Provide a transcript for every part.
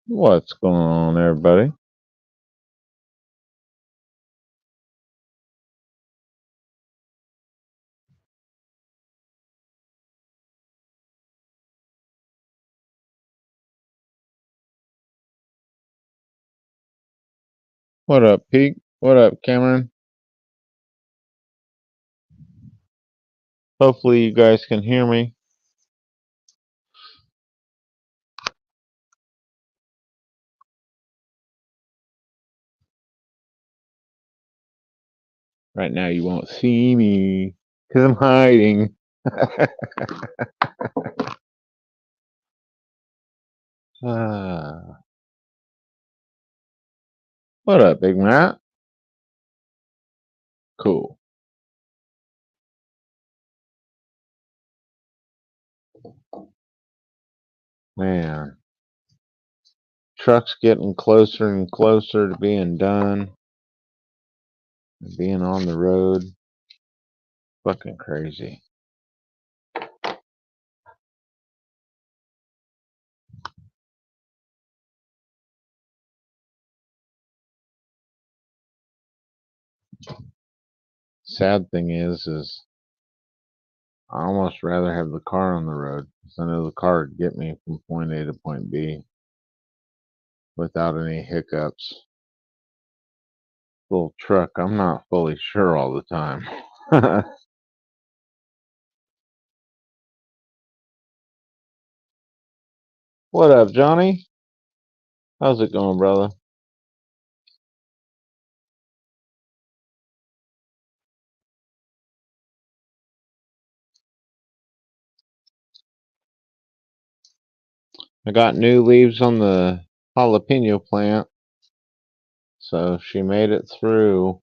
What's going on, everybody? What up, Pete? What up, Cameron? Hopefully, you guys can hear me. Right now, you won't see me because I'm hiding. Ah, what up, Big Matt? Cool. Man, truck's getting closer and closer to being done, being on the road. Fucking crazy. Sad thing is I almost rather have the car on the road because I know the car would get me from point A to point B without any hiccups. Little truck, I'm not fully sure all the time. What up, Johnny? How's it going, brother? I got new leaves on the jalapeno plant, so she made it through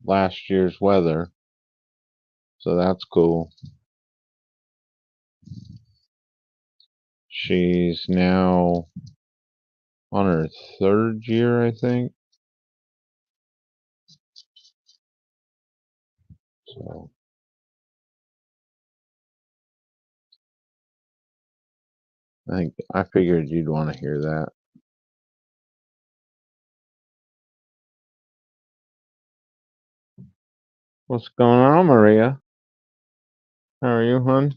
last year's weather, so that's cool. She's now on her third year, I think. So I figured you'd want to hear that. What's going on, Maria? How are you, hon?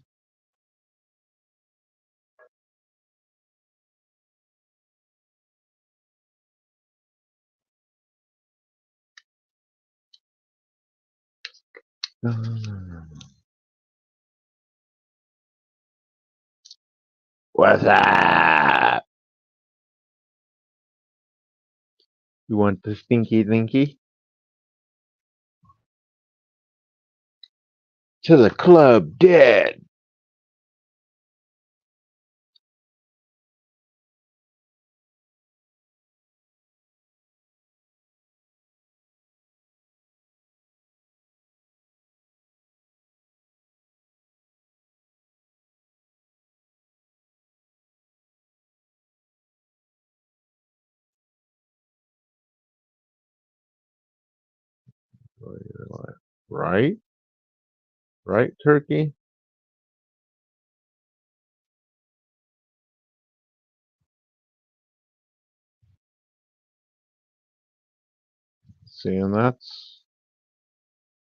What's up? You want the stinky dinky? To the club, dead. Right? Right, Turkey? See, and that's,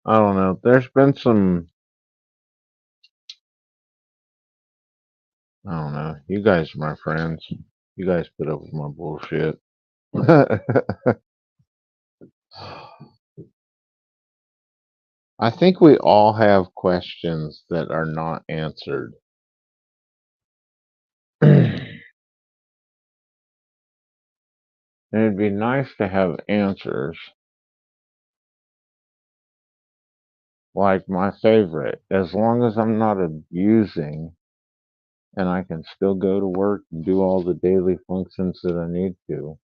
I don't know. There's been some, I don't know. You guys are my friends. You guys put up with my bullshit. I think we all have questions that are not answered. And it'd be nice to have answers. Like my favorite, as long as I'm not abusing and I can still go to work and do all the daily functions that I need to.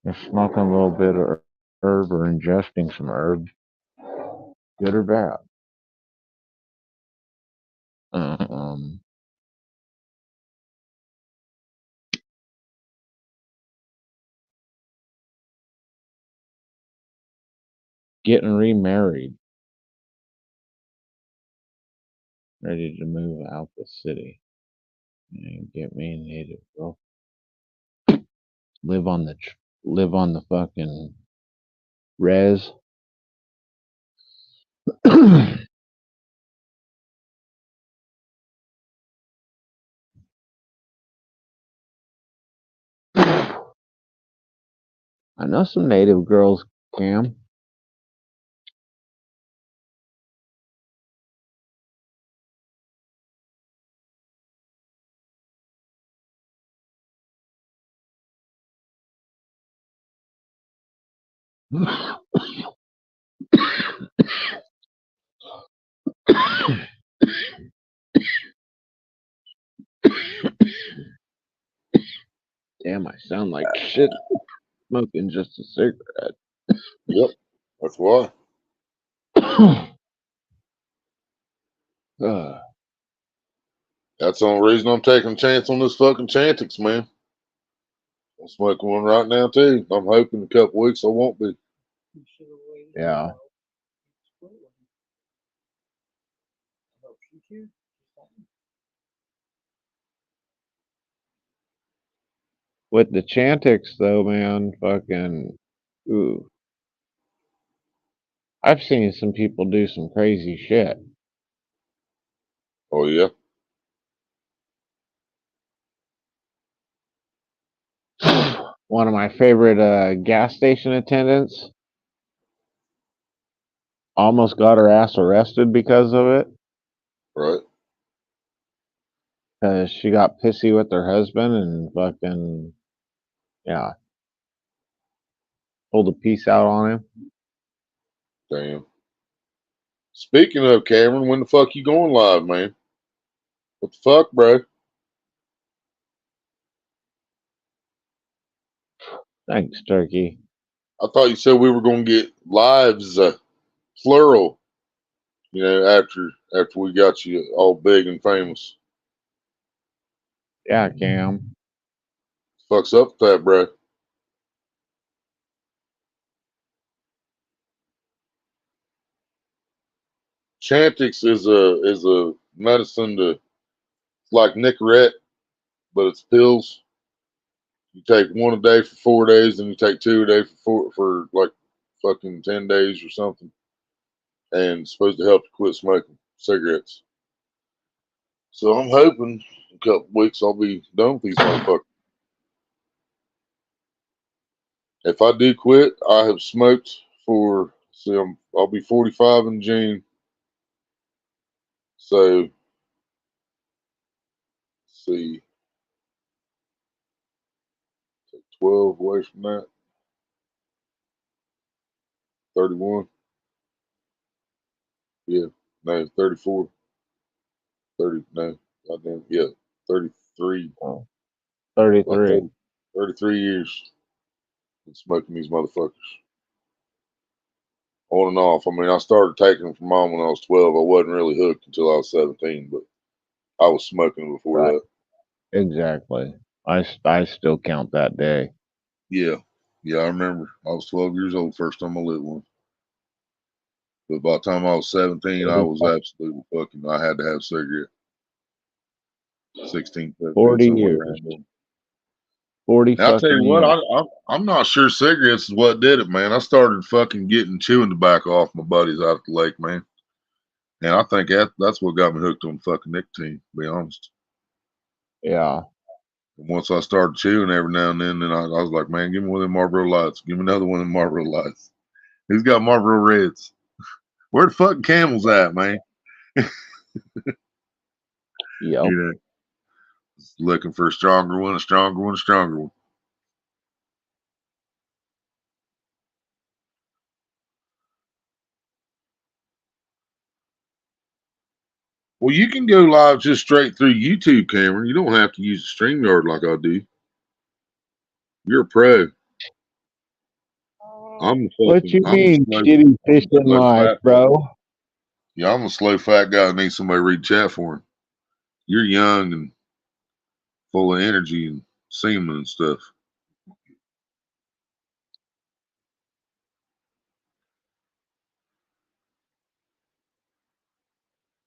If smoking a little bit of herb or ingesting some herb, good or bad. Um, Getting remarried, ready to move out the city. And get me a native girl. Live on the fucking res. I know some native girls, Cam. Damn, I sound like shit smoking just a cigarette. Yep, that's why. That's the only reason I'm taking a chance on this fucking Chantix, man. I'm smoking one right now too. I'm hoping in a couple weeks I won't be. Yeah. With the Chantix though, man, fucking ooh. I've seen some people do some crazy shit. Oh yeah. One of my favorite gas station attendants almost got her ass arrested because of it. Right. Because she got pissy with her husband and fucking, yeah, pulled a piece out on him. Damn. Speaking of Cameron, when the fuck you going live, man? What the fuck, bro? Thanks, Turkey. I thought you said we were gonna get lives plural. You know, after we got you all big and famous. Yeah, Cam. Fucks up with that, bro. Chantix is a medicine to like Nicorette, but it's pills. You take one a day for 4 days, and you take two a day for like fucking 10 days or something, and it's supposed to help you quit smoking cigarettes. So I'm hoping in a couple weeks I'll be done with these motherfuckers. If I do quit, I have smoked for I'll be 45 in June. So let's see, take 12 away from that, 31. Yeah, no, 34, 30, no, goddamn, yeah, 33, Oh, about 33. 30, 33 years been smoking these motherfuckers on and off. I mean, I started taking them from mom when I was 12. I wasn't really hooked until I was 17, but I was smoking before Right. that. Exactly. I still count that day. Yeah, yeah, I remember. I was 12 years old first time I lit one. But by the time I was 17, I 40, was absolutely fucking. I had to have a cigarette. 16, 17, 40 somewhere years. around there. 40 And I'll tell fucking you what, years. I'm not sure cigarettes is what did it, man. I started fucking getting chewing tobacco off my buddies out at the lake, man. And I think that's what got me hooked on fucking nicotine, to be honest. Yeah. And once I started chewing every now and then I was like, man, give me one of them Marlboro Lights. Give me another one of them Marlboro Lights. Who's got Marlboro Reds? Where the fucking Camels at, man? Yep. You know, looking for a stronger one, a stronger one, a stronger one. Well, you can go live just straight through YouTube, Cameron. You don't have to use the StreamYard like I do. You're a pro. What you I'm a mean, slow, shitty I'm a fishing slow life, fat. bro? Yeah, I'm a slow fat guy that needs somebody to read chat for him. You're young and full of energy and semen and stuff.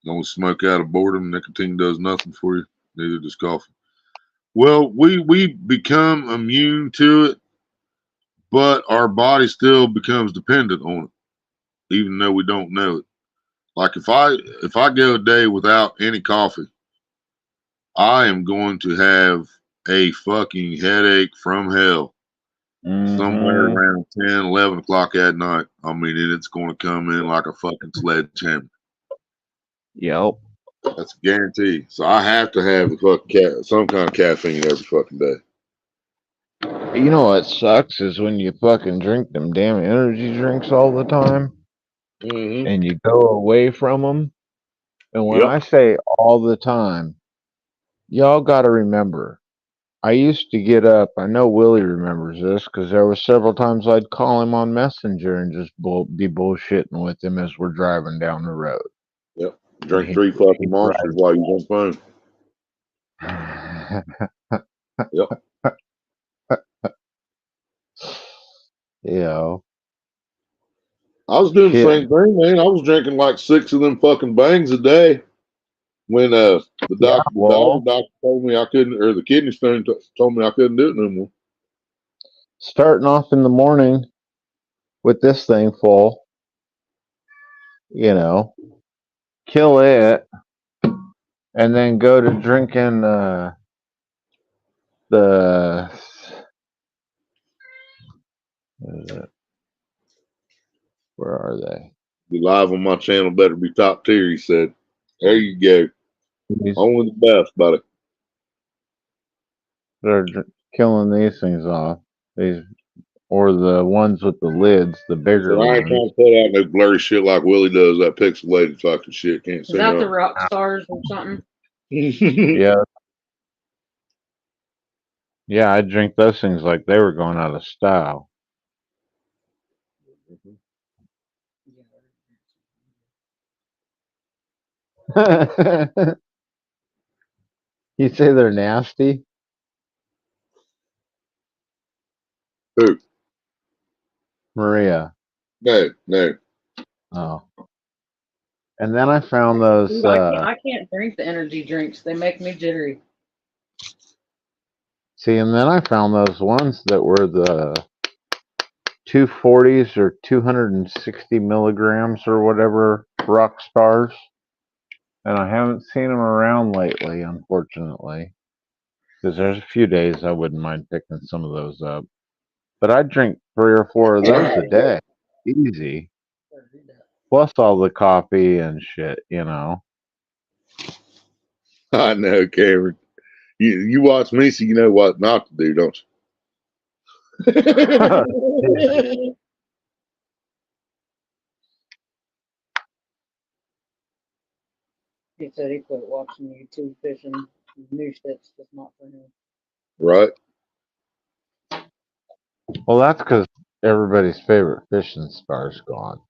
You only smoke out of boredom. Nicotine does nothing for you. Neither does coffee. Well, we become immune to it, but our body still becomes dependent on it, even though we don't know it. Like if I go a day without any coffee, I am going to have a fucking headache from hell somewhere Mm-hmm. around 10, 11 o'clock at night. I mean, it's going to come in like a fucking sledgehammer. Yep. That's a guarantee. So I have to have a fucking some kind of caffeine every fucking day. You know what sucks is when you fucking drink them damn energy drinks all the time Mm-hmm. and you go away from them. And when Yep. I say all the time, y'all got to remember, I used to get up. I know Willie remembers this because there were several times I'd call him on Messenger and just be bullshitting with him as we're driving down the road. Yep. And Drink 3 fucking he'd monsters while you're on phone. drive. Yep. You know, I was doing the shit. same thing, man. I was drinking like 6 of them fucking bangs a day when Yeah, the well, doctor told me I couldn't, or the kidney stone told me I couldn't do it no more. starting off in the morning with this thing full, you know, kill it, and then go to drinking the where are they? Be live on my channel, better be top tier, he said. There you go. These, Only the best, buddy. they're killing these things off. These or the ones with the lids, the bigger So I ain't trying ones. to put out no blurry shit like Willie does, that pixelated fucking shit. Can't Is see that the nothing. rock stars or something? Yeah, yeah, I drink those things like they were going out of style. You say they're nasty? Who? Maria. No. Oh. And then I found those Dude, I can't drink the energy drinks. They make me jittery. see, and then I found those ones that were the 240s or 260 milligrams or whatever rock stars. And I haven't seen them around lately, unfortunately. Because there's a few days I wouldn't mind picking some of those up. But I drink 3 or 4 of those a day. Easy. Plus all the coffee and shit, you know. I know, Cameron. You watch me, so you know what not to do, don't you? He said he quit watching YouTube fishing. New shit's just not for him. Right? Well, that's because everybody's favorite fishing star's gone.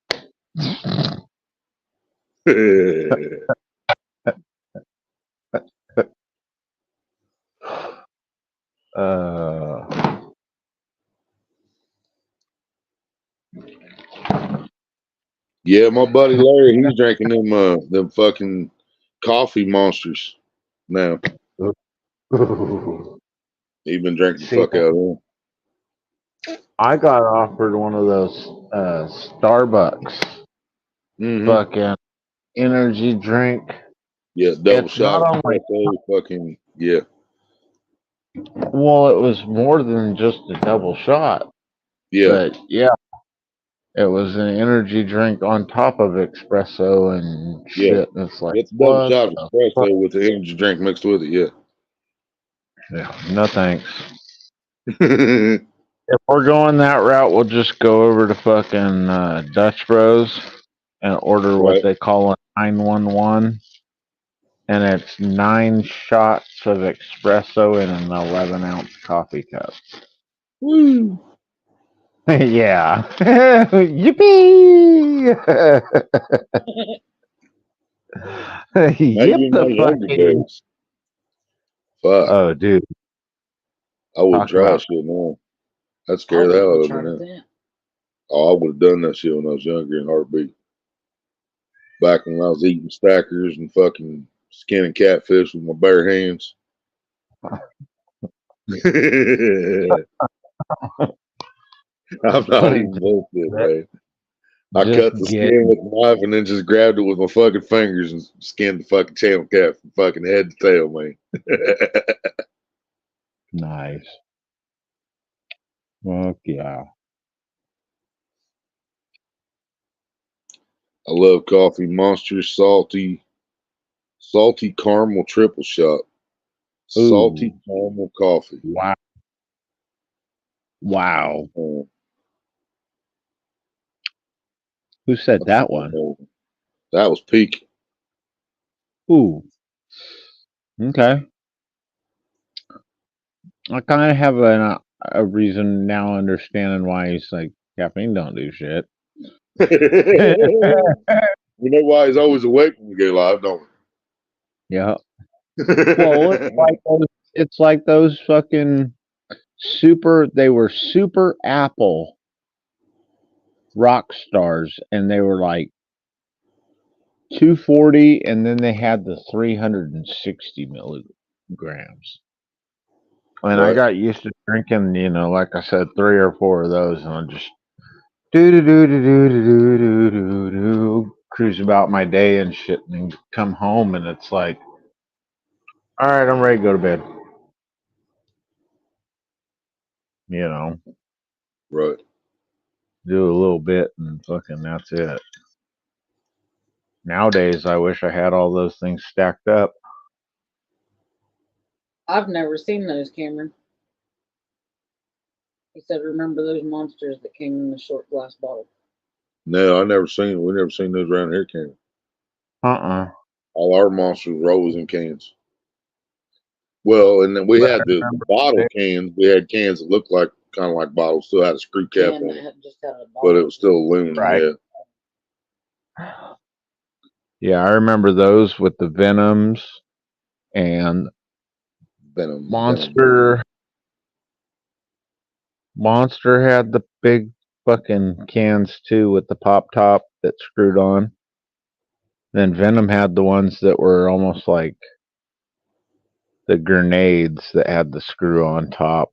Yeah, my buddy Larry, he's drinking them fucking coffee monsters now. He's been drinking the See, fuck out of them. I got offered one of those Starbucks Mm-hmm. fucking energy drink. Yeah, double It's shot. not only Fucking yeah. well, it was more than just a double shot, Yeah. but yeah, it was an energy drink on top of espresso and Yeah. shit. And it's like, It's double what shot the fuck? espresso with the energy drink mixed with it, yeah. Yeah, no thanks. If we're going that route, we'll just go over to fucking Dutch Bros and order what Right. they call a 911, and it's 9 shots of espresso in an 11-ounce coffee cup. Woo. Yeah. Yippee! Maybe Yip in my the younger fucking. days. Fuck. Oh, dude. I wouldn't Talk try about. that shit now. That I scared the hell out wouldn't of try me now. that. Oh, I would have done that shit when I was younger in heartbeat. Back when I was eating stackers and fucking skinning catfish with my bare hands. I'm not even bullshit, man. I Just cut the get skin with a knife and then just grabbed it with my fucking fingers and skinned the fucking channel cat from fucking head to tail, man. nice. Fuck yeah. I love coffee. Monster salty caramel triple shot. Salty Ooh. caramel coffee. Wow. Wow. Who said that one? That was peak. Ooh. Okay. I kind of have a reason now understanding why he's like, caffeine don't do shit. We know why he's always awake when we get live, don't Yeah. we? Well, it's like those fucking they were super Apple rock stars, and they were like 240, and then they had the 360 milligrams. And I Right. got used to drinking, like I said, 3 or 4 of those, and I just do cruise about my day and shit, and come home, and it's like, all right, I'm ready to go to bed. Right. Do a little bit, and fucking that's it. Nowadays, I wish I had all those things stacked up. I've never seen those, Cameron. He said, remember those monsters that came in the short glass bottle? No, we never seen those around here, Ken. All our monsters were always in cans. Well, and then we had the bottle cans. We had cans that looked like kind of like bottles, still had a screw cap on it, but it was still aluminum. Right. Yeah. Yeah, I remember those with the Venoms and Venom. Monster. Monster had the big fucking cans too with the pop top that screwed on. Then Venom had the ones that were almost like the grenades that had the screw on top.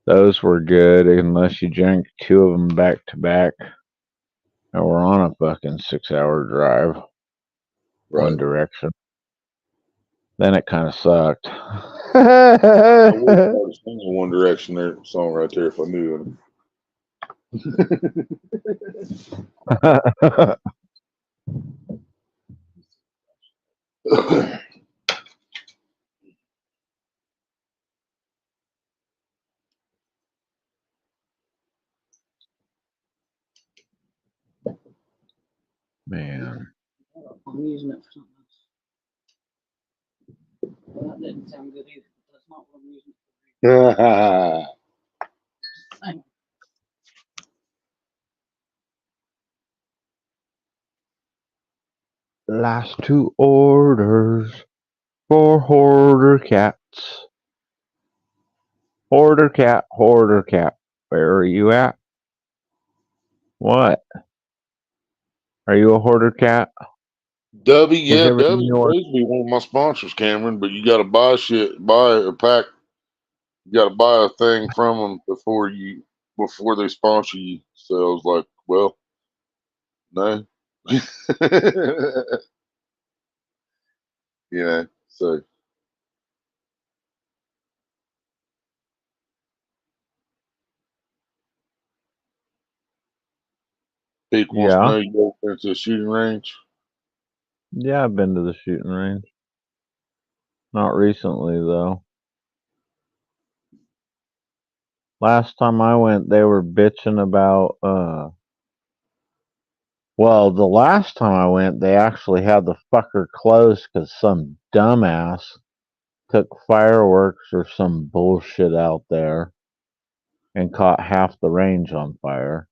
Those were good unless you drank 2 of them back to back. And we're on a fucking 6-hour drive. Right. One direction. Then it kind of sucked. I would start singing One Direction there song right there if I knew it. Man. I'm using it for something else. Well, that didn't sound good either. That's not what I'm using it for. Last 2 orders for Hoarder Cats. Hoarder Cat. Where are you at? What? Are you a Hoarder Cat? W, yeah, everything W yours? used to be one of my sponsors, Cameron, but you got to buy a pack. You got to buy a thing from them before they sponsor you. So I was like, well, no. So. Pete wants to know you go to the shooting range. Yeah, I've been to the shooting range. Not recently, though. Last time I went, they were bitching about, well, the last time I went, they actually had the fucker closed because some dumbass took fireworks or some bullshit out there and caught half the range on fire.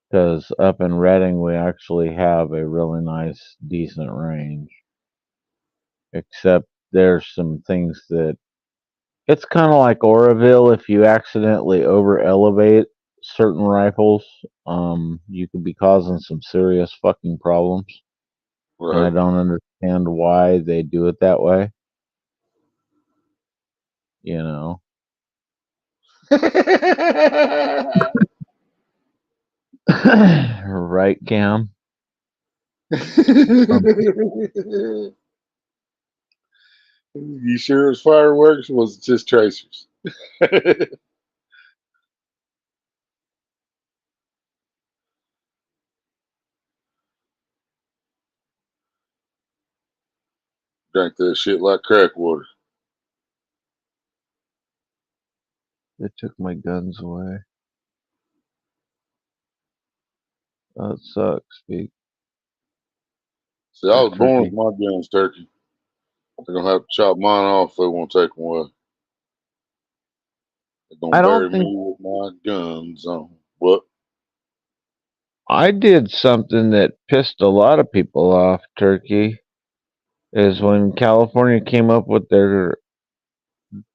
Because up in Redding, we actually have a really nice, decent range. Except there's some things that it's kind of like Oroville. If you accidentally over elevate certain rifles, you could be causing some serious fucking problems. and I Right. don't understand why they do it that way. You know, right, Cam? You sure it's fireworks or was it just tracers? Drank that shit like crack water. They took my guns away. That sucks, Pete. See, I Or was born with turkey. my guns, turkey. They're gonna have to chop mine off if they won't take them away. They're gonna I bury don't think me with my guns on. What? I did something that pissed a lot of people off, Turkey, is when California came up with their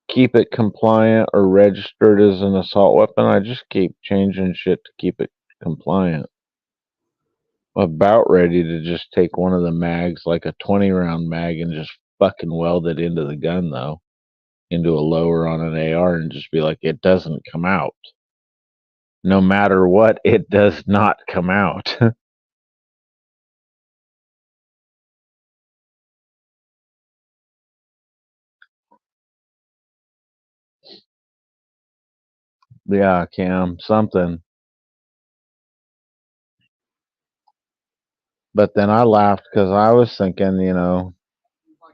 keep it compliant or registered as an assault weapon. I just keep changing shit to keep it compliant. About ready to just take one of the mags, like a 20 round mag, and just fucking weld it into the gun, though, into a lower on an AR, and just be like, it doesn't come out. No matter what, it does not come out. Yeah, Cam, something. But then I laughed because I was thinking,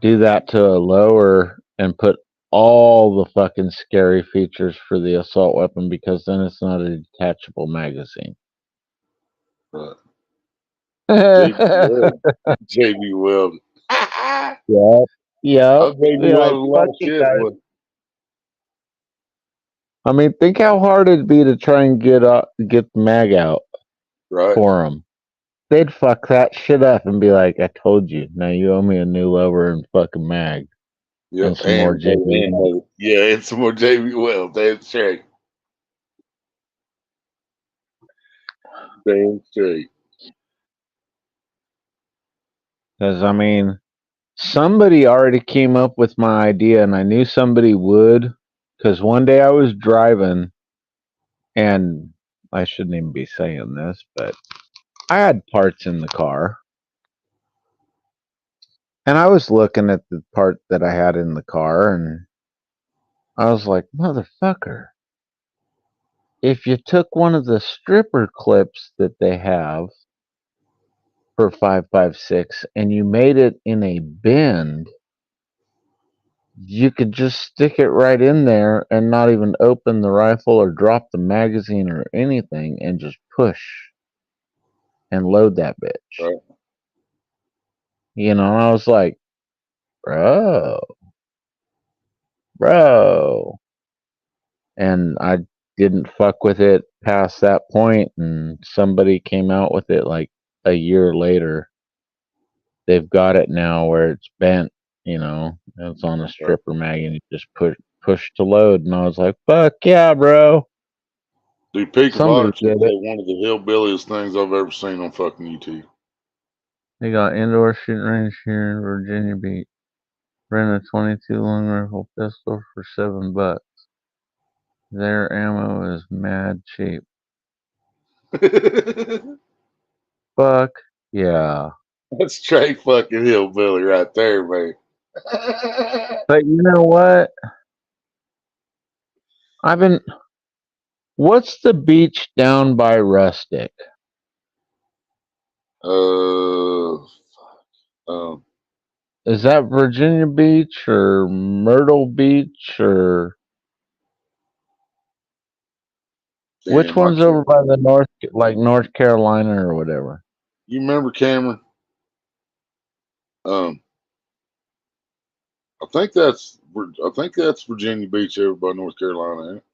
do that to a lower and put all the fucking scary features for the assault weapon, because then it's not a detachable magazine. Right. JB Yep. Weld. JB Weld. Yep. I JB Be like, Welded a lot fuck of you shit, guys. but I mean, think how hard it'd be to try and get the mag out right. for them. They'd fuck that shit up and be like, I told you. Now you owe me a new lower and fucking mag Yep. and some more JB. Yeah, and some more JB Weld. That's straight. Damn straight. Because, I mean, somebody already came up with my idea, and I knew somebody would. Because one day I was driving, and I shouldn't even be saying this, but I had parts in the car. And I was looking at the part that I had in the car, and I was like, motherfucker, if you took one of the stripper clips that they have for 5.56 and you made it in a bend, you could just stick it right in there and not even open the rifle or drop the magazine or anything, and just push and load that bitch. Right. And I was like, bro. And I didn't fuck with it past that point, and somebody came out with it like a year later. They've got it now where it's bent, it's on a stripper mag, and you just push to load, and I was like, fuck yeah, bro. Dude, Peak of Somebody Otters did is it. one of the hillbilliest things I've ever seen on fucking YouTube. They got indoor shooting range here in Virginia Beach. Rent a 22 long rifle pistol for $7. Their ammo is mad cheap. Fuck yeah. That's straight fucking hillbilly right there, man. But you know what? What's the beach down by Rustic? Um, Is that Virginia Beach or Myrtle Beach, or which damn, I one's over can't by the remember. north, like North Carolina or whatever? You remember Cameron? Um, I think that's Virginia Beach over by North Carolina. Ain't it?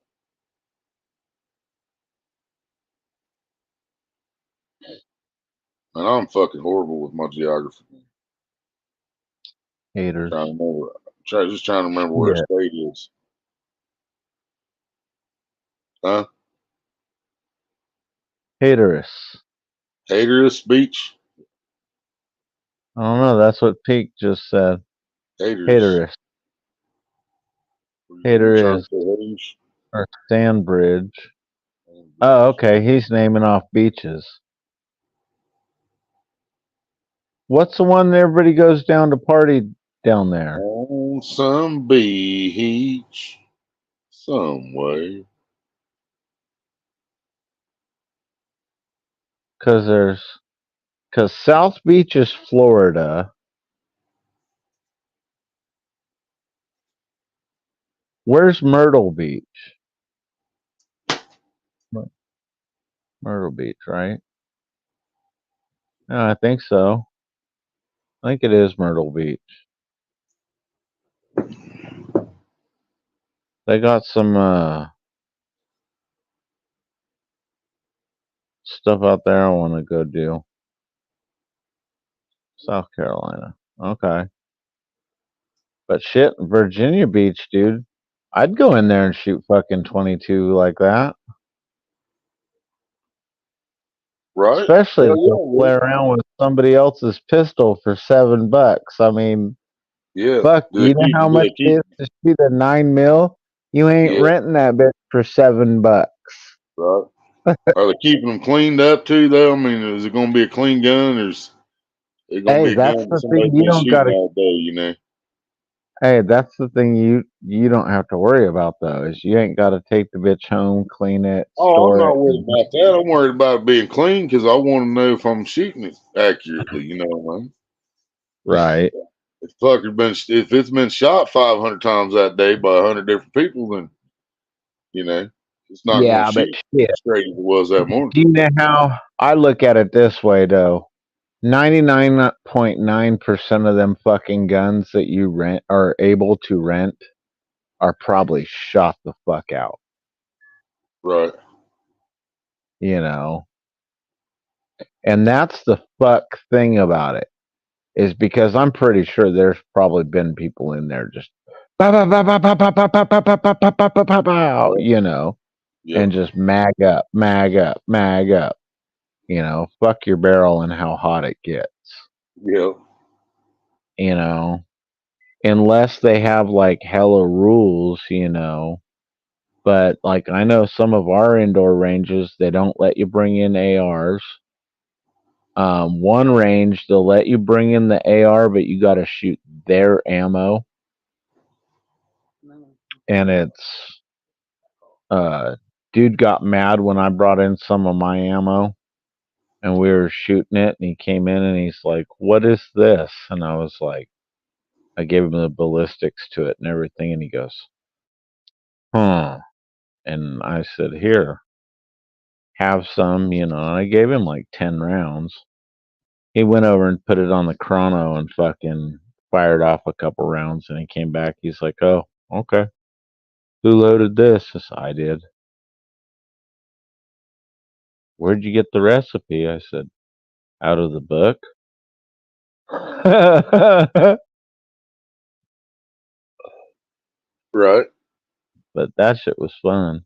And I'm fucking horrible with my geography. Haters. Trying to remember. Just trying to remember where Yeah. state is. Huh? Haters. Hatteras Beach. I don't know. That's what Peak just said. Haters. Hater is Haters. or Sandbridge. Oh, okay. He's naming off beaches. What's the one that everybody goes down to party down there? On some beach somewhere. Because South Beach is Florida. Where's Myrtle Beach? Myrtle Beach, right? I think so. I think it is Myrtle Beach. They got some stuff out there I want to go do. South Carolina. Okay. But shit, Virginia Beach, dude. I'd go in there and shoot fucking 22 like that. Right? Especially if you play around with somebody else's pistol for $7. I mean, yeah. fuck, you know how much it is to shoot a 9mm? You ain't renting that bitch for $7. Right. Are they keeping them cleaned up too, though? I mean, is it going to be a clean gun, or is it going to be a gun that somebody's been shooting all day? You know. Hey, that's the thing you don't have to worry about though. Is you ain't got to take the bitch home, clean it. Oh, I'm not worried about that. I'm worried about it being clean because I want to know if I'm shooting it accurately. You know what I mean? Right. If it's been shot 500 times that day by 100 different people, then you know it's not going to shoot straight as it was that morning. Do you know how I look at it this way though? 99.9% of them fucking guns that you rent are able to rent are probably shot the fuck out. Right. You know. And that's the fuck thing about it. Is because I'm pretty sure there's probably been people in there just you know, and just mag up, you know, fuck your barrel and how hot it gets. Yeah. You know, unless they have like hella rules, you know. But like I know some of our indoor ranges, they don't let you bring in ARs. One range they'll let you bring in the AR, but you got to shoot their ammo. And it's dude got mad when I brought in some of my ammo and we were shooting it, and he came in and he's like, "What is this?" And I was like, I gave him the ballistics to it and everything, and he goes, "Huh." And I said, "Here, have some," you know, and I gave him like 10 rounds. He went over and put it on the chrono and fucking fired off a couple rounds, and he came back. He's like, "Oh, okay. Who loaded this?" I said, "I did." "Where'd you get the recipe?" I said, "Out of the book." Right. But that shit was fun.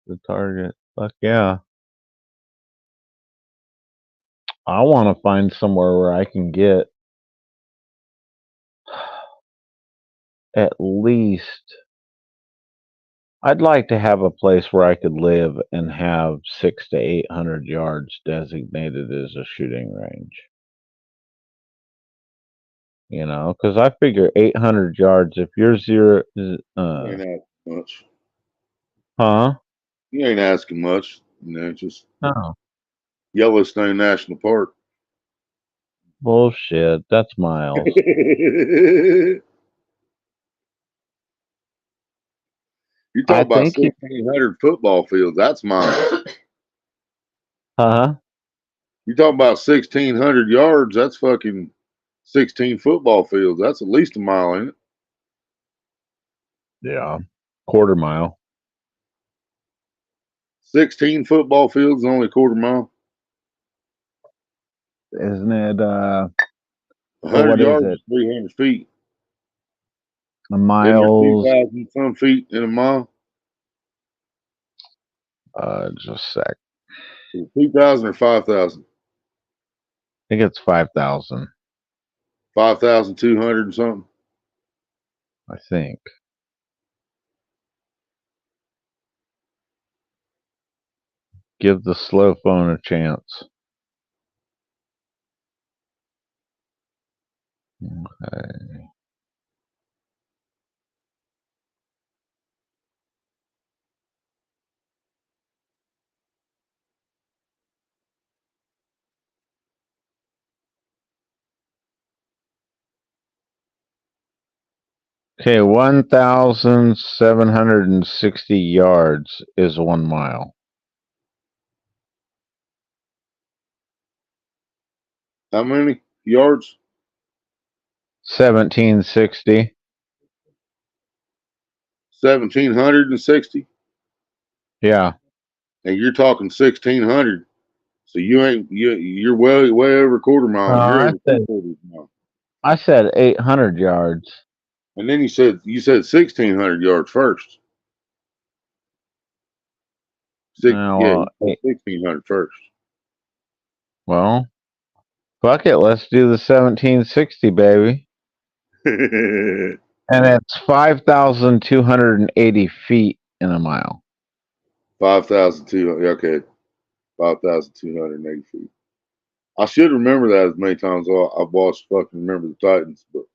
The target. Fuck yeah. I want to find somewhere where I can get at least. I'd like to have a place where I could live and have 600 to 800 yards designated as a shooting range. You know, because I figure 800 yards. If you're you ain't asking much. Huh? You ain't asking much. You know, just No. Yellowstone National Park. Bullshit. That's miles. You talk about 1,600 football fields. That's miles. Huh? You talk about 1,600 yards. That's fucking 16 football fields. That's at least a mile, ain't it? Yeah. Quarter mile. 16 football fields is only a quarter mile. Isn't it 100 yards is 300 feet. A mile. 2,000 some feet in a mile. Just a sec. 2,000 or 5,000? I think it's 5,000. 5,200 and something. I think. Give the slow phone a chance. Okay. Okay, 1,760 yards is 1 mile. How many yards? 1,760. 1,760. Yeah. And you're talking 1,600. So you're way over a quarter mile. No, You're I over said- 3/4 mile. I said 800 yards. And then you said 1,600 yards first. No, 1,600 first. Well, fuck it. Let's do the 1,760, baby. And it's 5,280 feet in a mile. 5,200. Okay, 5,280 feet. I should remember that as many times I've watched fucking Remember the Titans, but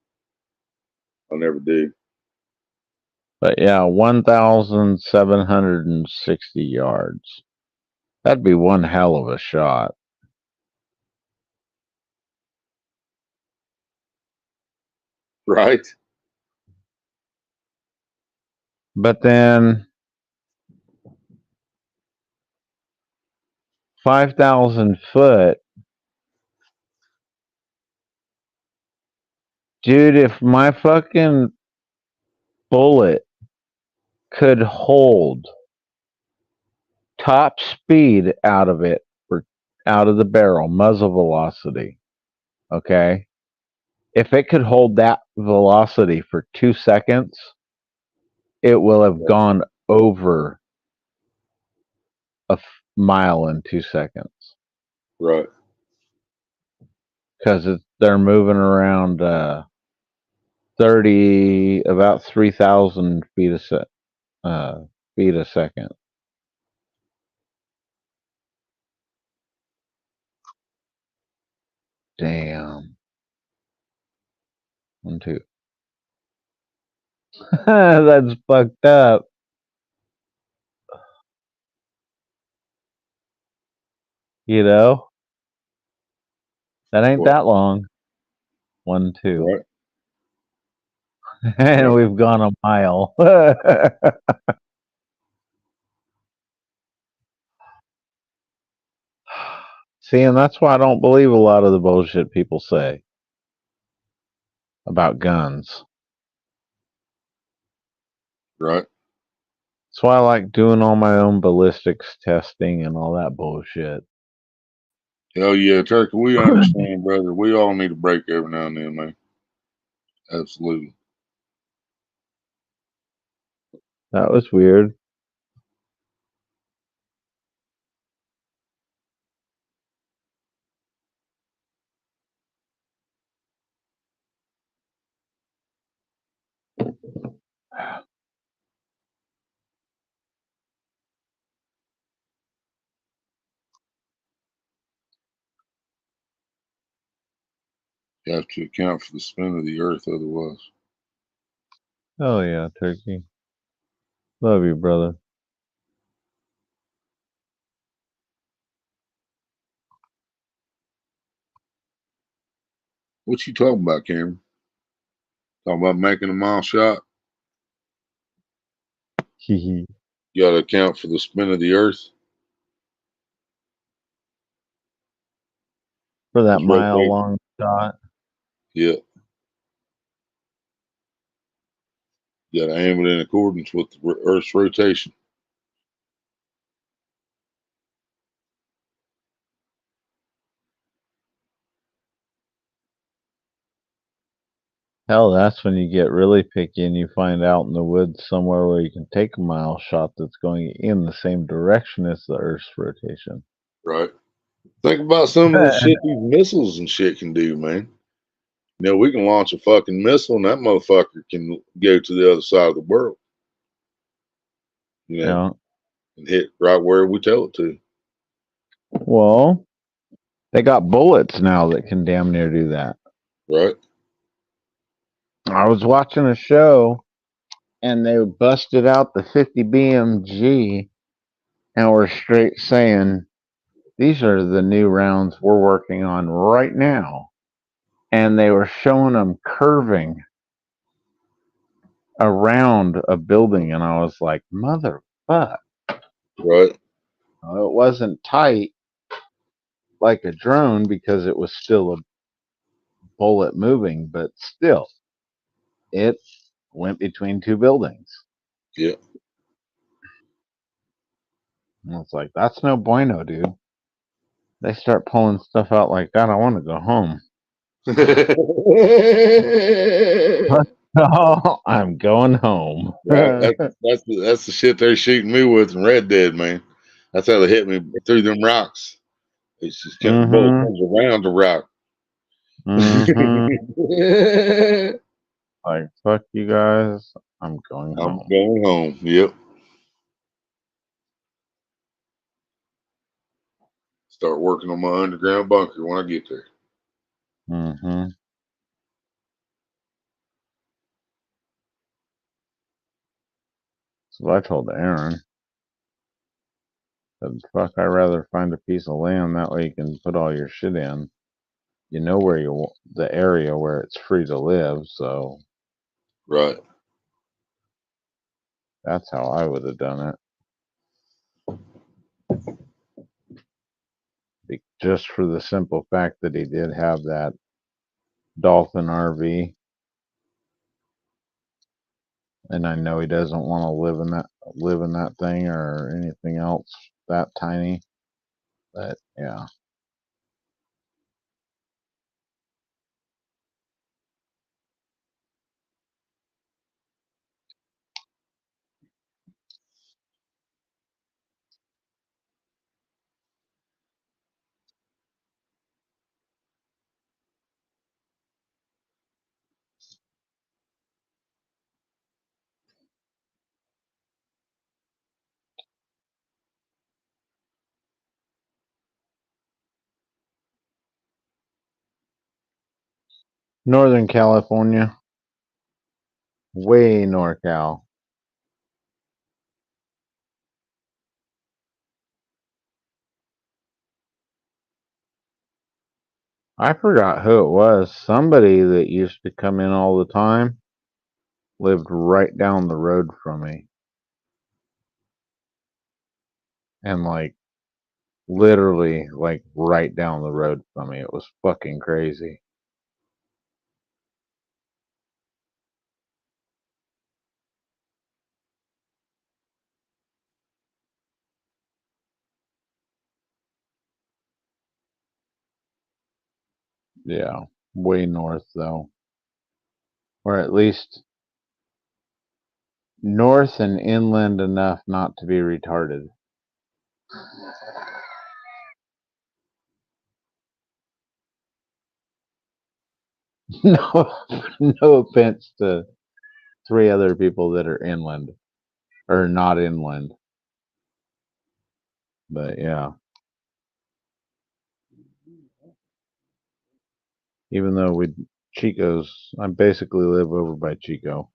I never do. But yeah, 1,760 yards. That'd be one hell of a shot. Right? But then 5,000 foot. Dude, if my fucking bullet could hold top speed out of it, or out of the barrel, muzzle velocity, okay? If it could hold that velocity for 2 seconds, it will have gone over a mile in 2 seconds. Right. Because they're moving around about 3,000 feet a second. Damn. 1, 2. That's fucked up. You know? That ain't What? that long. 1, 2. Right. And Right. we've gone a mile. See, and that's why I don't believe a lot of the bullshit people say about guns. Right. That's why I like doing all my own ballistics testing and all that bullshit. Hell yeah, Turkey, we understand, brother. We all need a break every now and then, man. Absolutely. That was weird. You have to account for the spin of the earth otherwise. Oh yeah, Turkey. Love you, brother. What you talking about, Cameron? Talking about making a mile shot? Hee You gotta account for the spin of the earth. For that It's mile rotating. long shot. Yeah. You gotta aim it in accordance with the earth's rotation. Hell, that's when you get really picky and you find out in the woods somewhere where you can take a mile shot that's going in the same direction as the Earth's rotation. Right. Think about some of the shit these missiles and shit can do, man. You know, we can launch a fucking missile and that motherfucker can go to the other side of the world. You know, Yeah. and hit right where we tell it to. Well, they got bullets now that can damn near do that. Right. I was watching a show and they busted out the 50 BMG and were straight saying, these are the new rounds we're working on right now. And they were showing them curving around a building. And I was like, motherfucker. Right. It wasn't tight like a drone because it was still a bullet moving, but still, it went between two buildings. Yeah. And it's like, that's no bueno, dude. They start pulling stuff out like that, I want to go home. Oh, I'm going home. Right. That's the shit they're shooting me with in Red Dead, man. That's how they hit me through them rocks. It's just the bullet comes around the rock. Like, fuck you guys. I'm going I'm home. going home. Yep. Start working on my underground bunker when I get there. So I told Aaron, said, fuck, I'd rather find a piece of land. That way you can put all your shit in. You know where the area where it's free to live. So Right. that's how I would have done it. Just for the simple fact that he did have that Dolphin RV. And I know he doesn't want to live in that thing or anything else that tiny. But yeah. Northern California. Way NorCal. I forgot who it was. Somebody that used to come in all the time lived right down the road from me. And like literally like right down the road from me. It was fucking crazy. Yeah. Way north though. Or at least north and inland enough not to be retarded. No, no offense to three other people that are inland or not inland, but yeah. Even though I basically live over by Chico.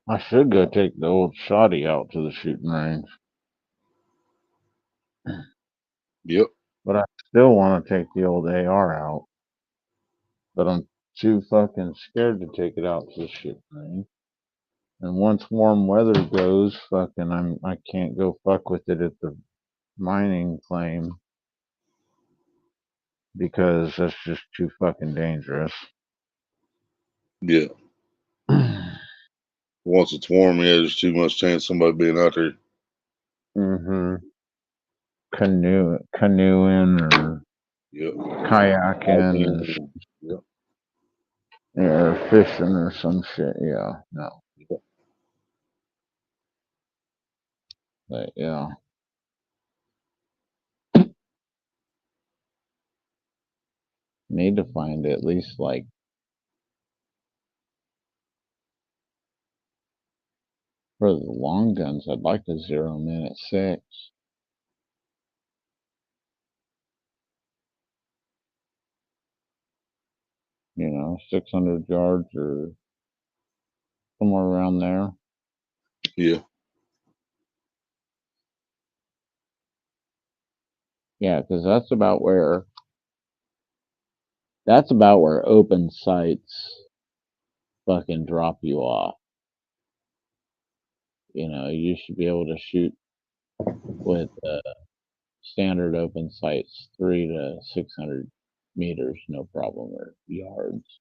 I should go take the old shoddy out to the shooting range. Yep. But I still want to take the old AR out. But I'm too fucking scared to take it out to the shooting range. And once warm weather goes, I can't go fuck with it at the mining claim because that's just too fucking dangerous. Yeah. Once it's warm, yeah, there's too much chance somebody being out there. Canoeing or Yep. kayaking, Yep. or fishing or some shit. Yeah, no. Yep. But yeah. Need to find at least like for the long guns, I'd like to zero them in at 6. You know, 600 yards or somewhere around there. Yeah. Yeah, because that's about where open sights fucking drop you off. You know, you should be able to shoot with standard open sights 3 to 600 meters, no problem, or yards.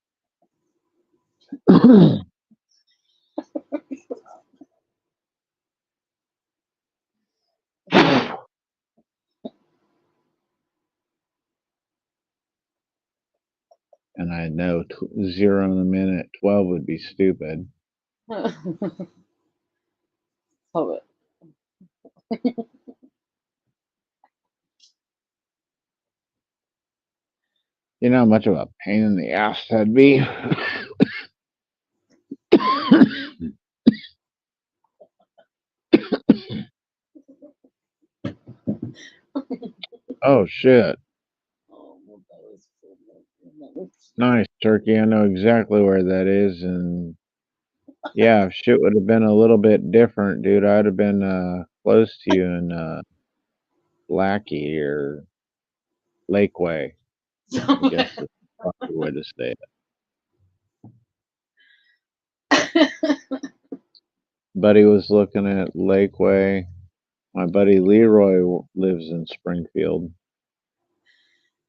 And I know 0 in a minute, 12 would be stupid. Love it. You know how much of a pain in the ass that'd be? Oh, shit. Oh, well, that was so Nice, Turkey. I know exactly where that is. And yeah, if shit would have been a little bit different, dude, I'd have been close to you in Lackey or Lakeway. I guess the proper way to say it. Buddy was looking at Lakeway. My buddy Leroy lives in Springfield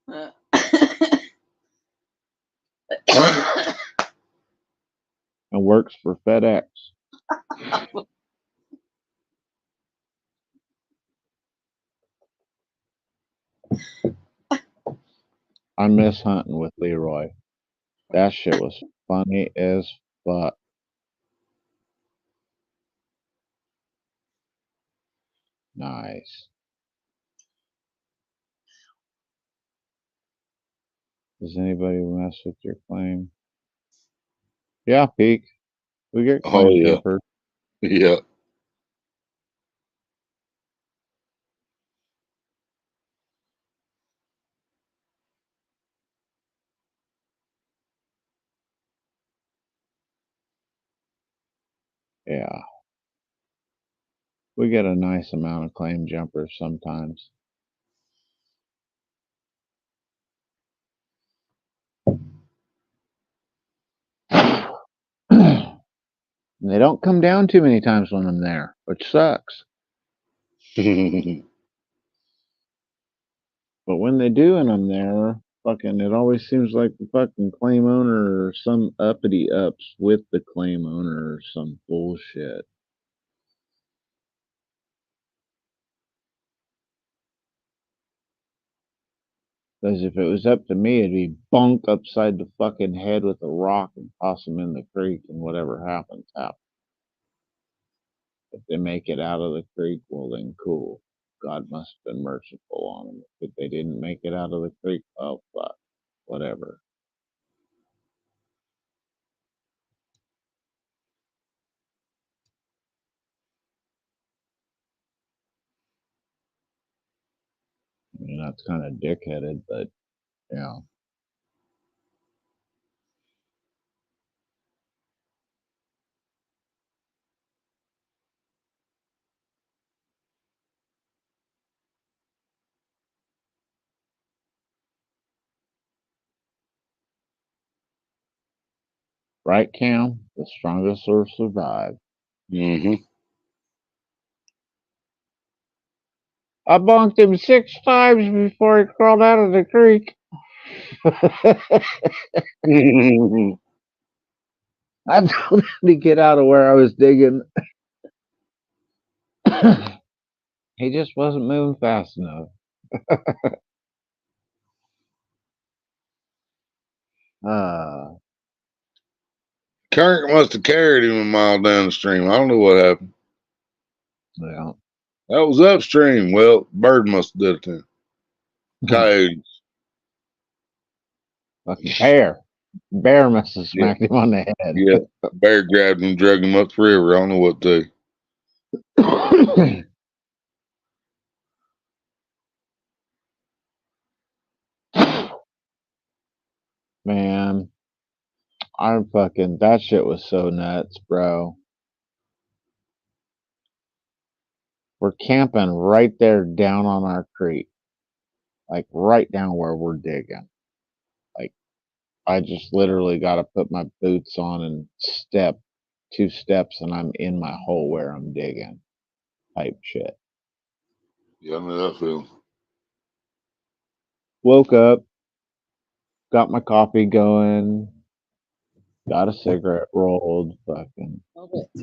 and works for FedEx. I miss hunting with Leroy. That shit was funny as fuck. Nice. Does anybody mess with your claim? Yeah, Peak. We get Oh claim yeah. jumpers. Yeah. Yeah. We get a nice amount of claim jumpers sometimes. They don't come down too many times when I'm there, which sucks. But when they do and I'm there, fucking, it always seems like the fucking claim owner or some uppity ups with the claim owner or some bullshit. Because if it was up to me, it'd be bunk upside the fucking head with a rock and toss them in the creek, and whatever happens, happens. If they make it out of the creek, well then cool. God must have been merciful on them. If they didn't make it out of the creek, oh fuck, whatever. I mean, that's kind of dickheaded, but yeah. Right, Cam? The strongest will survive. Mm-hmm. I bonked him 6 times before he crawled out of the creek. I told him to get out of where I was digging. He just wasn't moving fast enough. Current must have carried him a mile down the stream. I don't know what happened. Yeah. That was upstream. Well, bird must have did it then. Coyotes. Fucking bear. Bear must have smacked him on the head. Yeah. Bear grabbed him, dragged him up the river. I don't know what to do. Man, that shit was so nuts, bro. We're camping right there down on our creek. Like right down where we're digging. Like I just literally got to put my boots on and step 2 steps and I'm in my hole where I'm digging type shit. Yeah, I know that feeling. Woke up, got my coffee going, got a cigarette rolled, fucking.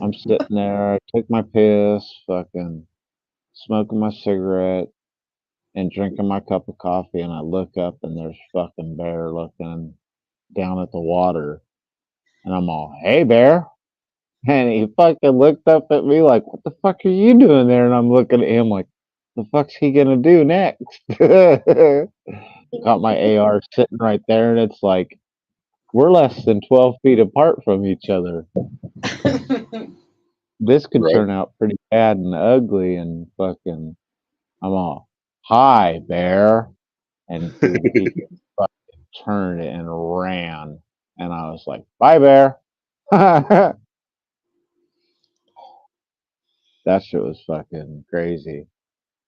I'm sitting there, I took my piss, fucking smoking my cigarette and drinking my cup of coffee, and I look up and there's fucking bear looking down at the water. And I'm all, hey bear. And he fucking looked up at me like, what the fuck are you doing there? And I'm looking at him like, the fuck's he gonna do next? Got my AR sitting right there, and it's like, we're less than 12 feet apart from each other. This could Right. turn out pretty bad and ugly, and fucking, I'm all, hi, bear. And dude, he fucking turned and ran. And I was like, bye, bear. That shit was fucking crazy.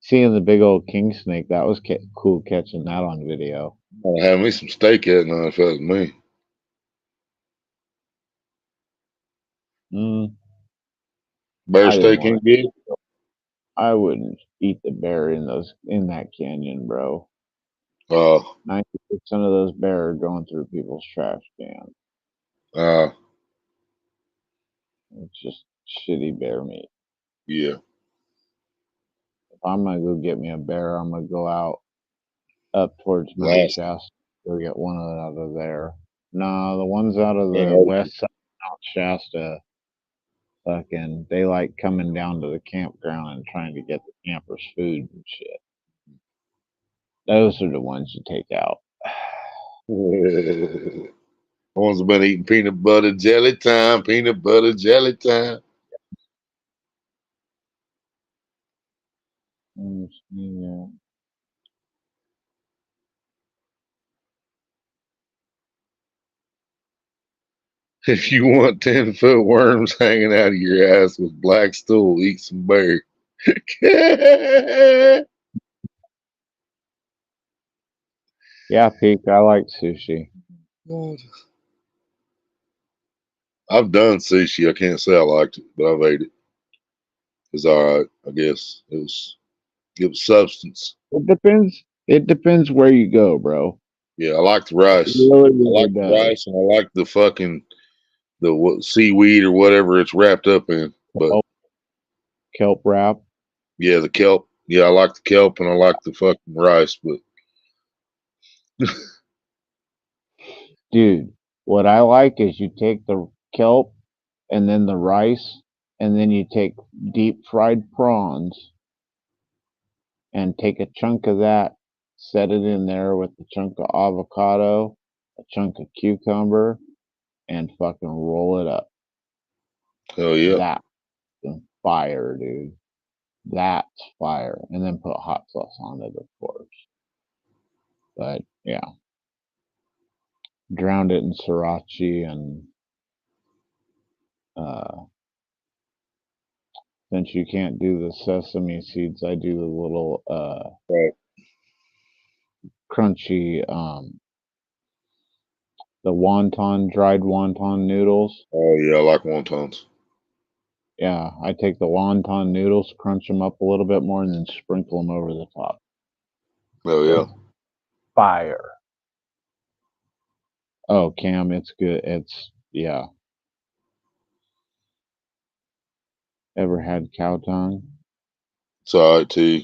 Seeing the big old king snake, that was cool catching that on video. I'll have me some steak that night if that was me. Bear I didn't steak wanna- ain't good. I wouldn't eat the bear in that canyon, bro. 90% of those bear are going through people's trash cans. It's just shitty bear meat. Yeah. If I'm gonna go get me a bear, I'm gonna go out up towards Mount Shasta. Go get one out of there. No, the ones out of the west side of Mount Shasta, fucking, they like coming down to the campground and trying to get the campers food and shit. Those are the ones you take out. The ones have been eating peanut butter jelly time. Yeah. If you want 10-foot worms hanging out of your ass with black stool, eat some bear. Yeah, Peak, I like sushi. I've done sushi. I can't say I liked it, but I've ate it. It's all right, I guess. It was substance. It depends where you go, bro. Yeah, I like the rice. Really, I like the rice, and I like the fucking seaweed or whatever it's wrapped up in. But kelp wrap. Yeah, the kelp. Yeah, I like the kelp and I like the fucking rice, but dude, what I like is you take the kelp and then the rice, and then you take deep fried prawns and take a chunk of that, set it in there with a chunk of avocado, a chunk of cucumber, and fucking roll it up. Hell yeah. That's fire, dude. That's fire. And then put hot sauce on it, of course. But yeah. Drowned it in sriracha, and since you can't do the sesame seeds, I do the little crunchy the dried wonton noodles. Oh yeah, I like wontons. Yeah, I take the wonton noodles, crunch them up a little bit more, and then sprinkle them over the top. Oh yeah. Fire. Oh, Cam, it's good. Yeah. Ever had cow tongue? It's all right too.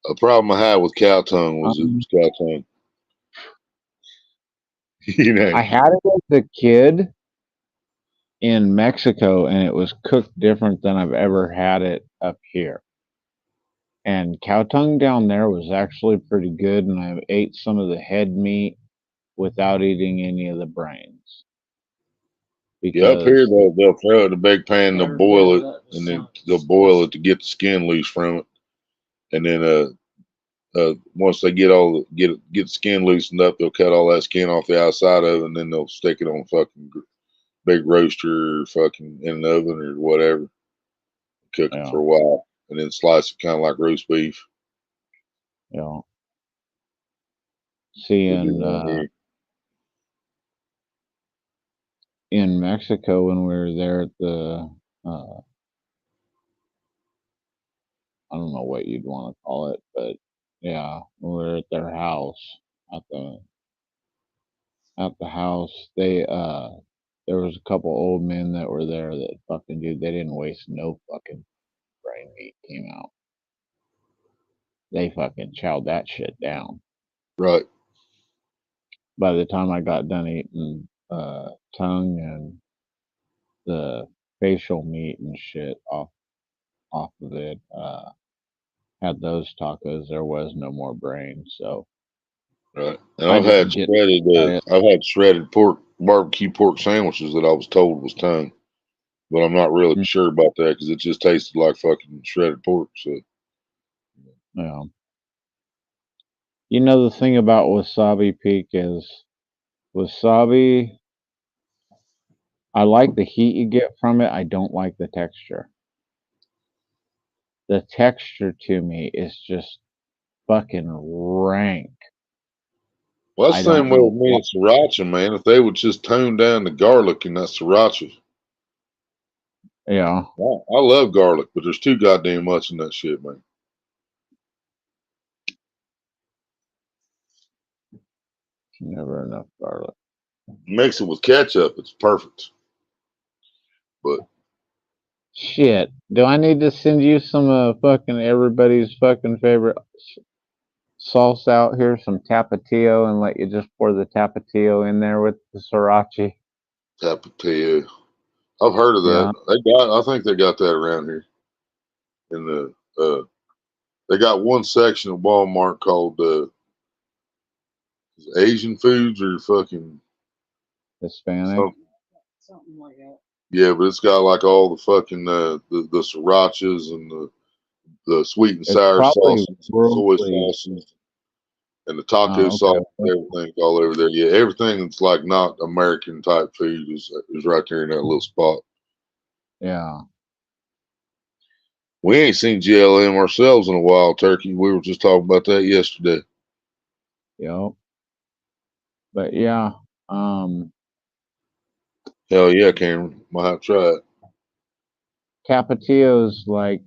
A problem I had with cow tongue was it was cow tongue. You know. I had it as a kid in Mexico, and it was cooked different than I've ever had it up here. And cow tongue down there was actually pretty good, and I ate some of the head meat without eating any of the brains. Yeah, up here Because they'll throw it in a big pan, they'll Better boil it, fill it up with and then something. they'll boil it to get the skin loose from it, and then once they get the skin loosened up, they'll cut all that skin off the outside of it, and then they'll stick it on fucking big roaster or fucking in an oven or whatever, cook it yeah, for a while, and then slice it kind of like roast beef. you know, We do seeing that here. in Mexico when we were there at the I don't know what you'd want to call it, but yeah, when we were at their house at the house, there was a couple old men that were there that fucking dude, they didn't waste no fucking brain meat came out. They fucking chowed that shit down. Right. By the time I got done eating tongue and the facial meat and shit off of it, had those tacos, there was no more brain. So Right. And I didn't get it. I've had shredded pork, barbecue pork sandwiches that I was told was tongue, but I'm not really sure about that because it just tasted like fucking shredded pork. So, Yeah. You know, the thing about Wasabi Peak is wasabi, I like the heat you get from it. I don't like the texture. The texture to me is just fucking rank. well, I that's the don't same way know with me what. and sriracha, man. If they would just tone down the garlic in that sriracha, Yeah, I love garlic, but there's too goddamn much in that shit, man. never enough garlic. Mix it with ketchup, it's perfect. But Shit. Do I need to send you some fucking everybody's fucking favorite sauce out here, some Tapatio, and let you just pour the Tapatio in there with the sriracha? Tapatio, I've heard of Yeah. that. I think they got that around here. In they got one section of Walmart called Asian foods or fucking Hispanic. Something like that. Yeah, but it's got like all the fucking the srirachas and the sweet and It's sour probably sauces, soy worldly. sauces, and the taco Okay. sauce. Everything's all over there. Yeah, everything that's like not American type food is right there in that little spot. Yeah. We ain't seen GLM ourselves in a while, Turkey. We were just talking about that yesterday. Yep. But yeah. Hell yeah, Cameron. Might have to try it. Tapatio's like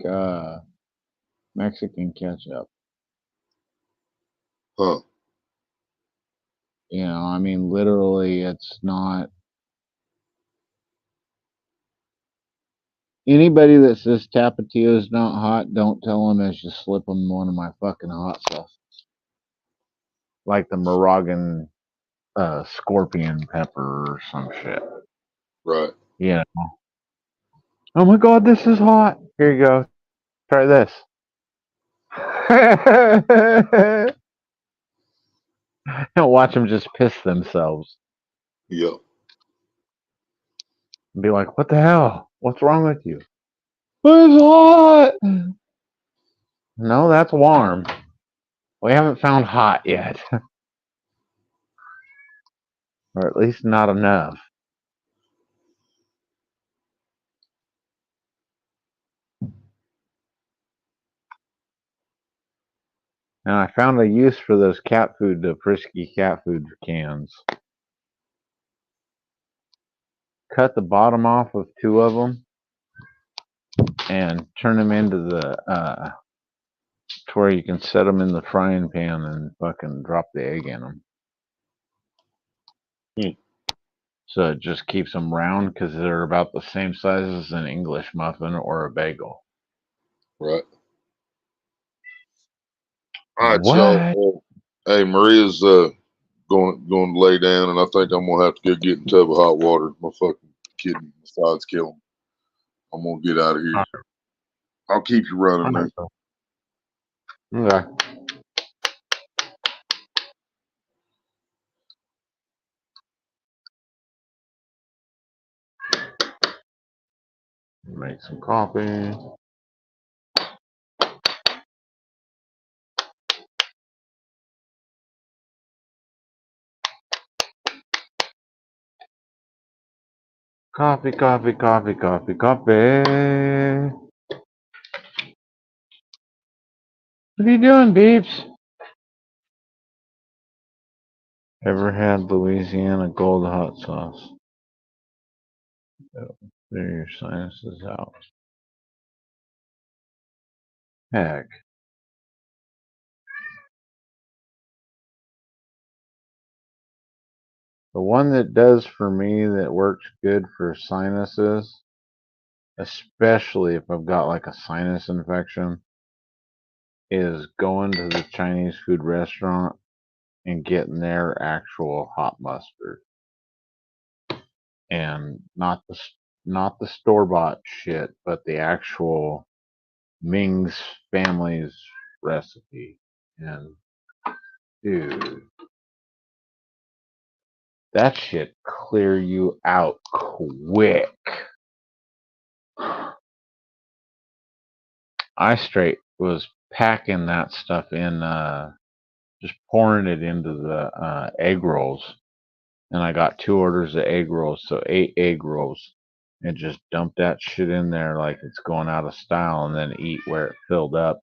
Mexican ketchup. Huh. You know, I mean, literally, it's not. Anybody that says Tapatio is not hot, don't tell them it's just slip them one of my fucking hot sauces. Like the Moragan scorpion pepper or some shit. Right. Yeah. Oh my god, this is hot. Here you go. Try this. And watch them just piss themselves. Yep. And be like, what the hell? What's wrong with you? It's hot. No, that's warm. We haven't found hot yet. Or at least not enough. And I found a use for those cat food, the Frisky cat food cans. Cut the bottom off of 2 of them and turn them into the to where you can set them in the frying pan and fucking drop the egg in them. So it just keeps them round because they're about the same size as an English muffin or a bagel. Right. All right, What? y'all. Hey, Maria's going to lay down, and I think I'm gonna have to go get in a tub of hot water. My fucking kidney decides killing. I'm gonna get out of here. I'll keep you running, man. Okay. Make some coffee. Coffee, coffee, coffee, coffee, coffee. What are you doing, Beeps? Ever had Louisiana Gold hot sauce? Clear your sinuses out. Heck. The one that does for me that works good for sinuses, especially if I've got like a sinus infection, is going to the Chinese food restaurant and getting their actual hot mustard, and not the store-bought shit, but the actual Ming's family's recipe. And dude, that shit clear you out quick. I straight was packing that stuff in, just pouring it into the egg rolls, and I got 2 orders of egg rolls, so 8 egg rolls, and just dump that shit in there like it's going out of style, and then eat where it filled up,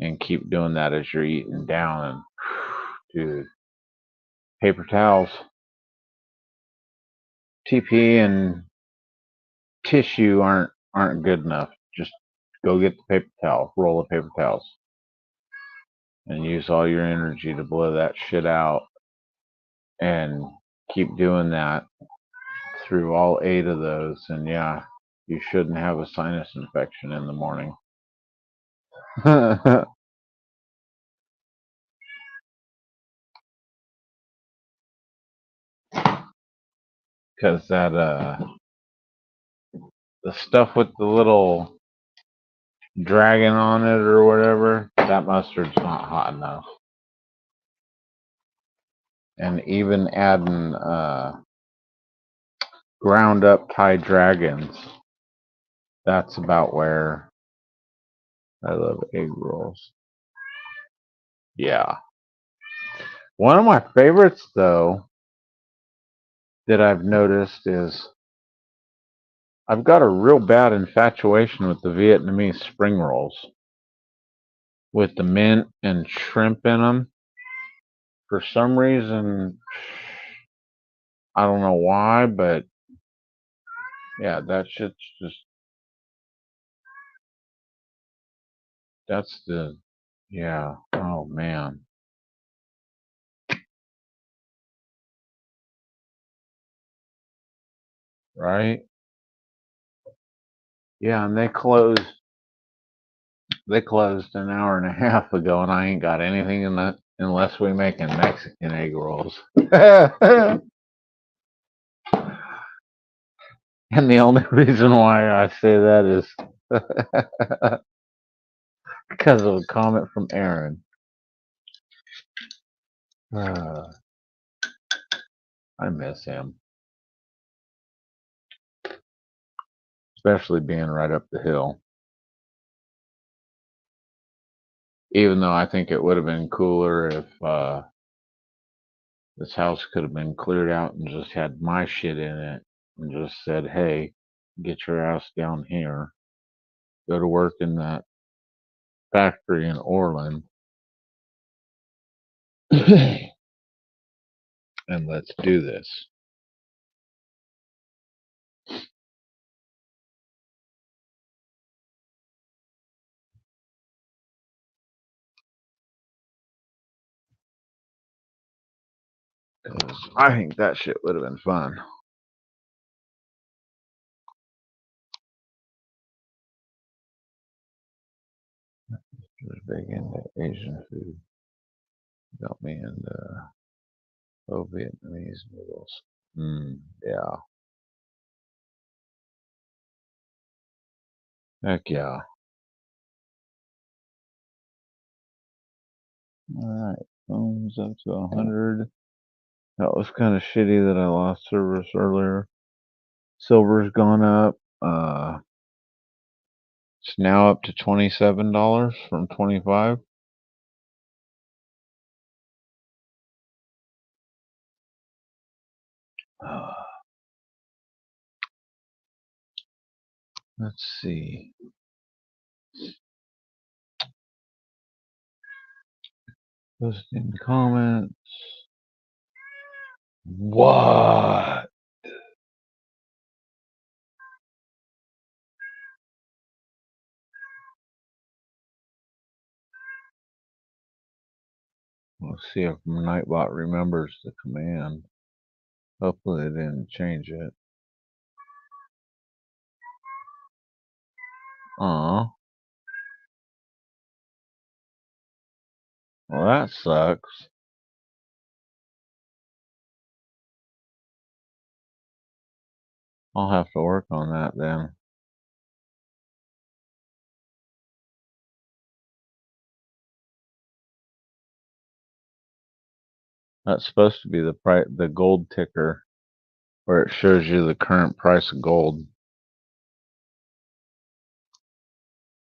and keep doing that as you're eating down. And dude, paper towels, TP and tissue aren't good enough. Just go get the paper towel, roll of paper towels, and use all your energy to blow that shit out, and keep doing that through all 8 of those. And yeah, you shouldn't have a sinus infection in the morning. Because that the stuff with the little dragon on it or whatever, that mustard's not hot enough. And even adding ground up Thai dragons, that's about where I love egg rolls. Yeah. One of my favorites, though, that I've noticed is I've got a real bad infatuation with the Vietnamese spring rolls with the mint and shrimp in them. For some reason, I don't know why, but yeah, that shit's just, that's the, yeah, oh man. Right? Yeah, and they closed an hour and a half ago, and I ain't got anything in that unless we making Mexican egg rolls. And the only reason why I say that is because of a comment from Aaron. I miss him, especially being right up the hill. Even though I think it would have been cooler if this house could have been cleared out and just had my shit in it and just said, hey, get your ass down here. Go to work in that factory in Orland. And let's do this. I think that shit would have been fun. Was big into Asian food. Got me into Oh, Vietnamese noodles. Yeah. Heck yeah. Alright. Phone's up to 100. That was kind of shitty that I lost service earlier. Silver's gone up. It's now up to $27 from 25. Let's see. Posting comments. What? Let's see if Nightbot remembers the command. Hopefully they didn't change it. Aw. Well, that sucks. I'll have to work on that then. That's supposed to be the gold ticker, where it shows you the current price of gold.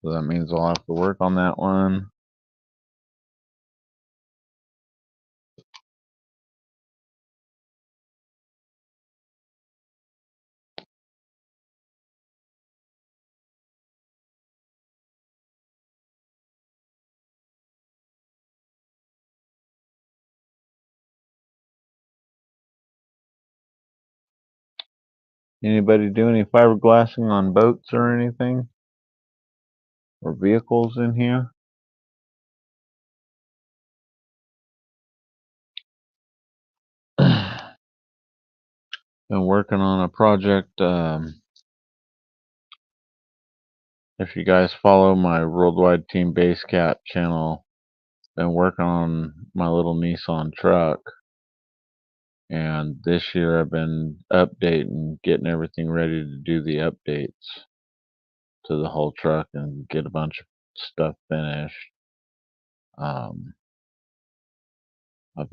So that means I'll have to work on that one. Anybody do any fiberglassing on boats or anything? Or vehicles in here? Been working on a project. If you guys follow my Worldwide Team Basecat channel, been working on my little Nissan truck. And this year I've been updating, getting everything ready to do the updates to the whole truck and get a bunch of stuff finished. I've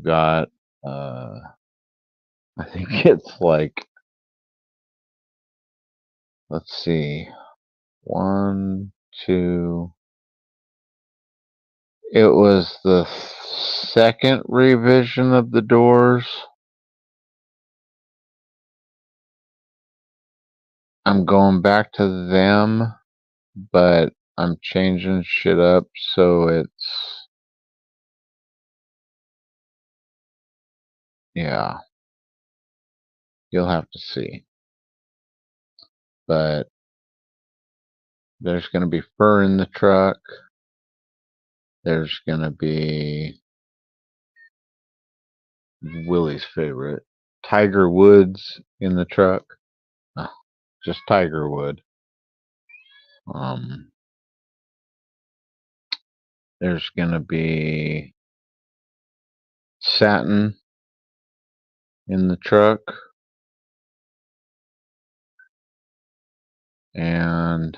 got, I think it's like, let's see, 1, 2. It was the second revision of the doors. I'm going back to them, but I'm changing shit up so it's, yeah, you'll have to see. But there's going to be fur in the truck. There's going to be Willie's favorite, Tiger Woods in the truck. Just Tiger Wood. There's going to be satin in the truck. And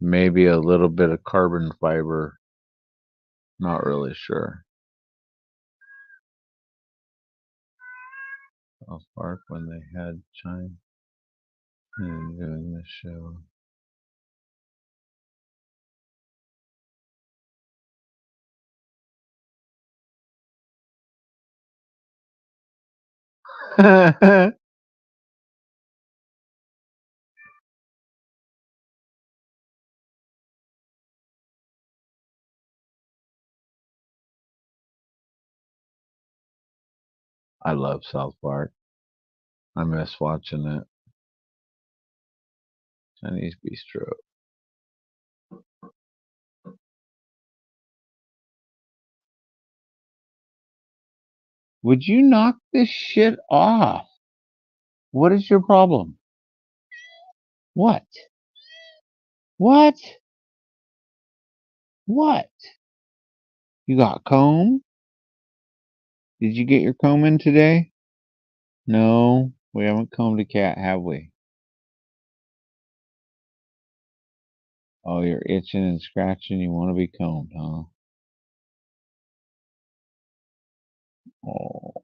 maybe a little bit of carbon fiber. Not really sure. South Park when they had Chime doing this show. I love South Park. I miss watching it. Chinese Bistro. Would you knock this shit off? What is your problem? What? What? What? You got comb? Did you get your comb in today? No, we haven't combed a cat, have we? Oh, you're itching and scratching. You want to be combed, huh? Oh,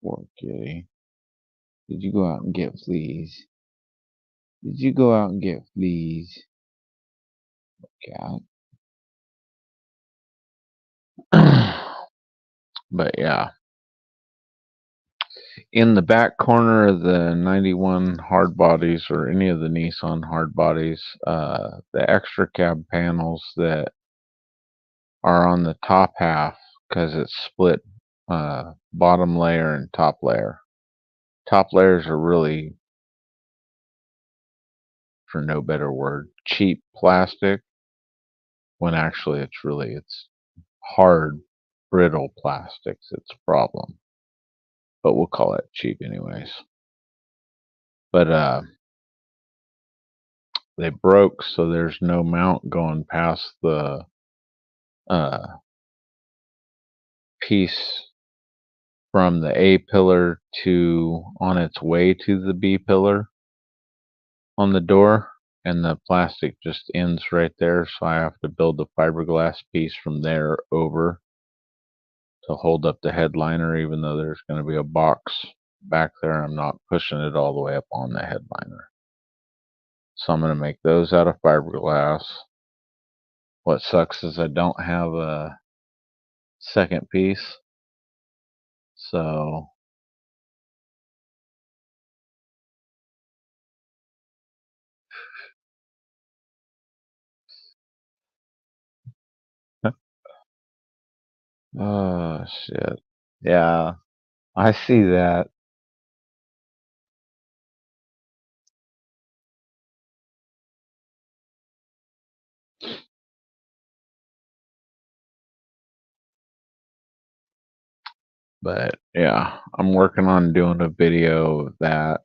poor kitty. Did you go out and get fleas? Did you go out and get fleas, cat? But yeah, in the back corner of the 91 hard bodies or any of the Nissan hard bodies, the extra cab panels that are on the top half, because it's split bottom layer and top layer. Top layers are really, for no better word, cheap plastic, when actually it's hard, brittle plastics. It's a problem, but we'll call it cheap anyways. But they broke, so there's no mount going past the uh, piece from the A pillar to on its way to the B pillar on the door, and the plastic just ends right there, so I have to build the fiberglass piece from there over to hold up the headliner. Even though there's going to be a box back there, I'm not pushing it all the way up on the headliner. So I'm going to make those out of fiberglass. What sucks is I don't have a second piece, so oh shit. Yeah, I see that. But yeah, I'm working on doing a video of that.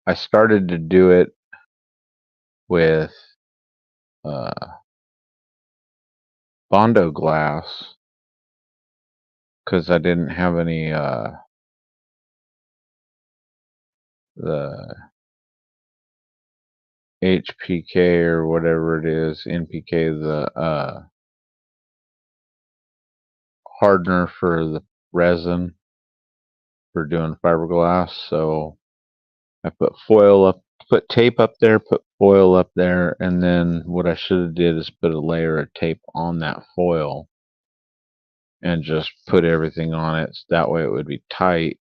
I started to do it with uh, Bondo glass because I didn't have any the HPK or whatever it is, NPK, the hardener for the resin for doing fiberglass. So I put tape up there, put foil up there, and then what I should have did is put a layer of tape on that foil and just put everything on it. That way it would be tight.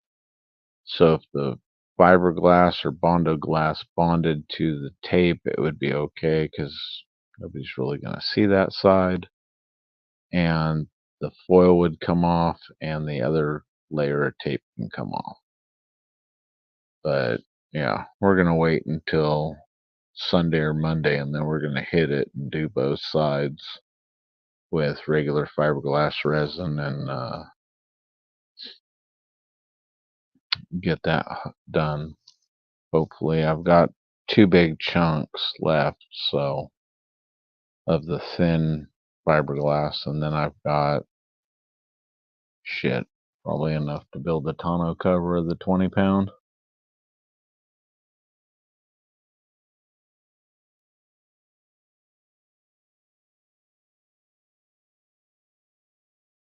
So if the fiberglass or Bondo glass bonded to the tape, it would be okay because nobody's really going to see that side. And the foil would come off and the other layer of tape can come off. But yeah, we're going to wait until Sunday or Monday, and then we're going to hit it and do both sides with regular fiberglass resin and get that done. Hopefully, I've got two big chunks left, so of the thin fiberglass, and then I've got shit, probably enough to build the tonneau cover of the 20-pound.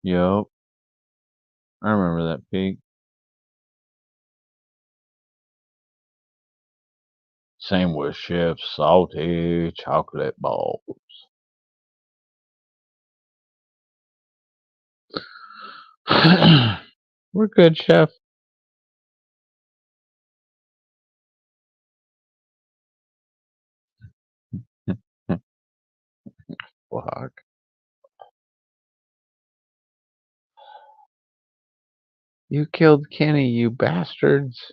Yup, I remember that peak. Same with chips, salty chocolate balls. We're good, chef. Fuck. You killed Kenny, you bastards.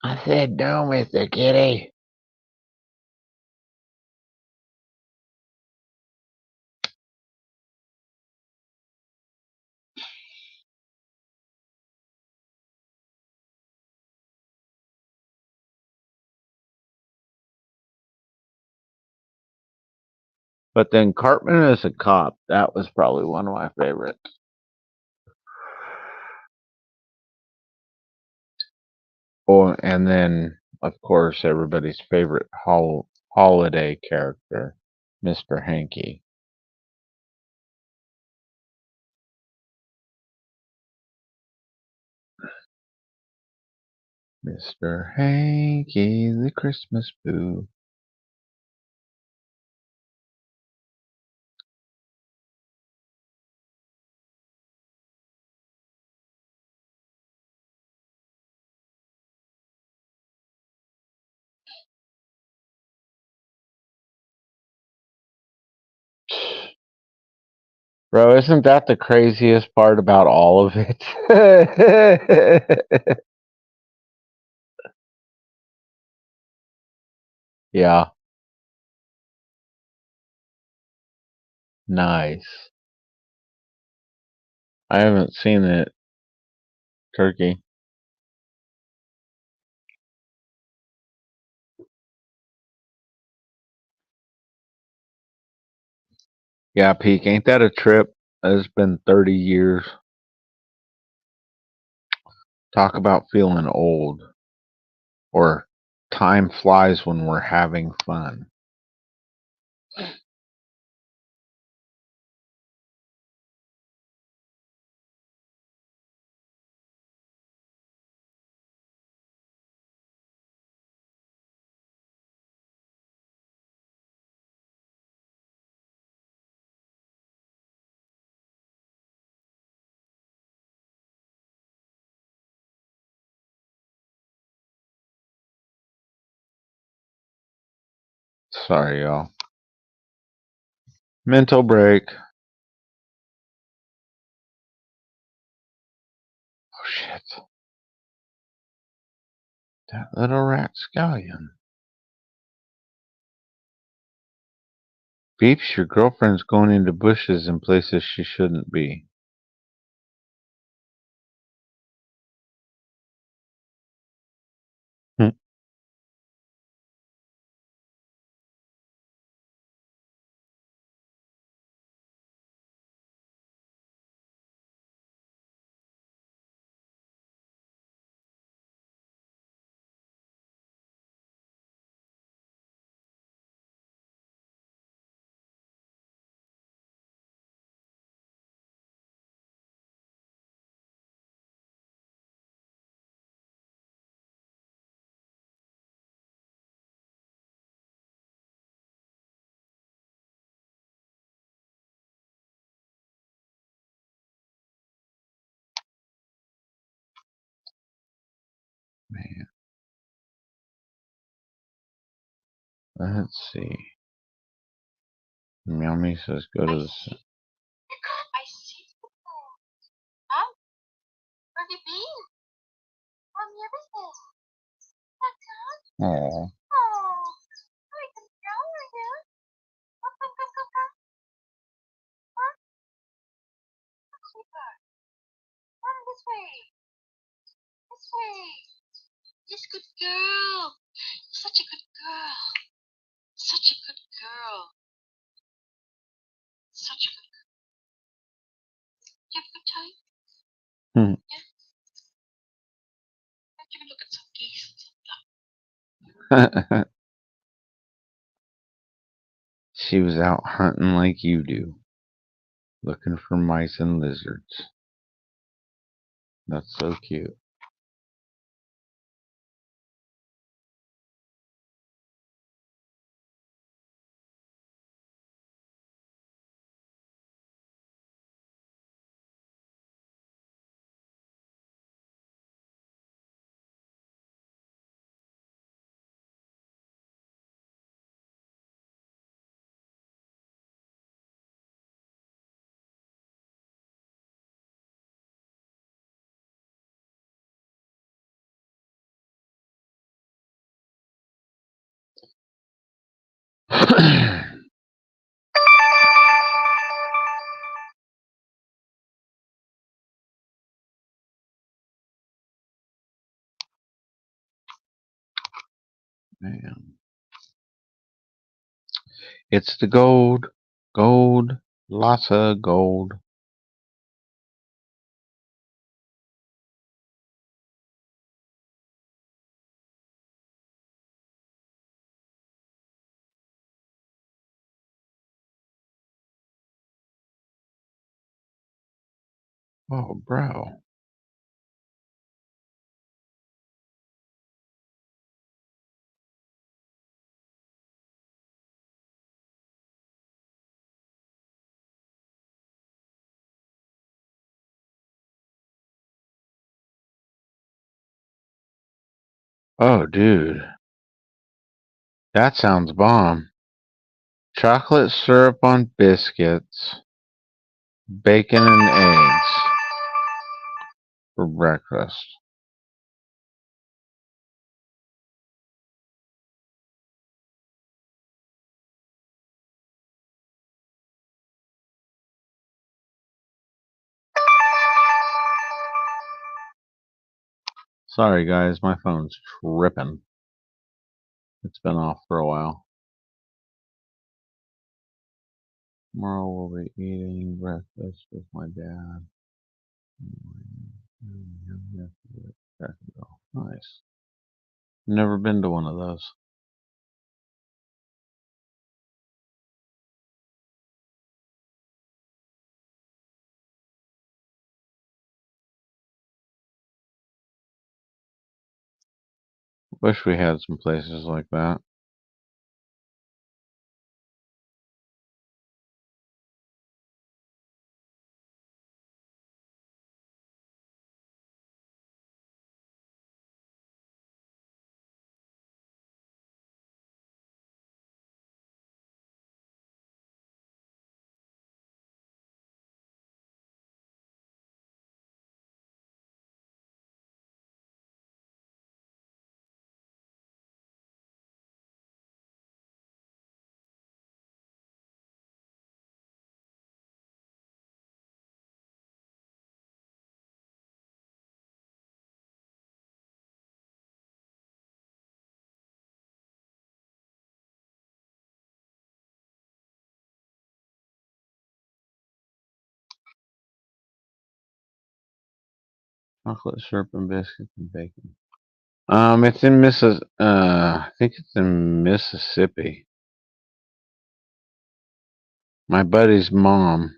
I said no, Mr. Kitty. But then Cartman as a cop, that was probably one of my favorites. Oh, and then of course everybody's favorite holiday character, Mr. Hanky. Mr. Hanky, the Christmas boo. Bro, isn't that the craziest part about all of it? Yeah, nice. I haven't seen it, Turkey. Yeah, Peak, ain't that a trip? It's been 30 years. Talk about feeling old. Or time flies when we're having fun. Sorry, y'all. Mental break. Oh, shit. That little rat scallion. Beeps, your girlfriend's going into bushes in places she shouldn't be. Hmm. Man, let's see. Yummy says go to the... I see you. Huh? Where have you been? Mommy, everything. That's all. Aw. Oh, I can tell you. Come, come, come, come, come. Huh? Sweeper. Come this way. This way. Yes, good girl. Such a good girl. Such a good girl. Such a good girl. You have a good time? Hmm. Yeah. Let's have a look at some geese and some ducks. She was out hunting like you do, looking for mice and lizards. That's so cute. Man. It's the gold. Gold. Lots of gold. Oh, bro. Oh, dude. That sounds bomb. Chocolate syrup on biscuits, bacon and eggs for breakfast. Sorry, guys, my phone's tripping. It's been off for a while. Tomorrow we'll be eating breakfast with my dad. Nice. Never been to one of those. Wish we had some places like that. Chocolate syrup and biscuits and bacon. It's in I think it's in Mississippi. My buddy's mom.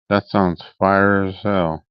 That sounds fire as hell.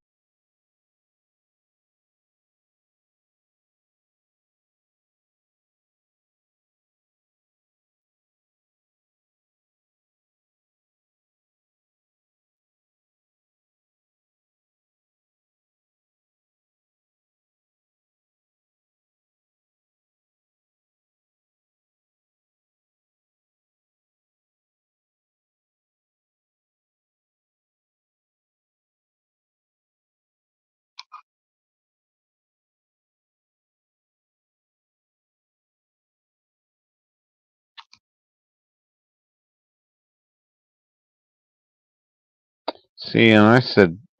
See, and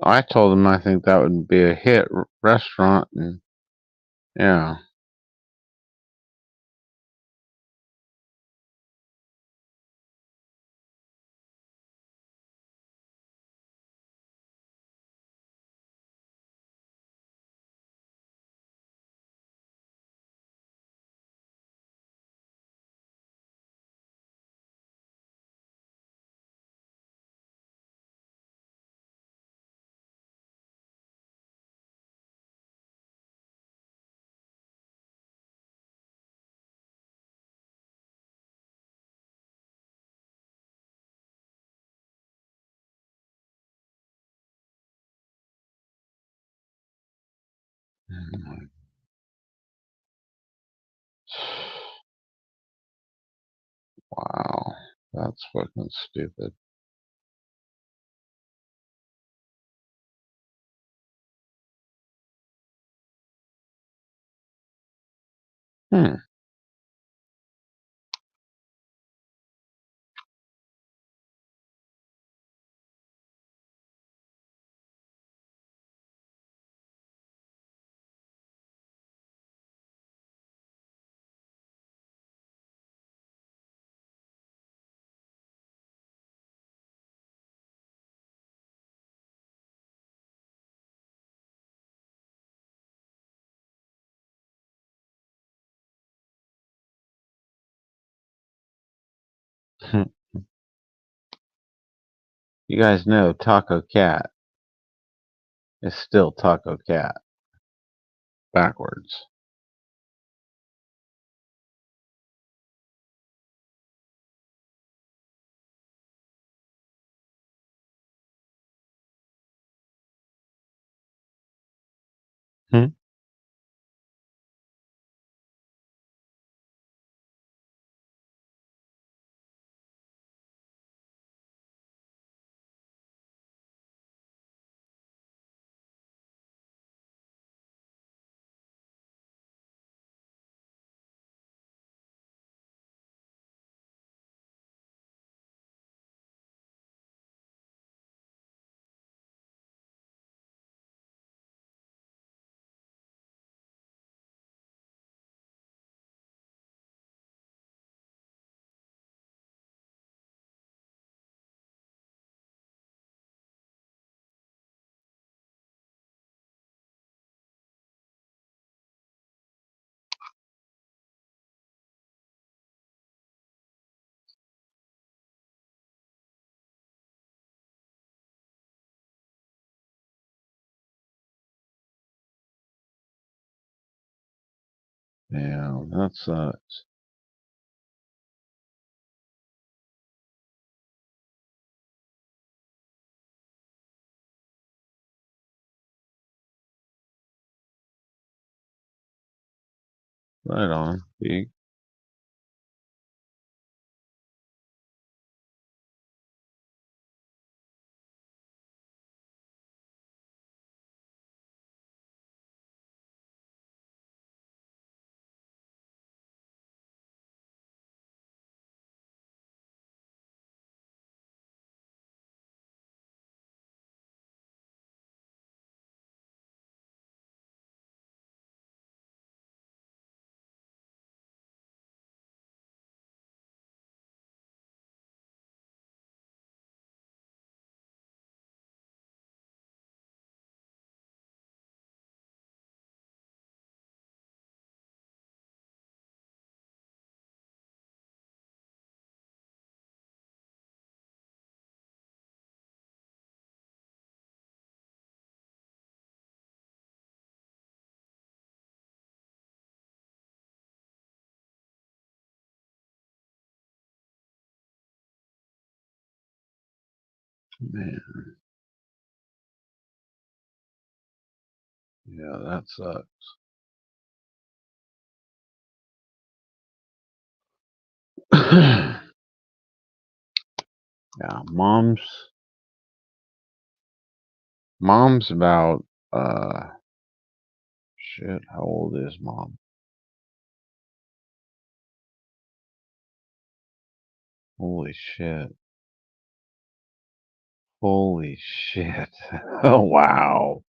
I told him I think that would be a hit restaurant, and yeah. Wow, that's fucking stupid. Hmm. You guys know Taco Cat is still Taco Cat backwards. Hmm. Yeah, that sucks. Right on, Big. Man, yeah, that sucks. Yeah, mom's about shit, how old is mom? Holy shit. Holy shit. Oh wow.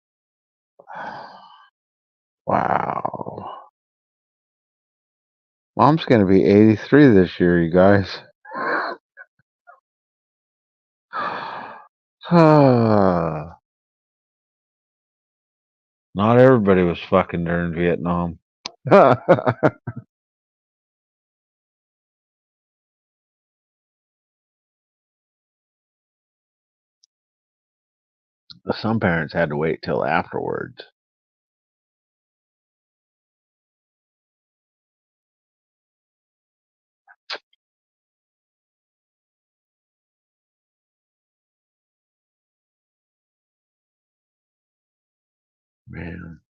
Wow. Mom's gonna be 83 this year, you guys. Not everybody was fucking during Vietnam. Some parents had to wait till afterwards. Man.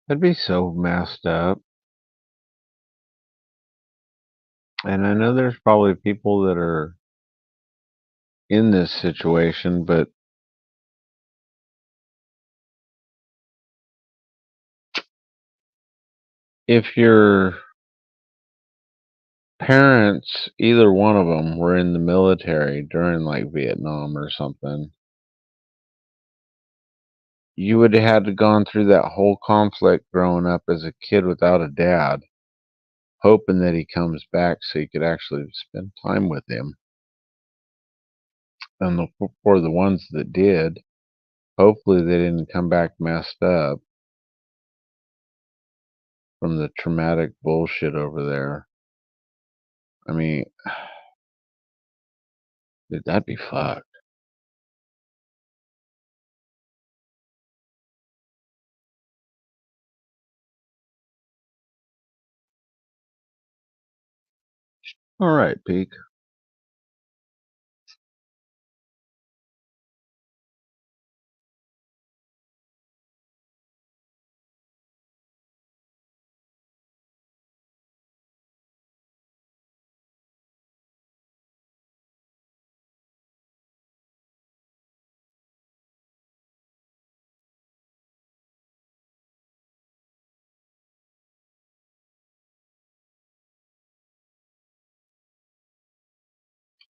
That'd be so messed up. And I know there's probably people that are in this situation, but if your parents, either one of them, were in the military during like Vietnam or something, you would have had to gone through that whole conflict growing up as a kid without a dad, hoping that he comes back so you could actually spend time with him. And for the ones that did, hopefully they didn't come back messed up from the traumatic bullshit over there. I mean, dude, that'd be fucked. All right, Peak.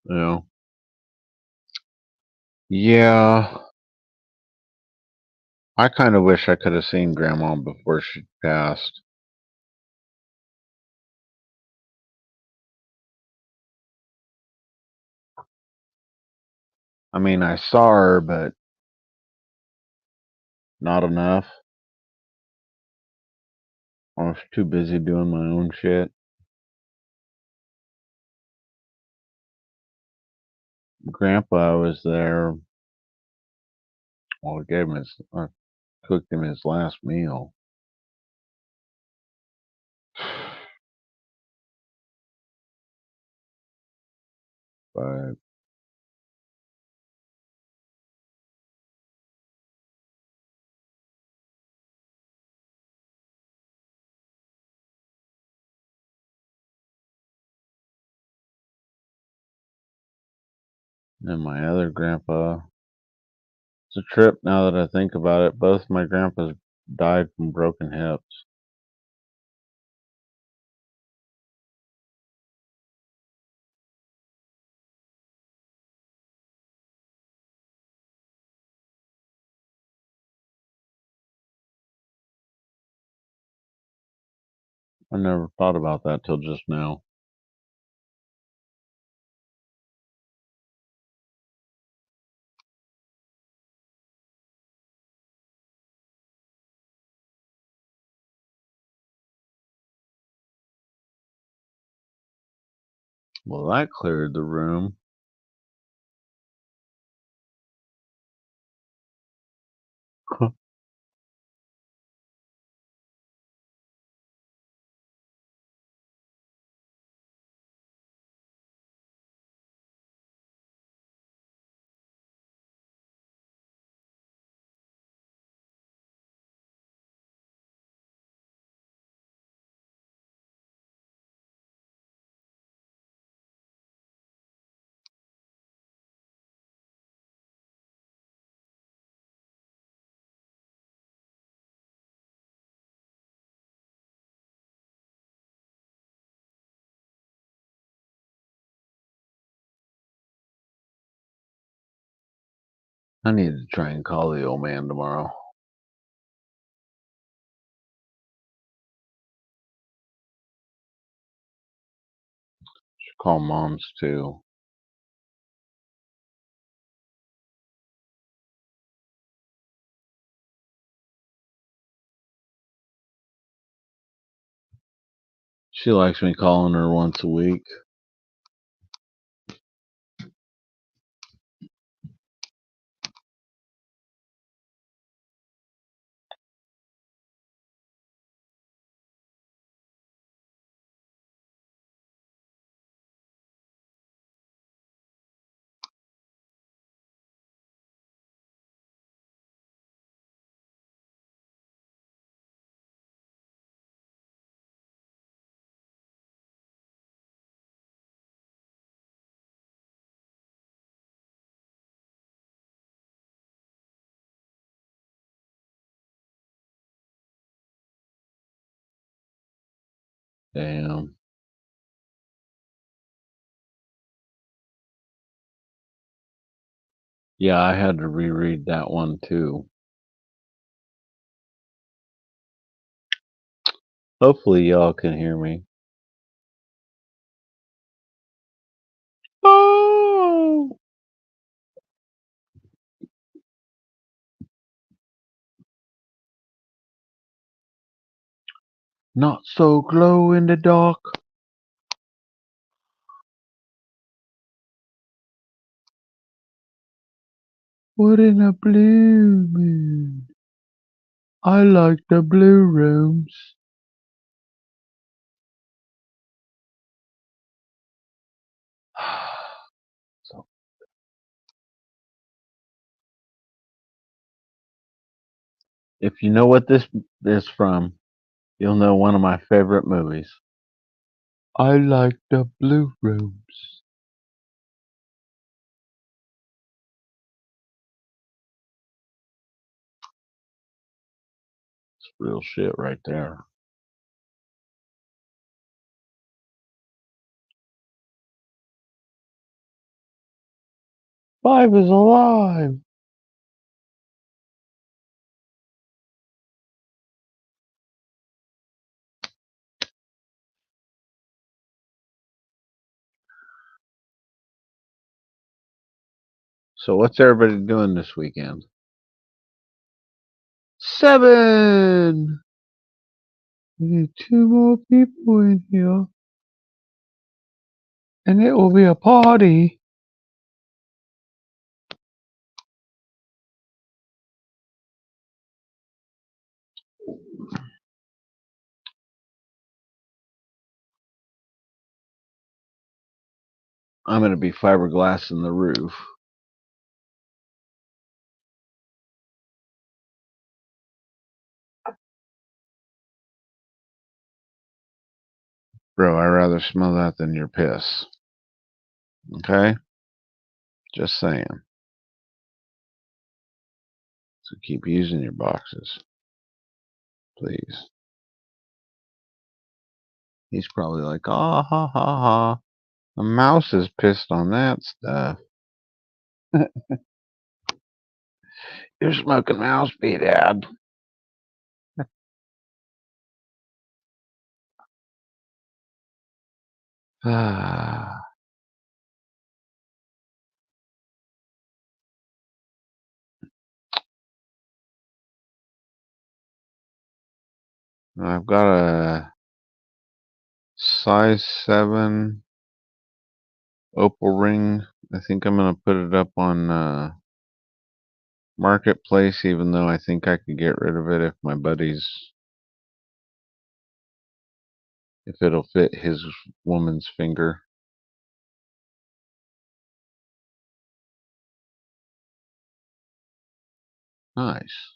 You know, yeah, I kind of wish I could have seen Grandma before she passed. I mean, I saw her, but not enough. I was too busy doing my own shit. Grandpa was there. Well, I cooked him his last meal. But then my other grandpa, it's a trip now that I think about it. Both my grandpas died from broken hips. I never thought about that till just now. Well, that cleared the room. I need to try and call the old man tomorrow. Should call Mom's too. She likes me calling her once a week. Damn. Yeah, I had to reread that one too. Hopefully y'all can hear me. Oh, not so glow in the dark. What in a blue moon? I like the blue rooms. So, if you know what this is from, you'll know one of my favorite movies. I like the blue rooms. It's real shit right there. Five is alive. So what's everybody doing this weekend? 7. We need 2 more people in here. And it will be a party. I'm going to be fiberglass in the roof. Bro, I'd rather smell that than your piss. Okay? Just saying. So keep using your boxes. Please. He's probably like, ah, ha, ha, ha. A mouse is pissed on that stuff. You're smoking mouse pee, Dad. I've got a size 7 opal ring. I think I'm going to put it up on Marketplace, even though I think I could get rid of it if my buddy's, if it'll fit his woman's finger. Nice.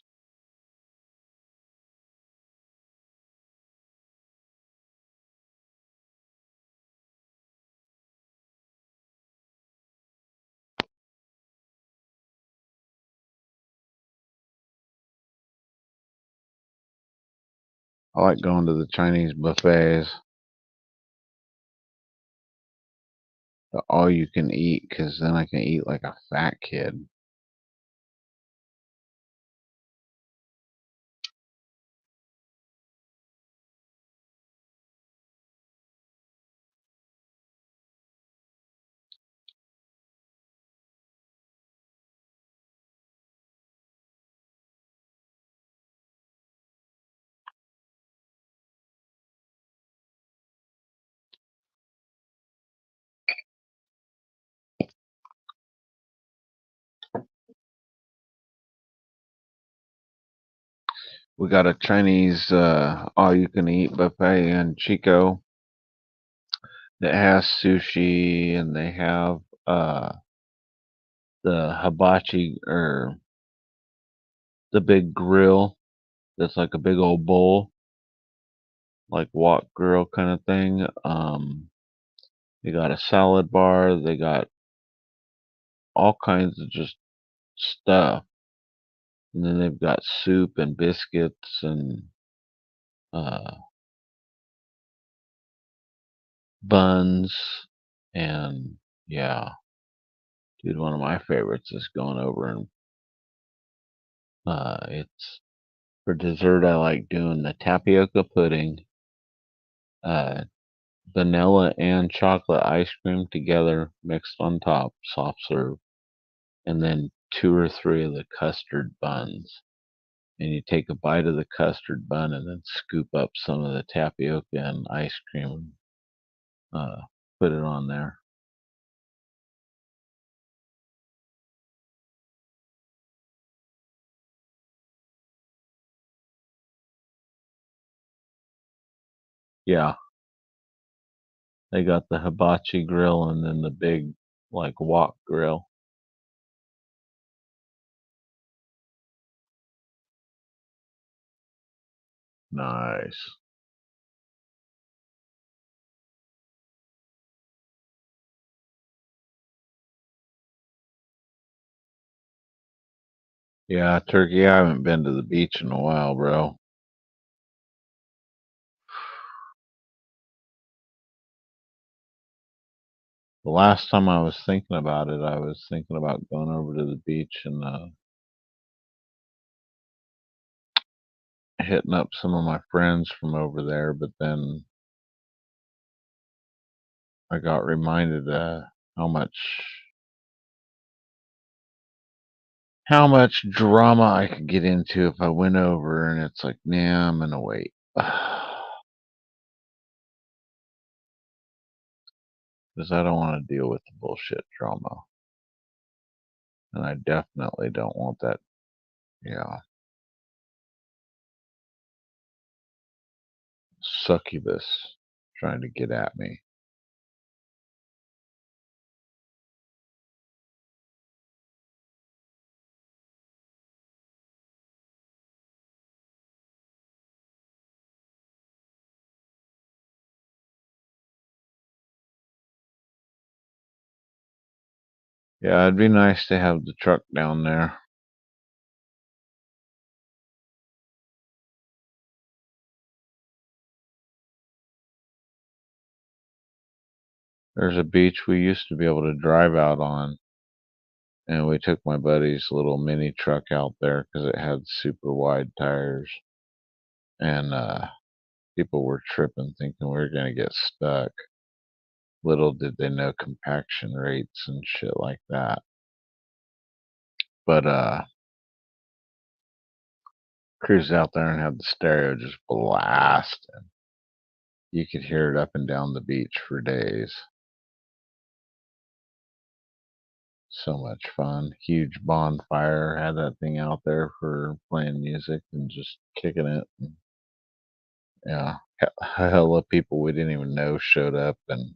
I like going to the Chinese buffets, the all you can eat, because then I can eat like a fat kid. We got a Chinese all you can eat buffet in Chico that has sushi, and they have the hibachi, or the big grill that's like a big old bowl, like wok grill kind of thing. They got a salad bar. They got all kinds of just stuff, and then they've got soup and biscuits and uh, buns, and yeah, dude, one of my favorites is going over and it's for dessert. I like doing the tapioca pudding, uh, vanilla and chocolate ice cream together, mixed on top, soft serve, and then 2 or 3 of the custard buns. And you take a bite of the custard bun and then scoop up some of the tapioca and ice cream, uh, put it on there. Yeah, they got the hibachi grill and then the big like wok grill. Nice. Yeah, Turkey, I haven't been to the beach in a while, bro. The last time I was thinking about it, I was thinking about going over to the beach and hitting up some of my friends from over there, but then I got reminded how much how much drama I could get into if I went over, and it's like, nah, I'm gonna wait. Because I don't want to deal with the bullshit drama. And I definitely don't want that, yeah, succubus trying to get at me. Yeah, it'd be nice to have the truck down there. There's a beach we used to be able to drive out on, and we took my buddy's little mini truck out there because it had super wide tires, and people were tripping thinking we were gonna get stuck. Little did they know compaction rates and shit like that. But cruised out there and had the stereo just blasting. You could hear it up and down the beach for days. So much fun. Huge bonfire. Had that thing out there for playing music and just kicking it. And, yeah, hella people we didn't even know showed up, and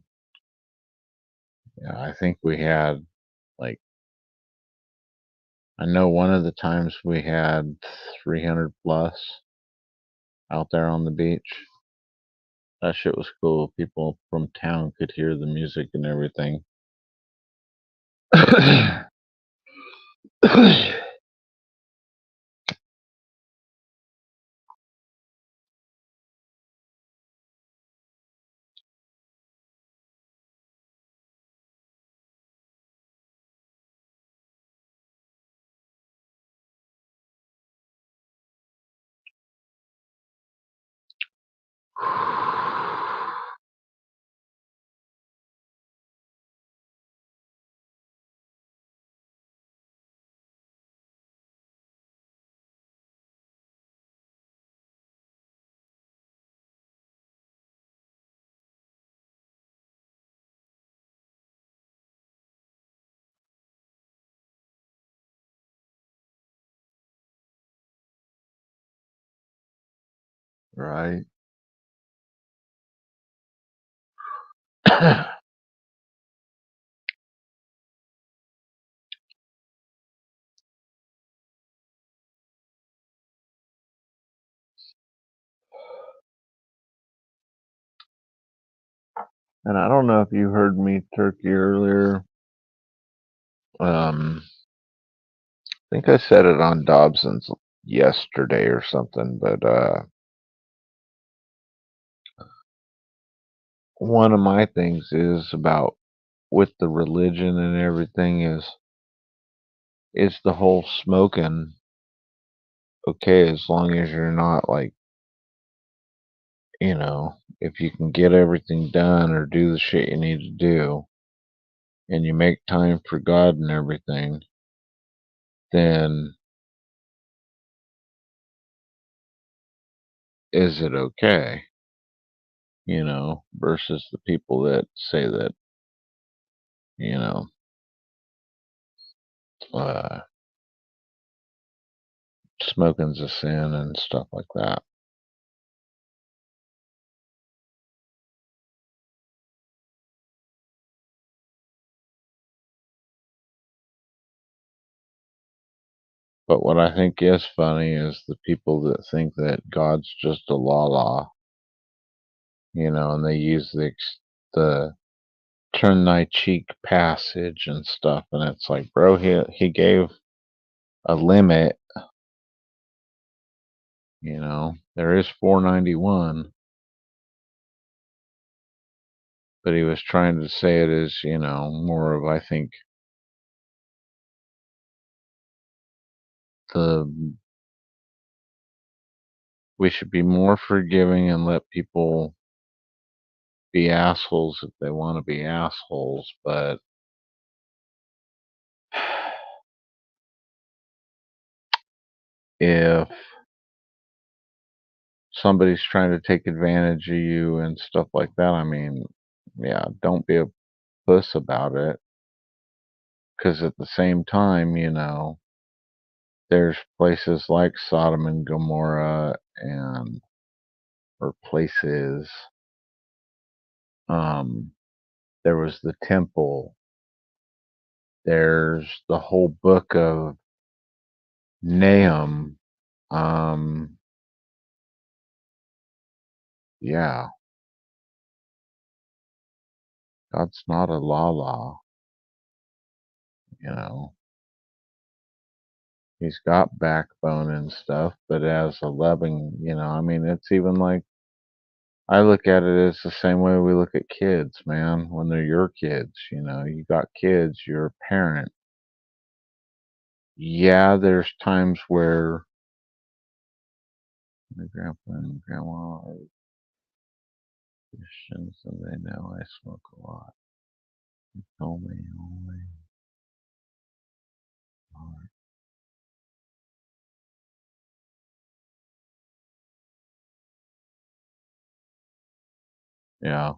yeah, I think we had like, I know one of the times we had 300 plus out there on the beach. That shit was cool. People from town could hear the music and everything. Right. And I don't know if you heard me, Turkey, earlier. I think I said it on Dobson's yesterday or something, but one of my things is about with the religion and everything is the whole smoking okay as long as you're not like, if you can get everything done or do the shit you need to do and you make time for God and everything, then is it okay? Versus the people that say that, you know, uh, smoking's a sin and stuff like that. But what I think is funny is the people that think that God's just a la, and they use the turn thy cheek passage and stuff, and it's like, bro, he gave a limit. There is 491, but he was trying to say it as, more of, I think, the we should be more forgiving and let people be assholes if they want to be assholes, but if somebody's trying to take advantage of you and stuff like that, I mean, yeah, don't be a puss about it. Because at the same time, there's places like Sodom and Gomorrah or places. Um, there was the temple. There's the whole book of Nahum. Yeah, God's not a la. You know, he's got backbone and stuff, but as a loving, I mean, it's even like I look at it as the same way we look at kids, man. When they're your kids, you got kids, you're a parent. Yeah, there's times where my grandpa and grandma are Christians and they know I smoke a lot. They told me only. Yeah.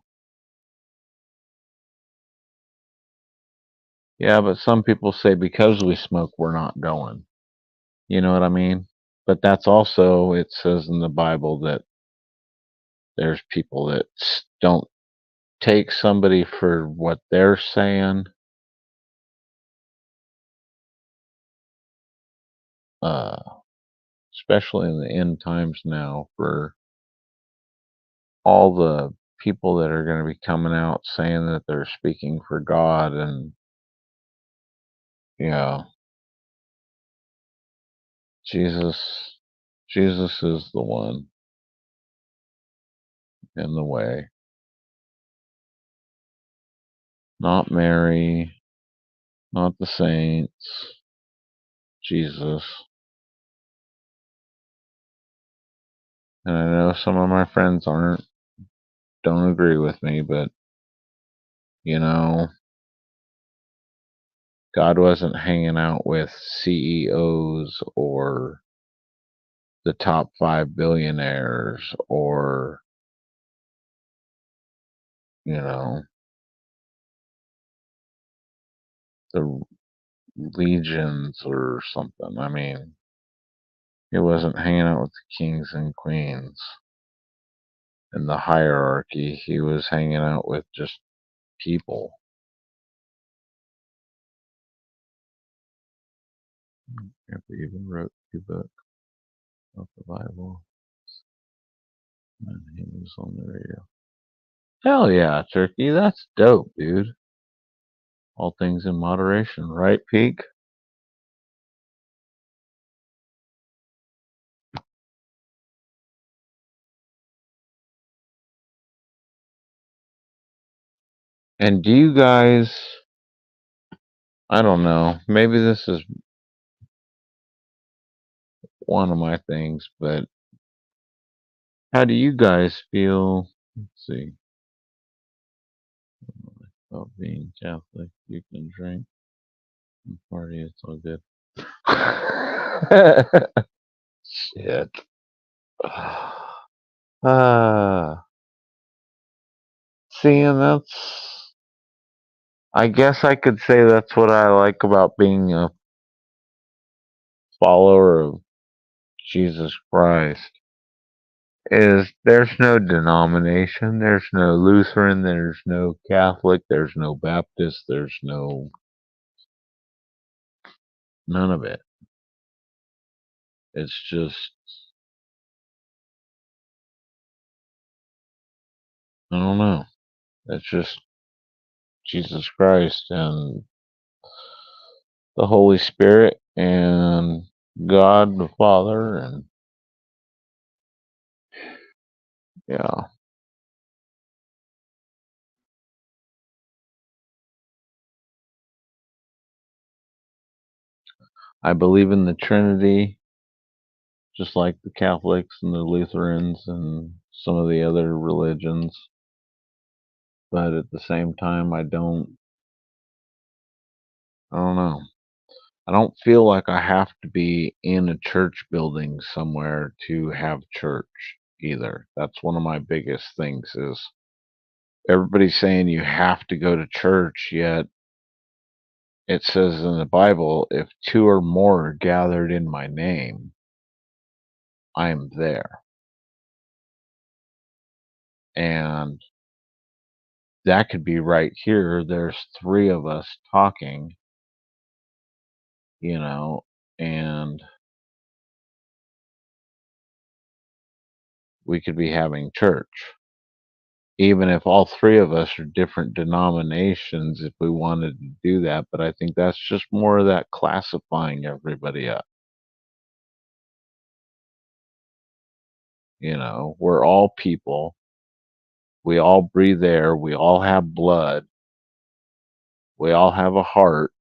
Yeah, but some people say because we smoke, we're not going. You know what I mean? But that's also, it says in the Bible that there's people that don't take somebody for what they're saying, uh, especially in the end times now, for all the people that are going to be coming out saying that they're speaking for God. And, yeah, Jesus, Jesus is the one in the way, not Mary, not the saints, Jesus. And I know some of my friends don't agree with me, but you know, God wasn't hanging out with CEOs or the top 5 billionaires or, you know, the legions or something. I mean, he wasn't hanging out with the kings and queens in the hierarchy. He was hanging out with just people. If he even wrote 2 books of the Bible, and he was on the radio. Hell yeah, Turkey, that's dope, dude. All things in moderation, right, Peak? And do you guys, I don't know, maybe this is one of my things, but how do you guys feel? Let's see. About being Catholic, you can drink and party, it's all good. Shit. Seeing that's, I guess I could say that's what I like about being a follower of Jesus Christ. Is there's no denomination, there's no Lutheran, there's no Catholic, there's no Baptist, there's no none of it. It's just, I don't know. It's just Jesus Christ and the Holy Spirit and God the Father, and yeah. I believe in the Trinity, just like the Catholics and the Lutherans and some of the other religions. But at the same time, I don't know. I don't feel like I have to be in a church building somewhere to have church either. That's one of my biggest things is everybody's saying you have to go to church, yet it says in the Bible, if two or more are gathered in my name, I am there. And that could be right here. There's three of us talking, and we could be having church. Even if all three of us are different denominations, if we wanted to do that. But I think that's just more of that classifying everybody up. We're all people. We all breathe air. We all have blood. We all have a heart.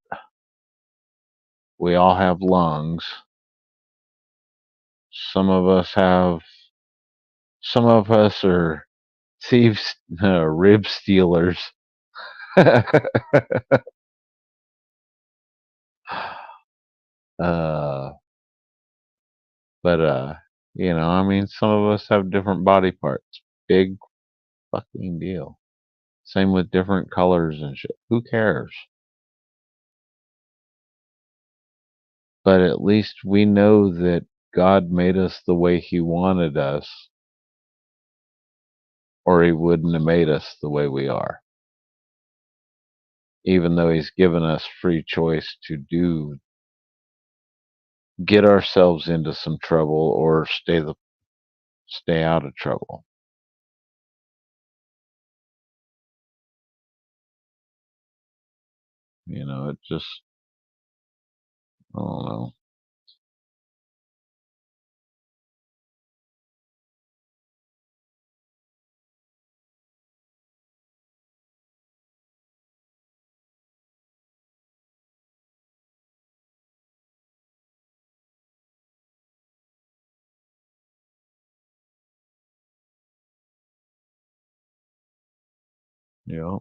We all have lungs. Some of us are thieves, rib stealers. uh, but I mean, some of us have different body parts. Big fucking deal. Same with different colors and shit. Who cares? But at least we know that God made us the way He wanted us, or He wouldn't have made us the way we are. Even though He's given us free choice to get ourselves into some trouble or stay out of trouble. It just, I don't know. Yeah.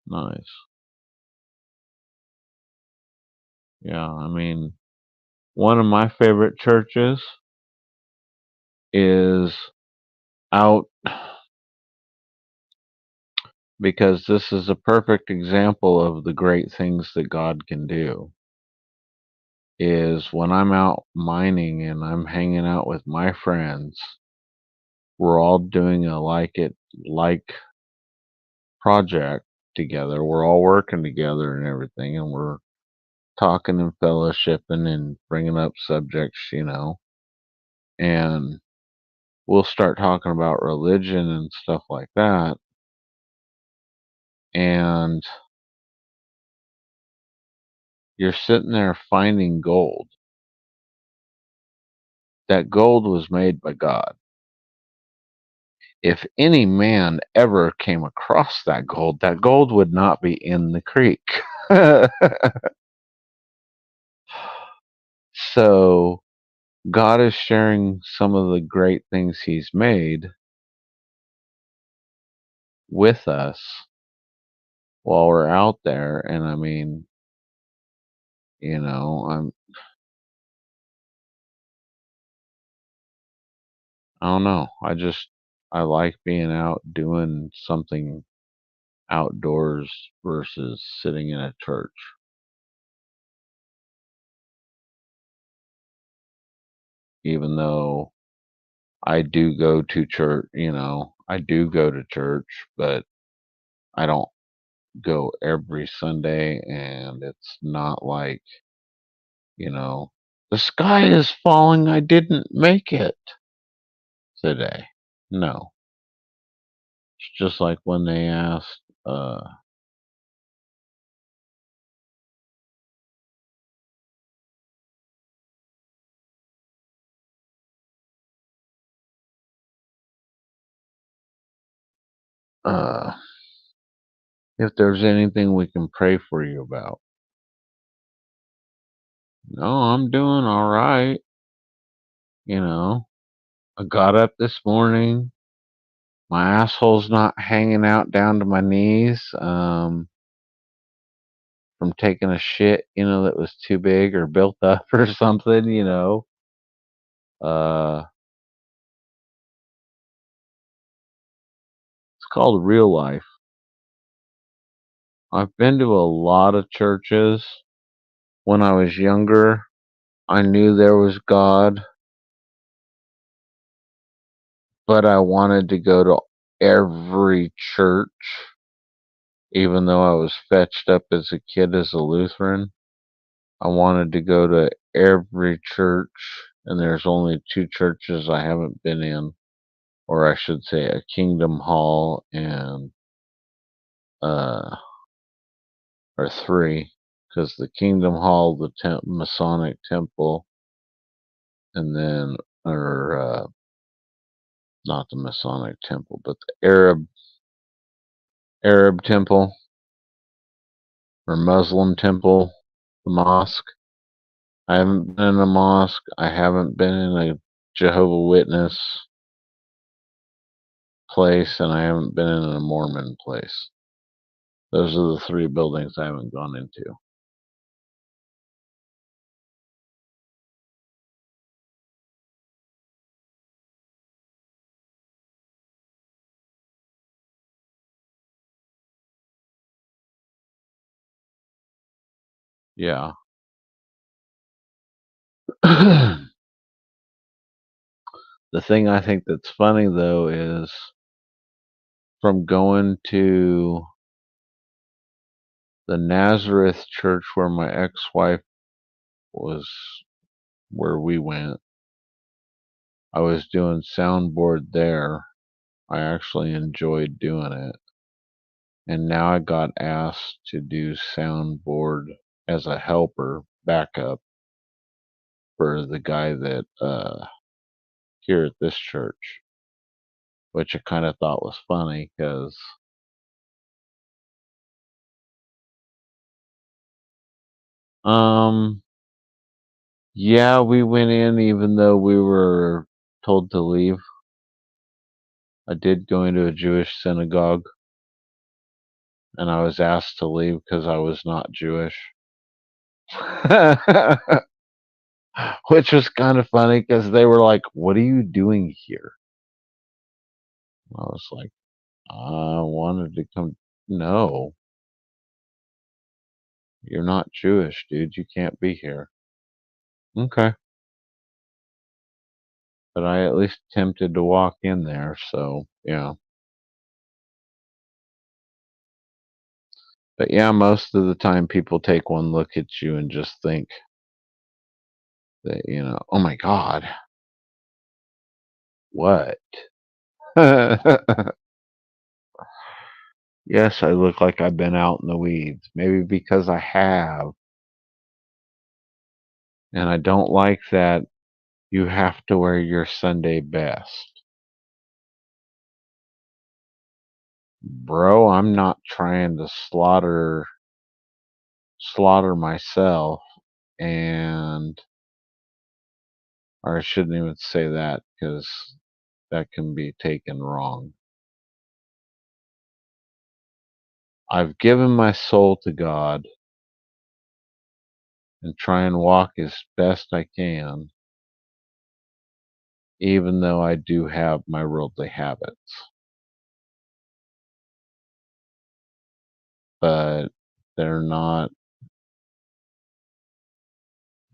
Nice. Yeah, I mean, one of my favorite churches is out because this is a perfect example of the great things that God can do. Is when I'm out mining and I'm hanging out with my friends, we're all doing a like project together. We're all working together and everything, and we're talking and fellowshipping and bringing up subjects, and we'll start talking about religion and stuff like that. And You're sitting there finding gold. That gold was made by God. If any man ever came across that gold would not be in the creek. So God is sharing some of the great things He's made with us while we're out there. And I mean, you know, I don't know. I like being out doing something outdoors versus sitting in a church. Even though I do go to church, I do go to church, but I don't go every Sunday, and it's not like, the sky is falling, I didn't make it today. No. It's just like when they asked, uh, if there's anything we can pray for you about. No, I'm doing all right. I got up this morning. My asshole's not hanging out down to my knees from taking a shit, that was too big or built up or something. Uh, it's called real life. I've been to a lot of churches. When I was younger, I knew there was God, but I wanted to go to every church, even though I was fetched up as a kid as a Lutheran. I wanted to go to every church, and there's only two churches I haven't been in, or I should say a Kingdom Hall and uh or three, because the Kingdom Hall, the Masonic Temple, and then not the Masonic Temple, but the Arab Temple or Muslim Temple, the mosque. I haven't been in a mosque. I haven't been in a Jehovah Witness place, and I haven't been in a Mormon place. Those are the three buildings I haven't gone into. Yeah. The thing I think that's funny though is from going to the Nazareth church where my ex-wife was, where we went. I was doing soundboard there. I actually enjoyed doing it. And now I got asked to do soundboard as a helper backup for the guy that here at this church, which I kind of thought was funny because yeah, we went in even though we were told to leave. I did go into a Jewish synagogue, and I was asked to leave because I was not Jewish. Which was kind of funny because they were like, "What are you doing here?" I was like, "I wanted to come." No, you're not Jewish, dude. You can't be here. Okay. But I at least attempted to walk in there, so yeah. But yeah, most of the time people take one look at you and just think that, oh my God, what? Yes, I look like I've been out in the weeds. Maybe because I have. And I don't like that you have to wear your Sunday best. Bro, I'm not trying to slaughter myself, and or I shouldn't even say that because that can be taken wrong. I've given my soul to God and try and walk as best I can, even though I do have my worldly habits. But they're not,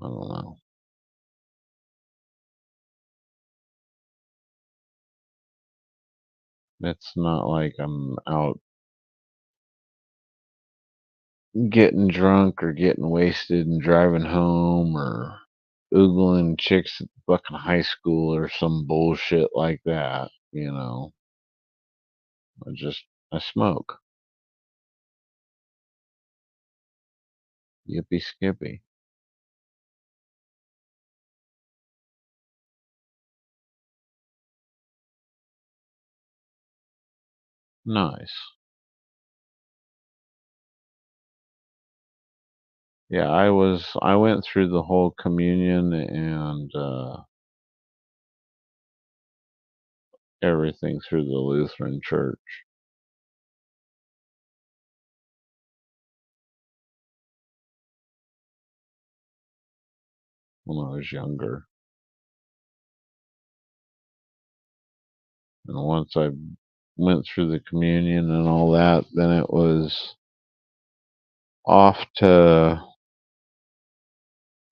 I don't know. It's not like I'm out getting drunk or getting wasted and driving home or oogling chicks at fucking high school or some bullshit like that, you know. I smoke. Yippee skippy. Nice. Yeah, I went through the whole communion and everything through the Lutheran church when I was younger. And once I went through the communion and all that, then it was off to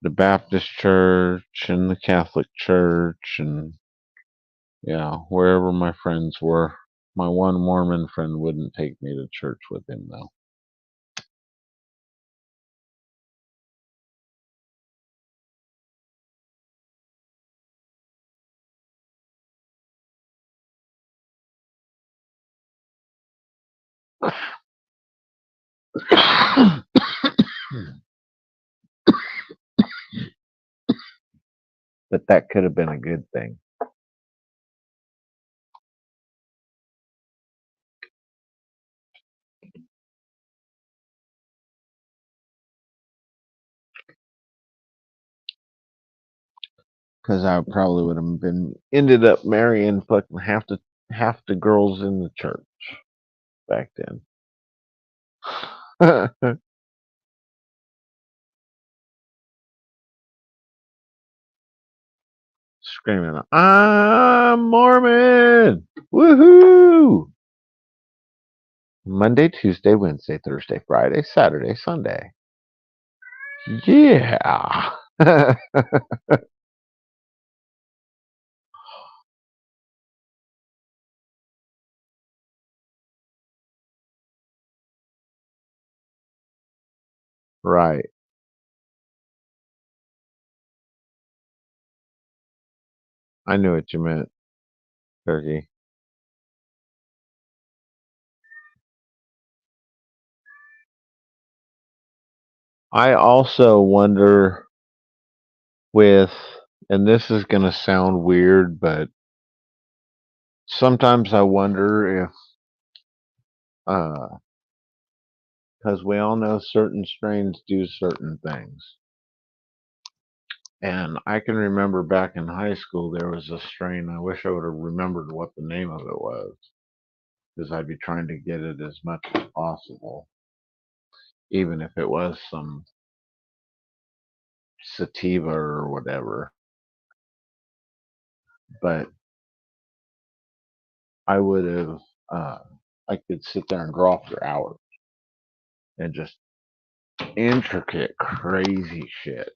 the Baptist church and the Catholic church and yeah, wherever my friends were. My one Mormon friend wouldn't take me to church with him though. But that could have been a good thing. Because I probably would have ended up marrying fucking half the girls in the church back then. Screaming, I'm Mormon! Woohoo! Monday, Tuesday, Wednesday, Thursday, Friday, Saturday, Sunday. Yeah. Right. I knew what you meant, Turkey. I also wonder with, and this is going to sound weird, but sometimes I wonder if, because we all know certain strains do certain things. And I can remember back in high school, there was a strain. I wish I would have remembered what the name of it was, because I'd be trying to get it as much as possible, even if it was some sativa or whatever. But I would have, I could sit there and draw for hours and just intricate, crazy shit.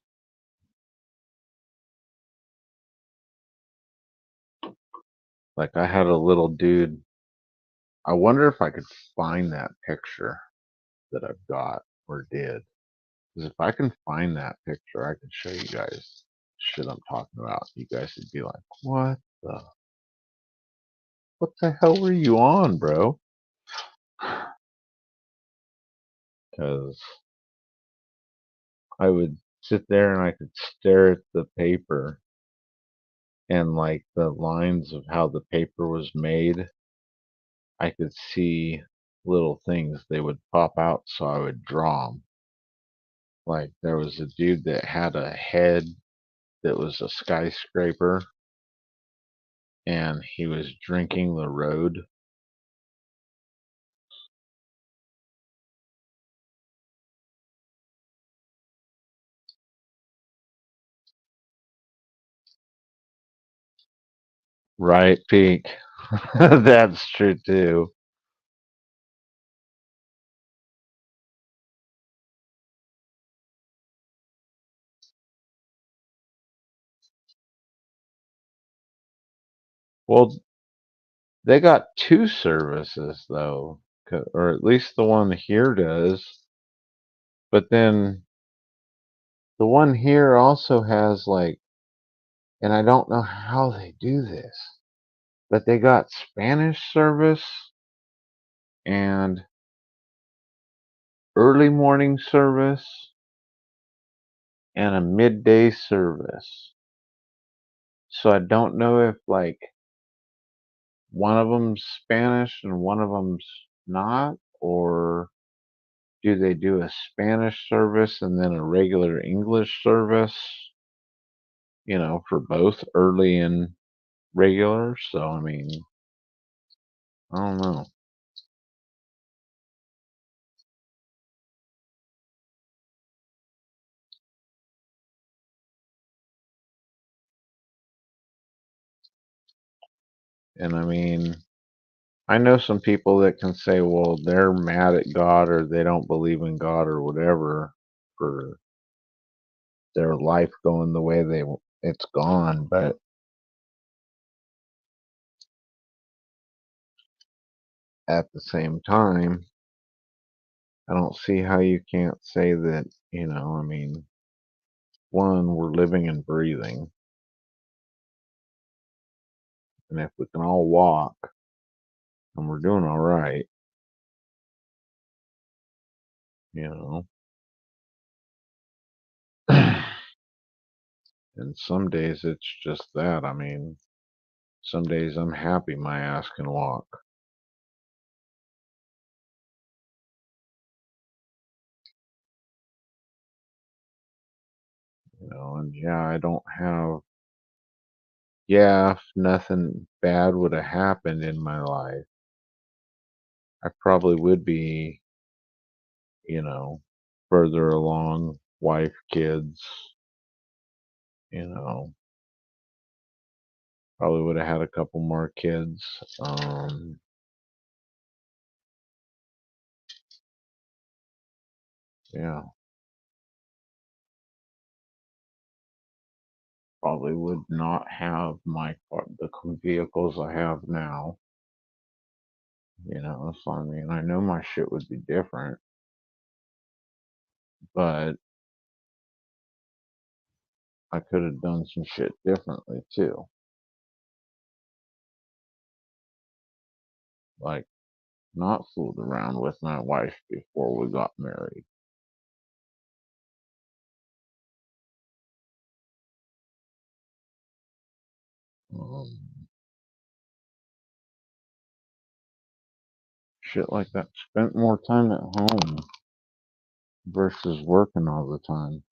Like I had a little dude. I wonder if I could find that picture that I've got or did. Because if I can find that picture, I can show you guys shit I'm talking about. You guys would be like, what the hell were you on, bro? Because I would sit there and I could stare at the paper and like the lines of how the paper was made. I could see little things. They would pop out, so I would draw them. Like there was a dude that had a head that was a skyscraper, and he was drinking the road. Right, peak. That's true too. Well, they got two services though, or at least the one here does. But then the one here also has like, and I don't know how they do this, but they got Spanish service and early morning service and a midday service. So I don't know if like one of them's Spanish and one of them's not, or do they do a Spanish service and then a regular English service, for both early and regular? So, I mean, I don't know. And I mean, I know some people that can say, well, they're mad at God or they don't believe in God or whatever for their life going the way it's gone, but at the same time, I don't see how you can't say that, I mean, one, we're living and breathing, and if we can all walk and we're doing all right, you know. And some days it's just that. I mean, some days I'm happy my ass can walk, and yeah, I don't have, yeah, if nothing bad would have happened in my life, I probably would be, you know, further along, wife, kids, you know, probably would have had a couple more kids. Yeah, probably would not have the vehicles I have now. So I mean, I know my shit would be different, but I could have done some shit differently too. Like, not fooled around with my wife before we got married. Um, Shit like that. Spent more time at home versus working all the time.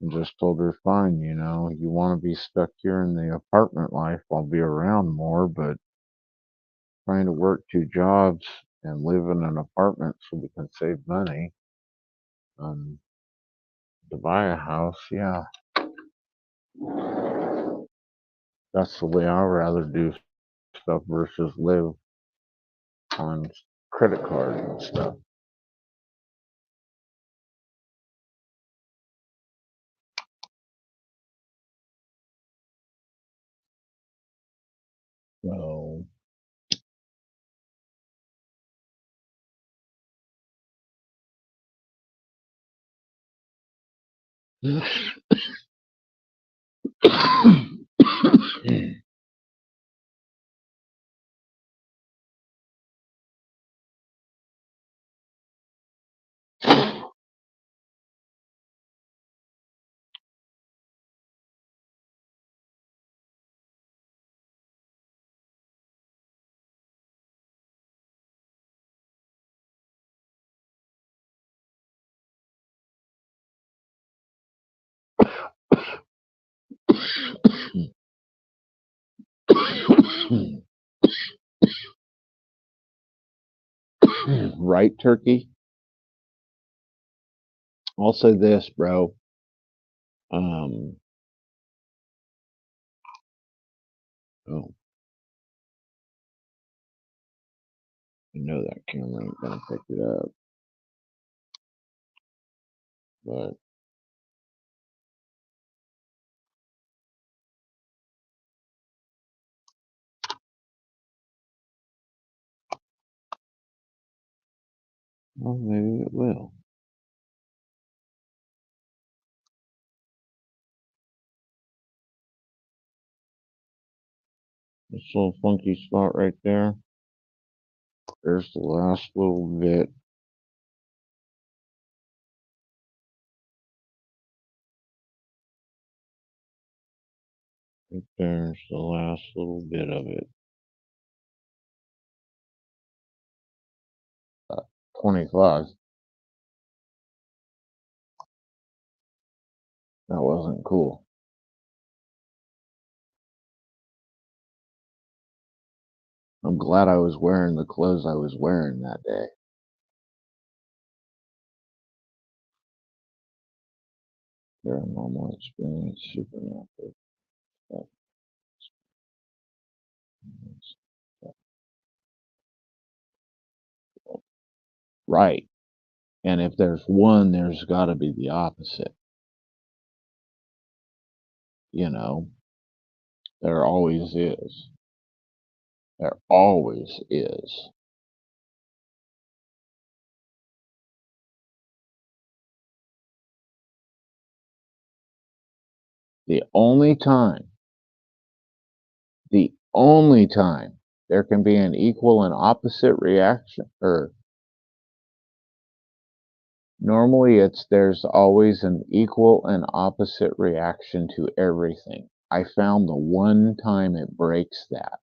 And just told her, fine, you want to be stuck here in the apartment life, I'll be around more, but trying to work two jobs and live in an apartment so we can save money to buy a house, yeah, that's the way I'd rather do stuff versus live on credit cards and stuff. So, Right, Turkey? I'll say this, bro. Um, oh, I know that camera ain't gonna pick it up, but well, maybe it will. This little funky spot right there. There's the last little bit. Right there's the last little bit of it. 25. That wasn't cool. I'm glad I was wearing the clothes I was wearing that day. Paranormal experience, supernatural stuff. Right. And if there's one, there's got to be the opposite. You know, there always is. There always is. The only time there can be an equal and opposite reaction, or normally there's always an equal and opposite reaction to everything. I found the one time it breaks that.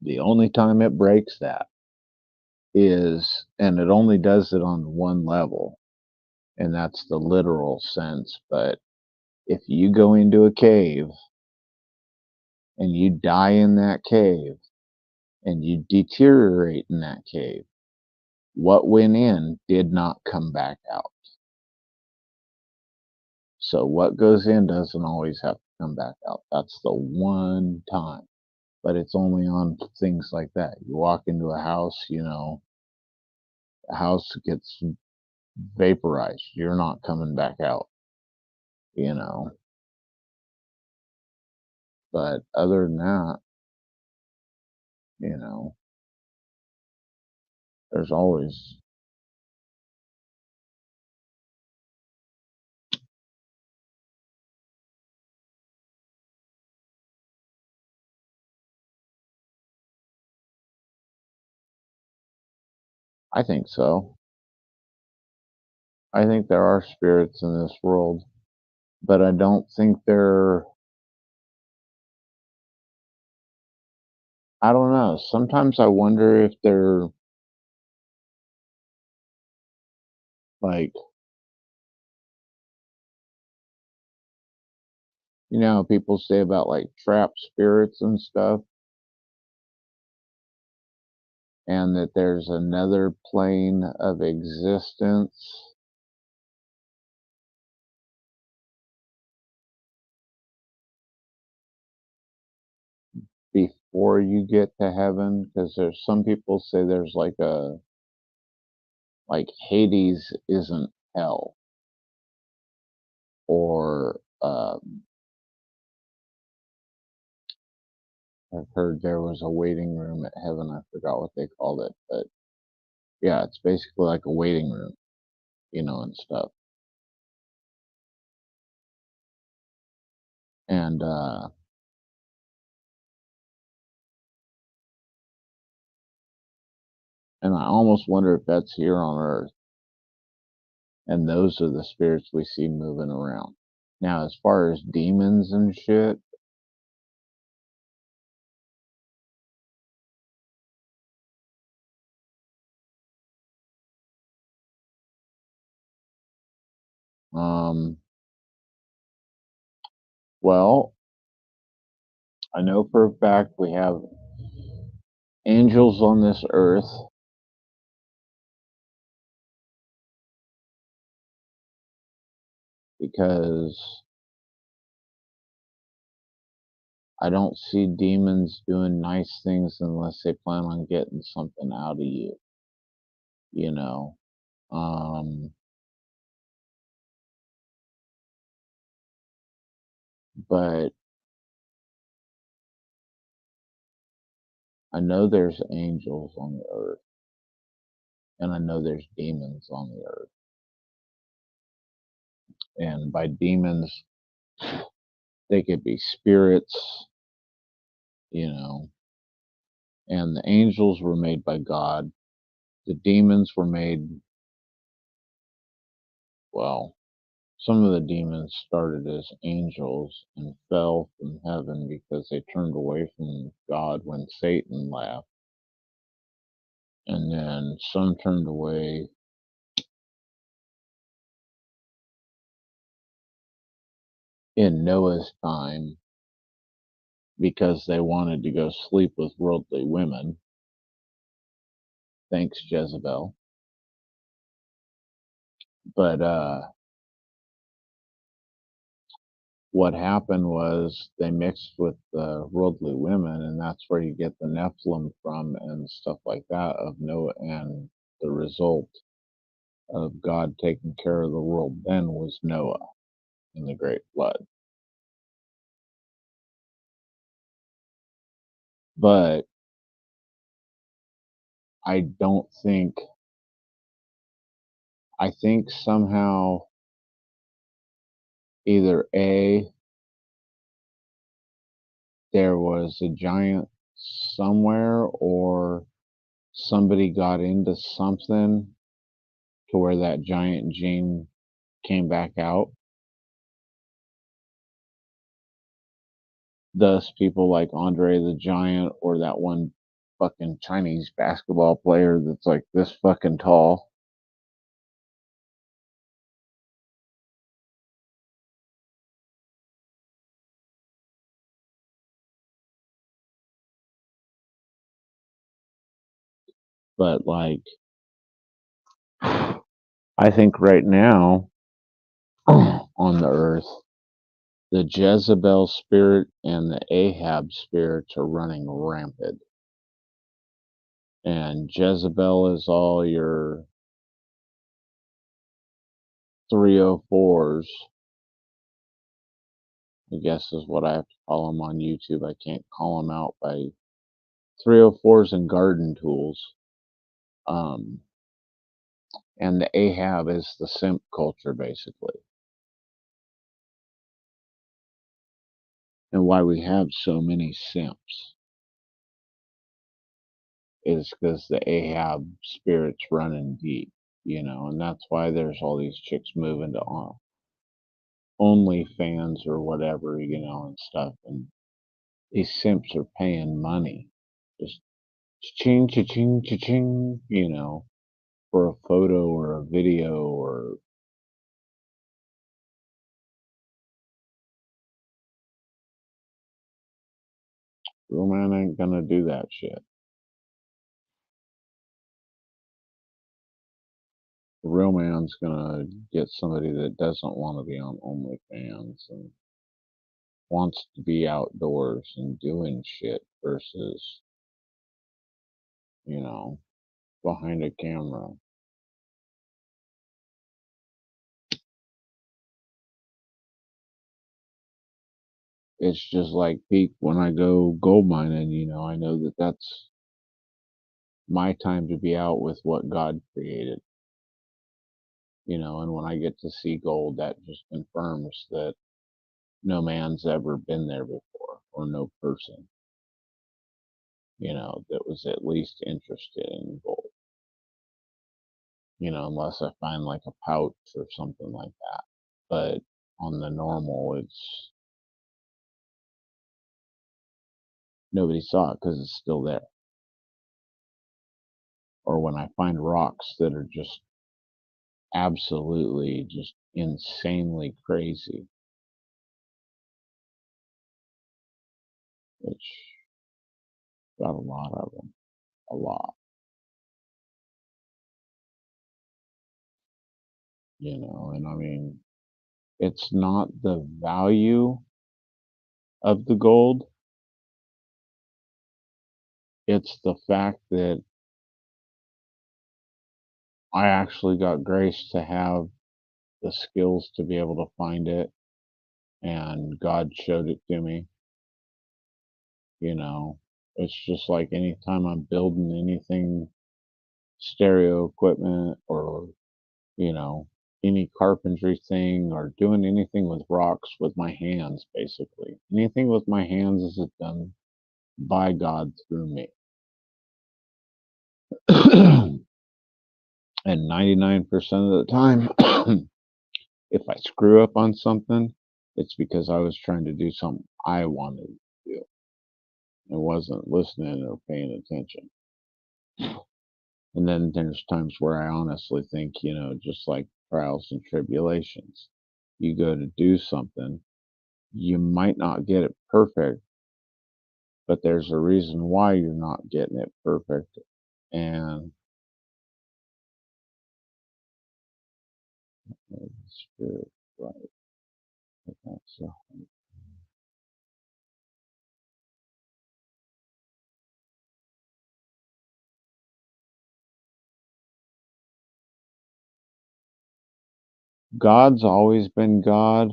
The only time it breaks that is, and it only does it on one level, and that's the literal sense. But if you go into a cave and you die in that cave and you deteriorate in that cave, what went in did not come back out. So what goes in doesn't always have to come back out. That's the one time. But it's only on things like that. You walk into a house, you know, the house gets vaporized. You're not coming back out, you know. But other than that, you know, there's always, I think so. I think there are spirits in this world, but I don't think they're, I don't know. Sometimes I wonder if they're like, you know, how people say about like trap spirits and stuff, and that there's another plane of existence before you get to heaven. Because there's some people say there's like Hades isn't hell, or I've heard there was a waiting room at heaven. I forgot what they called it, but yeah, it's basically like a waiting room, you know, and stuff. And I almost wonder if that's here on Earth, and those are the spirits we see moving around. Now, as far as demons and shit, um, Well, I know for a fact we have angels on this earth, because I don't see demons doing nice things unless they plan on getting something out of you, you know. But I know there's angels on the earth, and I know there's demons on the earth. And by demons, they could be spirits, you know. And the angels were made by God. The demons were made, well, some of the demons started as angels and fell from heaven because they turned away from God when Satan left. And then some turned away in Noah's time because they wanted to go sleep with worldly women. Thanks, Jezebel. But what happened was they mixed with worldly women, and that's where you get the Nephilim from and stuff like that of Noah. And the result of God taking care of the world then was Noah in the Great Flood. But I don't think, I think somehow either A, there was a giant somewhere, or somebody got into something to where that giant gene came back out. Thus, people like Andre the Giant, or that one fucking Chinese basketball player that's like this fucking tall. But like, I think right now on the earth, the Jezebel spirit and the Ahab spirits are running rampant. And Jezebel is all your 304s, I guess is what I have to call them on YouTube. I can't call them out by 304s and garden tools. And the Ahab is the simp culture, basically. And why we have so many simps is because the Ahab spirit's running deep, you know, and that's why there's all these chicks moving to OnlyFans or whatever, you know, and stuff. And these simps are paying money, just cha-ching, cha-ching, cha-ching, you know, for a photo or a video. Or real man ain't gonna do that shit. A real man's gonna get somebody that doesn't want to be on OnlyFans and wants to be outdoors and doing shit versus, you know, behind a camera. It's just like peak when I go gold mining, you know, I know that that's my time to be out with what God created, you know, and when I get to see gold, that just confirms that no man's ever been there before, or no person, you know, that was at least interested in gold, you know, unless I find like a pouch or something like that. But on the normal, it's nobody saw it because it's still there. Or when I find rocks that are just absolutely just insanely crazy, which got a lot of them, a lot, and I mean, it's not the value of the gold, it's the fact that I actually got grace to have the skills to be able to find it, and God showed it to me. It's just like anytime I'm building anything, stereo equipment, or you know any carpentry thing, or doing anything with rocks with my hands, basically anything with my hands is done by God through me. And 99% of the time, if I screw up on something, it's because I was trying to do something I wanted to do. I wasn't listening or paying attention. And then there's times where I honestly think, just like trials and tribulations, you go to do something, you might not get it perfect, but there's a reason why you're not getting it perfect. And Spirit, right? So God's always been God.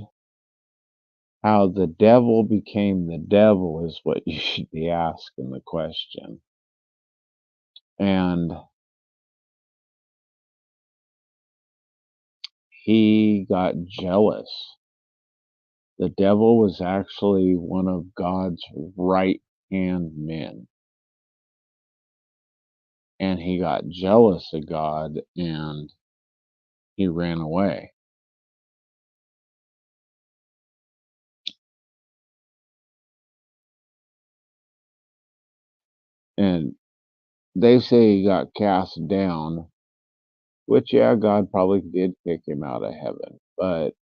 How the devil became the devil is what you should be asking the question. And he got jealous. The devil was actually one of God's right hand men. And he got jealous of God and he ran away. And they say he got cast down, which, yeah, God probably did kick him out of heaven. But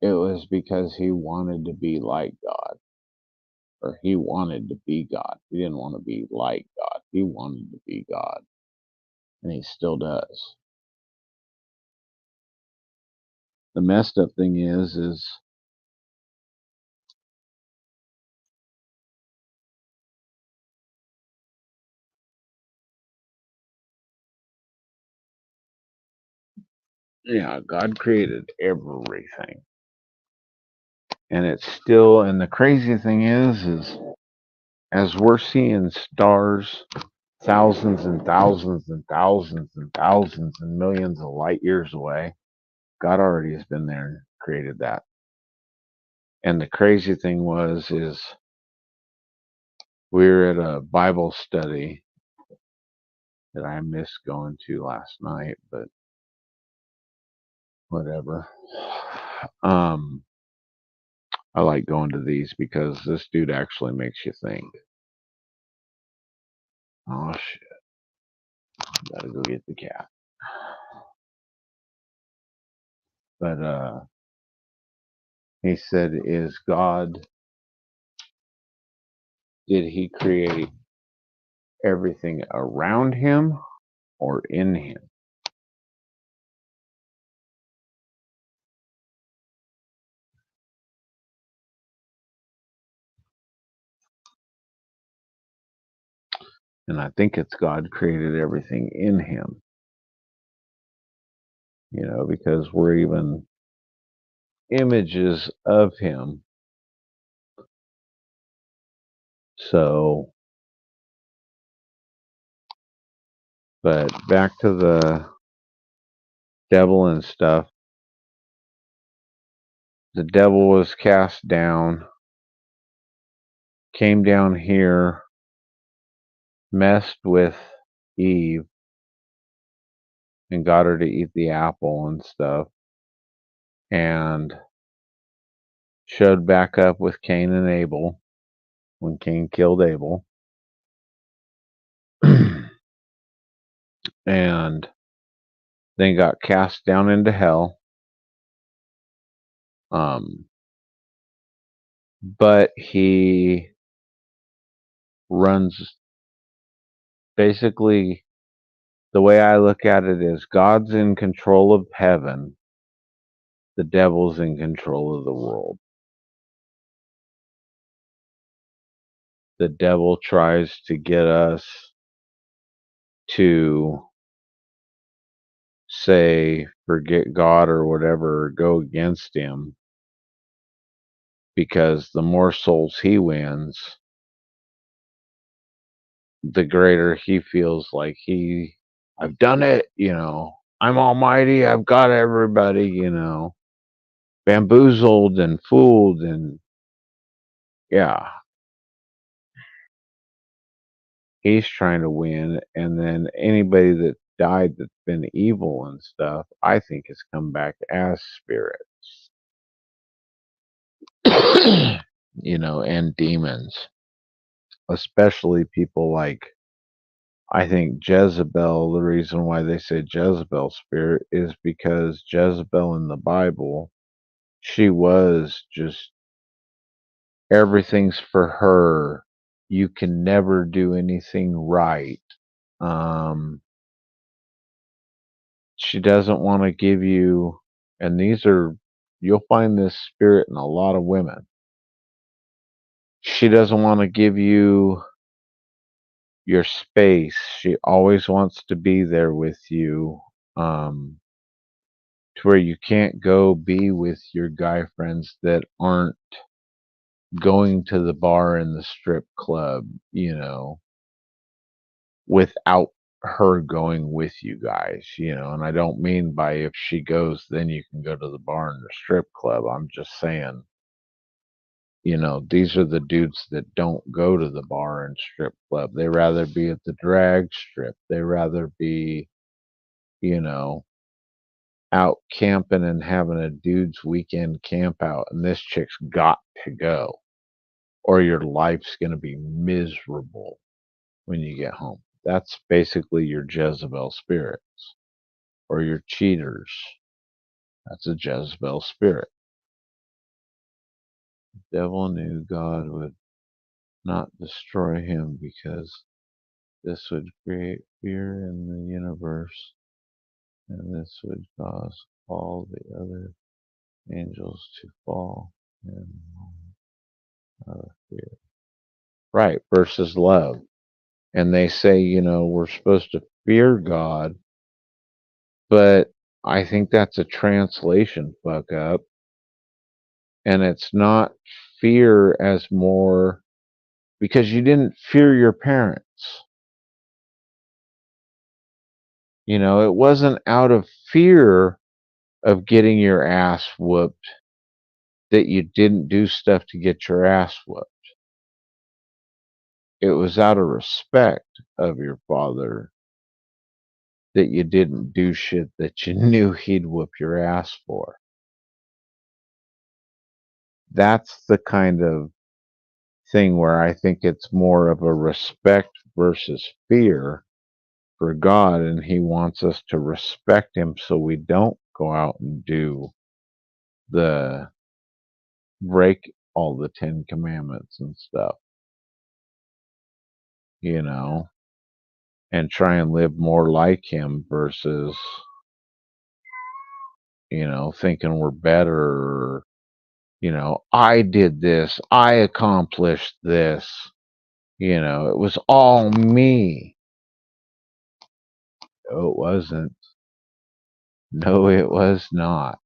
it was because he wanted to be like God, or he wanted to be God. He didn't want to be like God. He wanted to be God, and he still does. The messed up thing is yeah, God created everything, and it's still. And the crazy thing is as we're seeing stars thousands and thousands and thousands and thousands and millions of light years away, God already has been there and created that. And the crazy thing is we were at a Bible study that I missed going to last night, but whatever. I like going to these because this dude actually makes you think. Oh shit, gotta go get the cat. But he said, is God, did he create everything around him or in him? And I think it's God created everything in him, because we're even images of him. So, but back to the devil and stuff. The devil was cast down, came down here, messed with Eve, and got her to eat the apple and stuff, and showed back up with Cain and Abel when Cain killed Abel. And then got cast down into hell. but he runs basically the way I look at it is God's in control of heaven, the devil's in control of the world. The devil tries to get us to say, forget God or whatever, or go against him, because the more souls he wins, the greater he feels like I've done it, I'm almighty, I've got everybody, bamboozled and fooled, and yeah, he's trying to win. And then anybody that died that's been evil and stuff, I think has come back as spirits, and demons, especially people like, I think Jezebel. The reason why they say Jezebel spirit is because Jezebel in the Bible, she was just, everything's for her. You can never do anything right. Um, she doesn't want to give you, and you'll find this spirit in a lot of women. She doesn't want to give you your space. She always wants to be there with you, to where you can't go be with your guy friends that aren't going to the bar and the strip club, without her going with you guys, and I don't mean by if she goes, then you can go to the bar and the strip club. I'm just saying, these are the dudes that don't go to the bar and strip club. They rather be at the drag strip. They rather be, you know, out camping and having a dude's weekend camp out, and this chick's got to go, or your life's going to be miserable when you get home. That's basically your Jezebel spirits, or your cheaters. That's a Jezebel spirit. The devil knew God would not destroy him because this would create fear in the universe, and this would cause all the other angels to fall in out of fear. Right, versus love. And they say, we're supposed to fear God, but I think that's a translation fuck up. And it's not fear as more because you didn't fear your parents. It wasn't out of fear of getting your ass whooped that you didn't do stuff to get your ass whooped. It was out of respect of your father that you didn't do shit that you knew he'd whoop your ass for. That's the kind of thing where I think it's more of a respect versus fear for God, and he wants us to respect him so we don't go out and do the break all the 10 commandments and stuff, and try and live more like him versus, thinking we're better. I did this, I accomplished this, it was all me. No, it wasn't. No, it was not.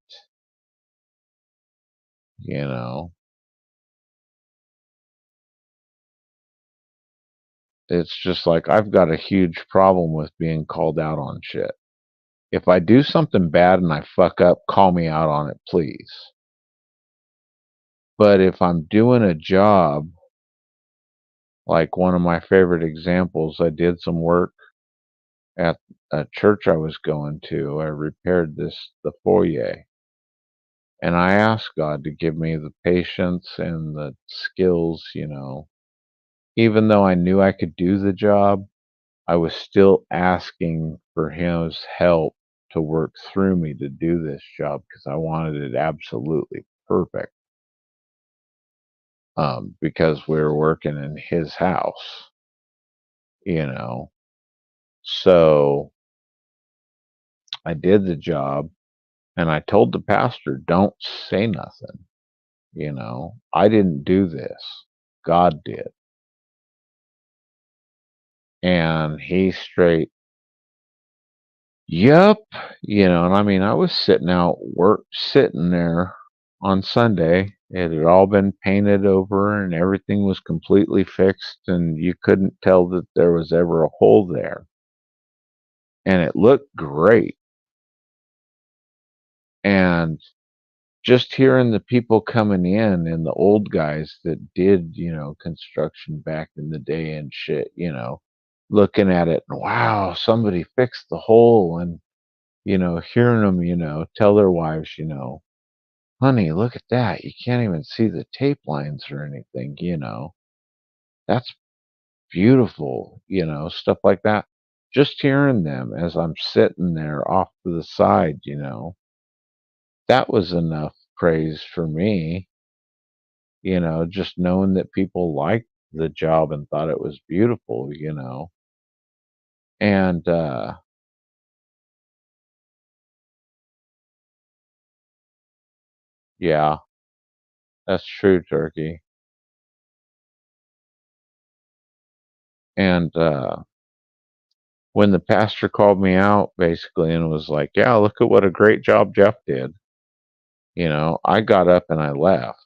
It's just like I've got a huge problem with being called out on shit. If I do something bad and I fuck up, call me out on it, please. But if I'm doing a job, like one of my favorite examples, I did some work at a church I was going to. I repaired the foyer. And I asked God to give me the patience and the skills, Even though I knew I could do the job, I was still asking for his help to work through me to do this job because I wanted it absolutely perfect. because we were working in his house, you know. So I did the job and I told the pastor, don't say nothing. You know, I didn't do this. God did. And he straight, yep. You know, and I mean, I was sitting there on Sunday. It had all been painted over and everything was completely fixed, and you couldn't tell that there was ever a hole there. And it looked great. And just hearing the people coming in and the old guys that did, you know, construction back in the day and shit, you know, looking at it and wow, somebody fixed the hole. And, you know, hearing them, you know, tell their wives, you know, honey, look at that. You can't even see the tape lines or anything, you know. That's beautiful, you know, stuff like that. Just hearing them as I'm sitting there off to the side, you know, that was enough praise for me, you know, just knowing that people liked the job and thought it was beautiful, you know. And yeah, that's true, Turkey. And when the pastor called me out basically and was like, "Yeah, look at what a great job Jeff did." You know, I got up and I left.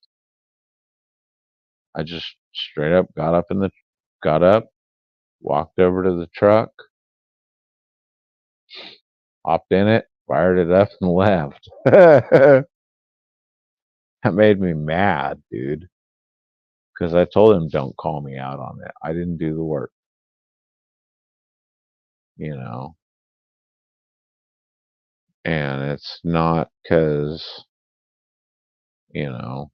I just straight up got up, walked over to the truck, hopped in it, fired it up and left. That made me mad, dude, because I told him don't call me out on it. I didn't do the work, you know. And it's not because, you know,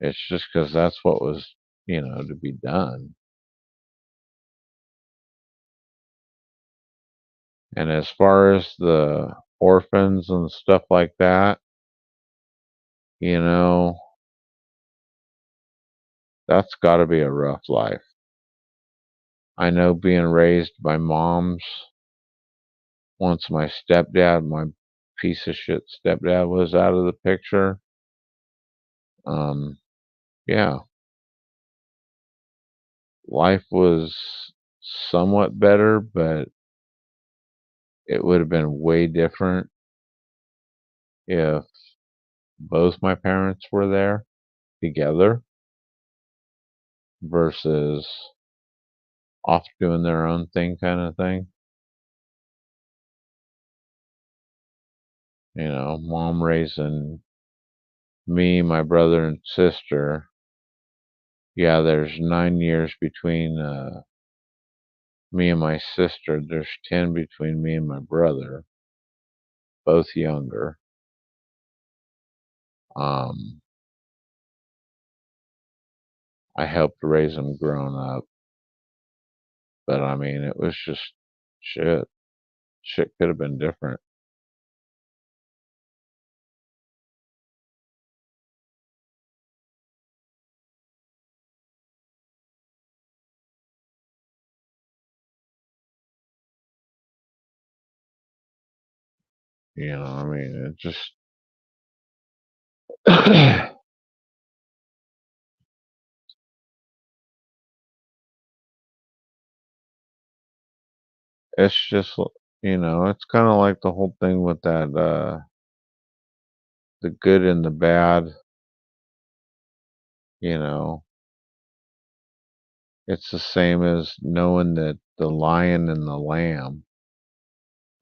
it's just because that's what was, you know, to be done. And as far as the orphans and stuff like that, you know, that's got to be a rough life. I know being raised by moms, once my piece of shit stepdad was out of the picture, um, yeah, life was somewhat better, but it would have been way different if both my parents were there together versus off doing their own thing kind of thing. You know, mom raising me, my brother, and sister. Yeah, there's 9 years between me and my sister. There's 10 between me and my brother, both younger. Um, I helped raise them growing up, but I mean, it was just shit. Shit could have been different. You know, I mean, it just. It's just, you know, it's kind of like the whole thing with that, the good and the bad, you know. It's the same as knowing that the lion and the lamb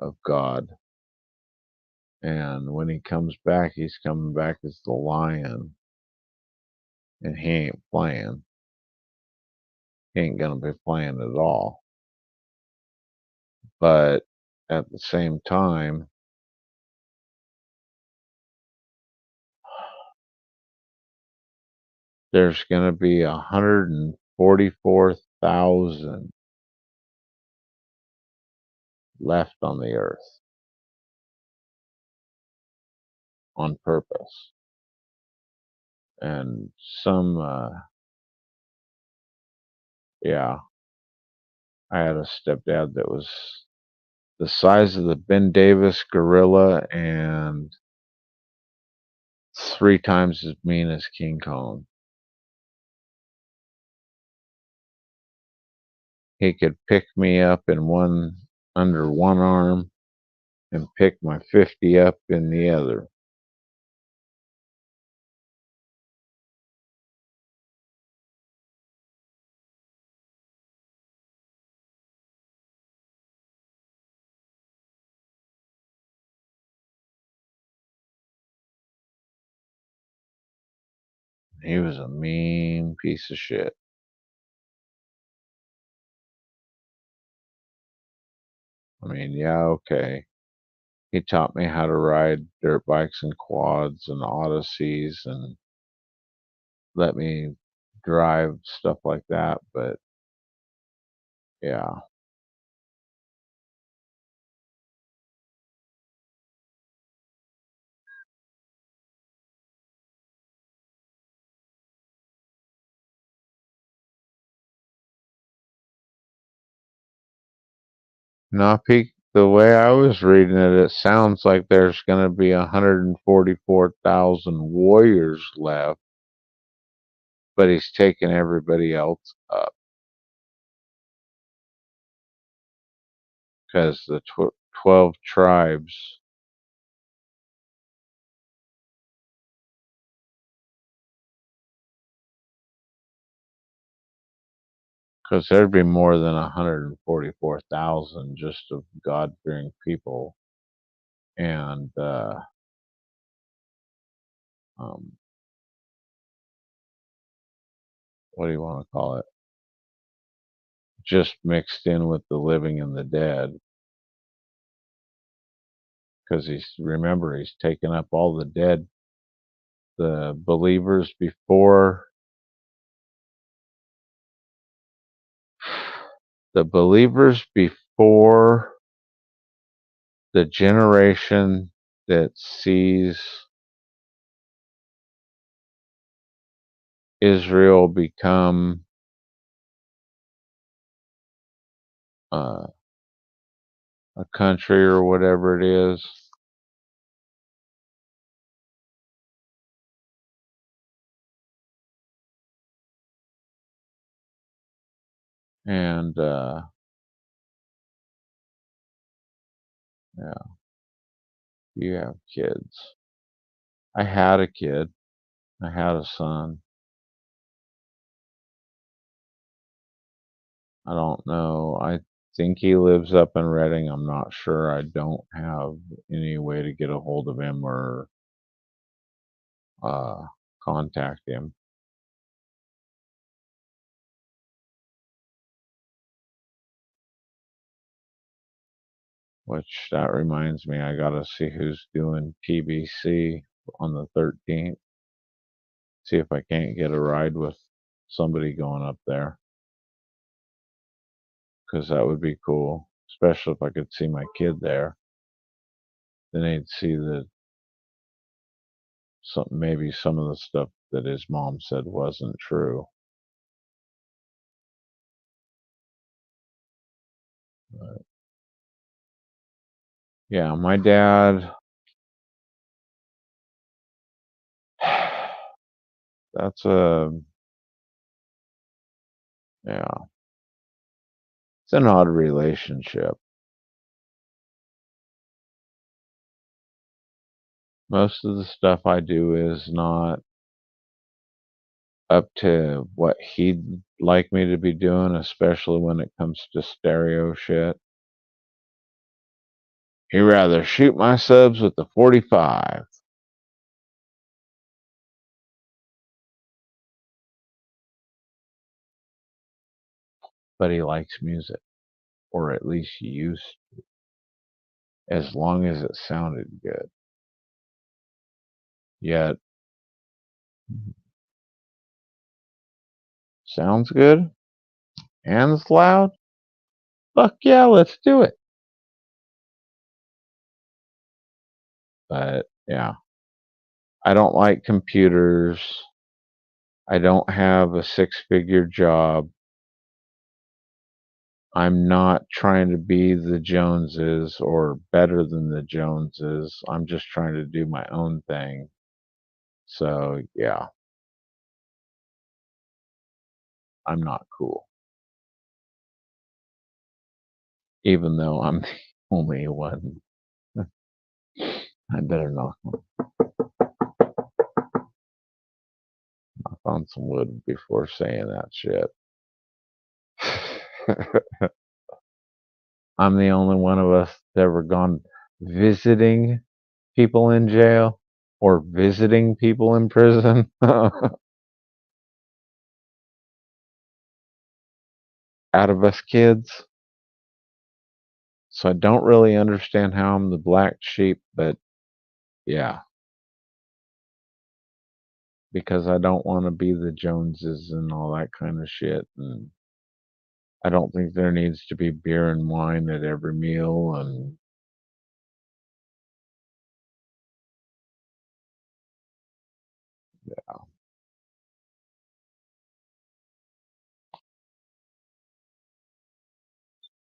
of God, and when he comes back, he's coming back as the lion, and he ain't playing. He ain't gonna be playing at all. But at the same time, there's gonna be 144,000 left on the earth. on purpose. And some, yeah, I had a stepdad that was the size of the Ben Davis gorilla and 3 times as mean as King Kong. He could pick me up under one arm and pick my 50 up in the other. He was a mean piece of shit. I mean, yeah, okay. He taught me how to ride dirt bikes and quads and Odysseys and let me drive stuff like that, but yeah. No, Pete, the way I was reading it, it sounds like there's going to be 144,000 warriors left, but he's taking everybody else up because the 12 tribes, because there'd be more than 144,000 just of God-fearing people. And um, what do you want to call it? Just mixed in with the living and the dead, because he's taken up all the dead, the believers before the generation that sees Israel become uh, a country or whatever it is. And yeah, you have kids. I had a kid. I had a son. I don't know. I think he lives up in Redding. I'm not sure. I don't have any way to get a hold of him or uh, contact him. Which that reminds me, I gotta see who's doing TBC on the 13th. See if I can't get a ride with somebody going up there, because that would be cool. Especially if I could see my kid there, then they'd see that maybe some of the stuff that his mom said wasn't true. But yeah, my dad. That's yeah. It's an odd relationship. Most of the stuff I do is not up to what he'd like me to be doing, especially when it comes to stereo shit. He'd rather shoot my subs with the 45. But he likes music, or at least he used to, as long as it sounded good. Yet, sounds good and it's loud? Fuck yeah, let's do it. But yeah, I don't like computers. I don't have a six-figure job. I'm not trying to be the Joneses or better than the Joneses. I'm just trying to do my own thing. So, yeah, I'm not cool. Even though I'm the only one. I better knock on some wood before saying that shit. I'm the only one of us that's ever gone visiting people in jail or visiting people in prison. Out of us kids. So I don't really understand how I'm the black sheep, but yeah, because I don't want to be the Joneses and all that kind of shit. And I don't think there needs to be beer and wine at every meal. And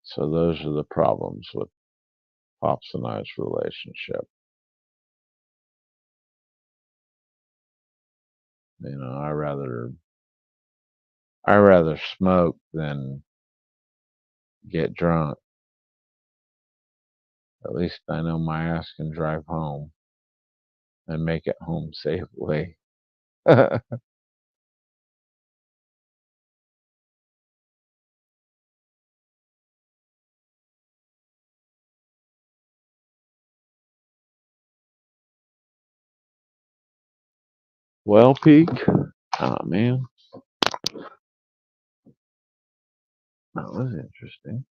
so those are the problems with Pops and I's relationship. You know, I rather smoke than get drunk. At least I know my ass can drive home and make it home safely. Well, Peak. Oh man, that was interesting.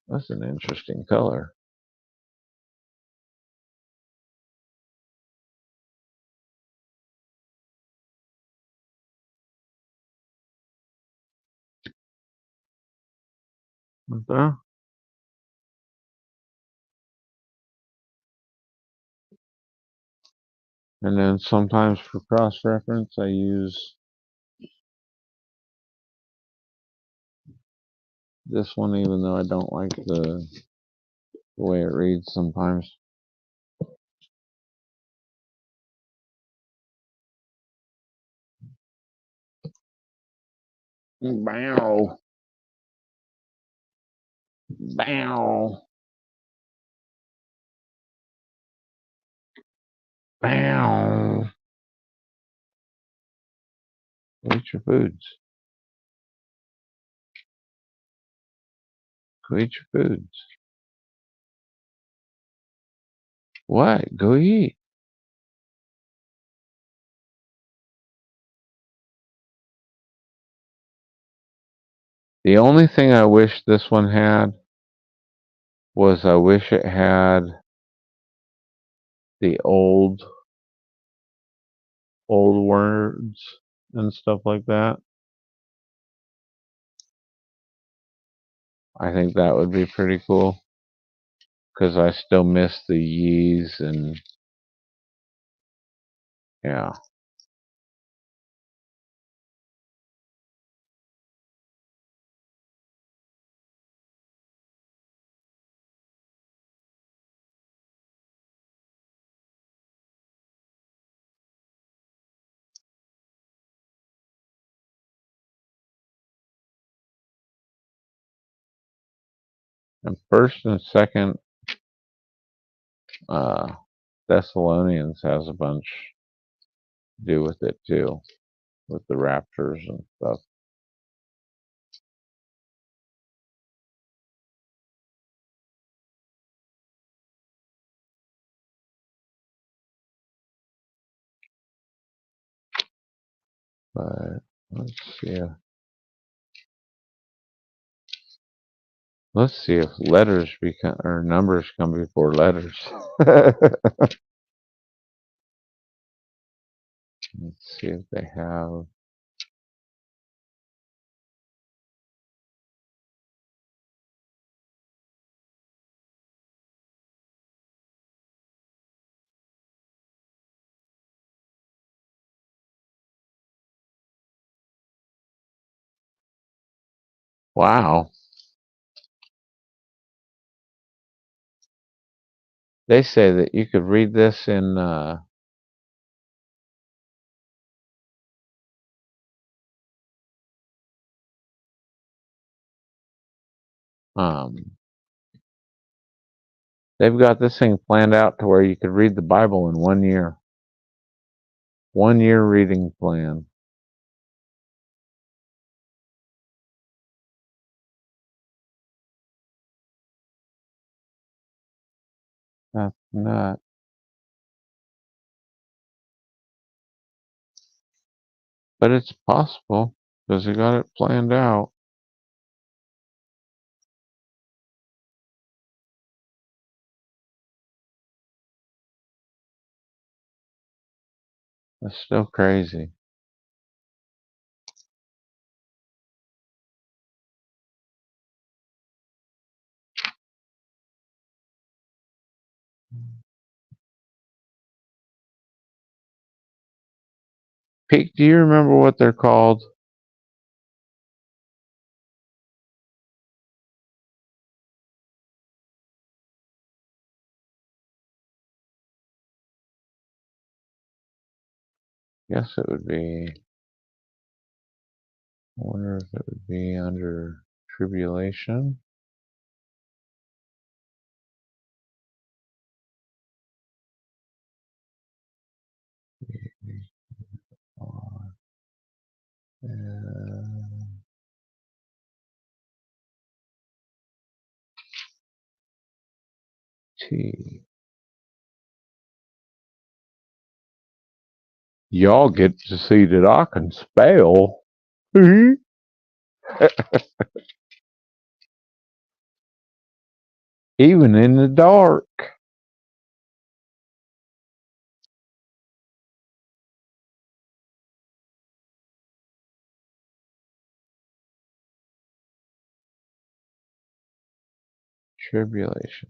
That's an interesting color. Okay. And then sometimes for cross reference, I use this one, even though I don't like the way it reads sometimes. Bow, bow, bow. Eat your foods. Go eat your foods. What? Go eat. The only thing I wish this one had was I wish it had the old words and stuff like that. I think that would be pretty cool because I still miss the yees and yeah. And first and second uh, Thessalonians has a bunch to do with it too, with the Raptors and stuff. But let's see. Let's see if letters become or numbers come before letters. Let's see if they have. Wow. They say that you could read this in um they've got this thing planned out to where you could read the Bible in 1 year. 1 year reading plan. That's nuts. But it's possible because they got it planned out. That's still crazy. Pete, do you remember what they're called? Guess it would be. I wonder if it would be under tribulation. T. Y'all get to see that I can spell. Even in the dark. Tribulation.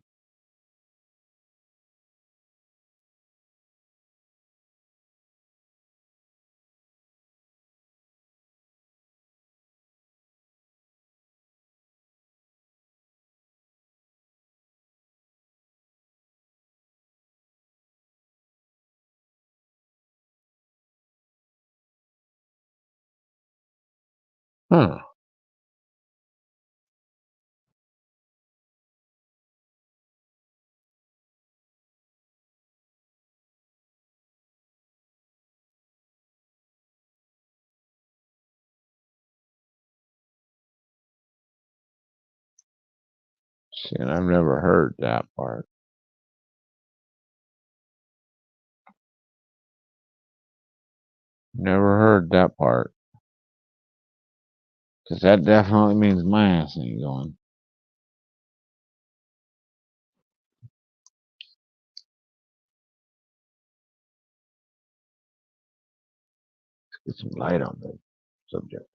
Huh. See, and I've never heard that part. Never heard that part. Because that definitely means my ass ain't going. Get some light on the subject.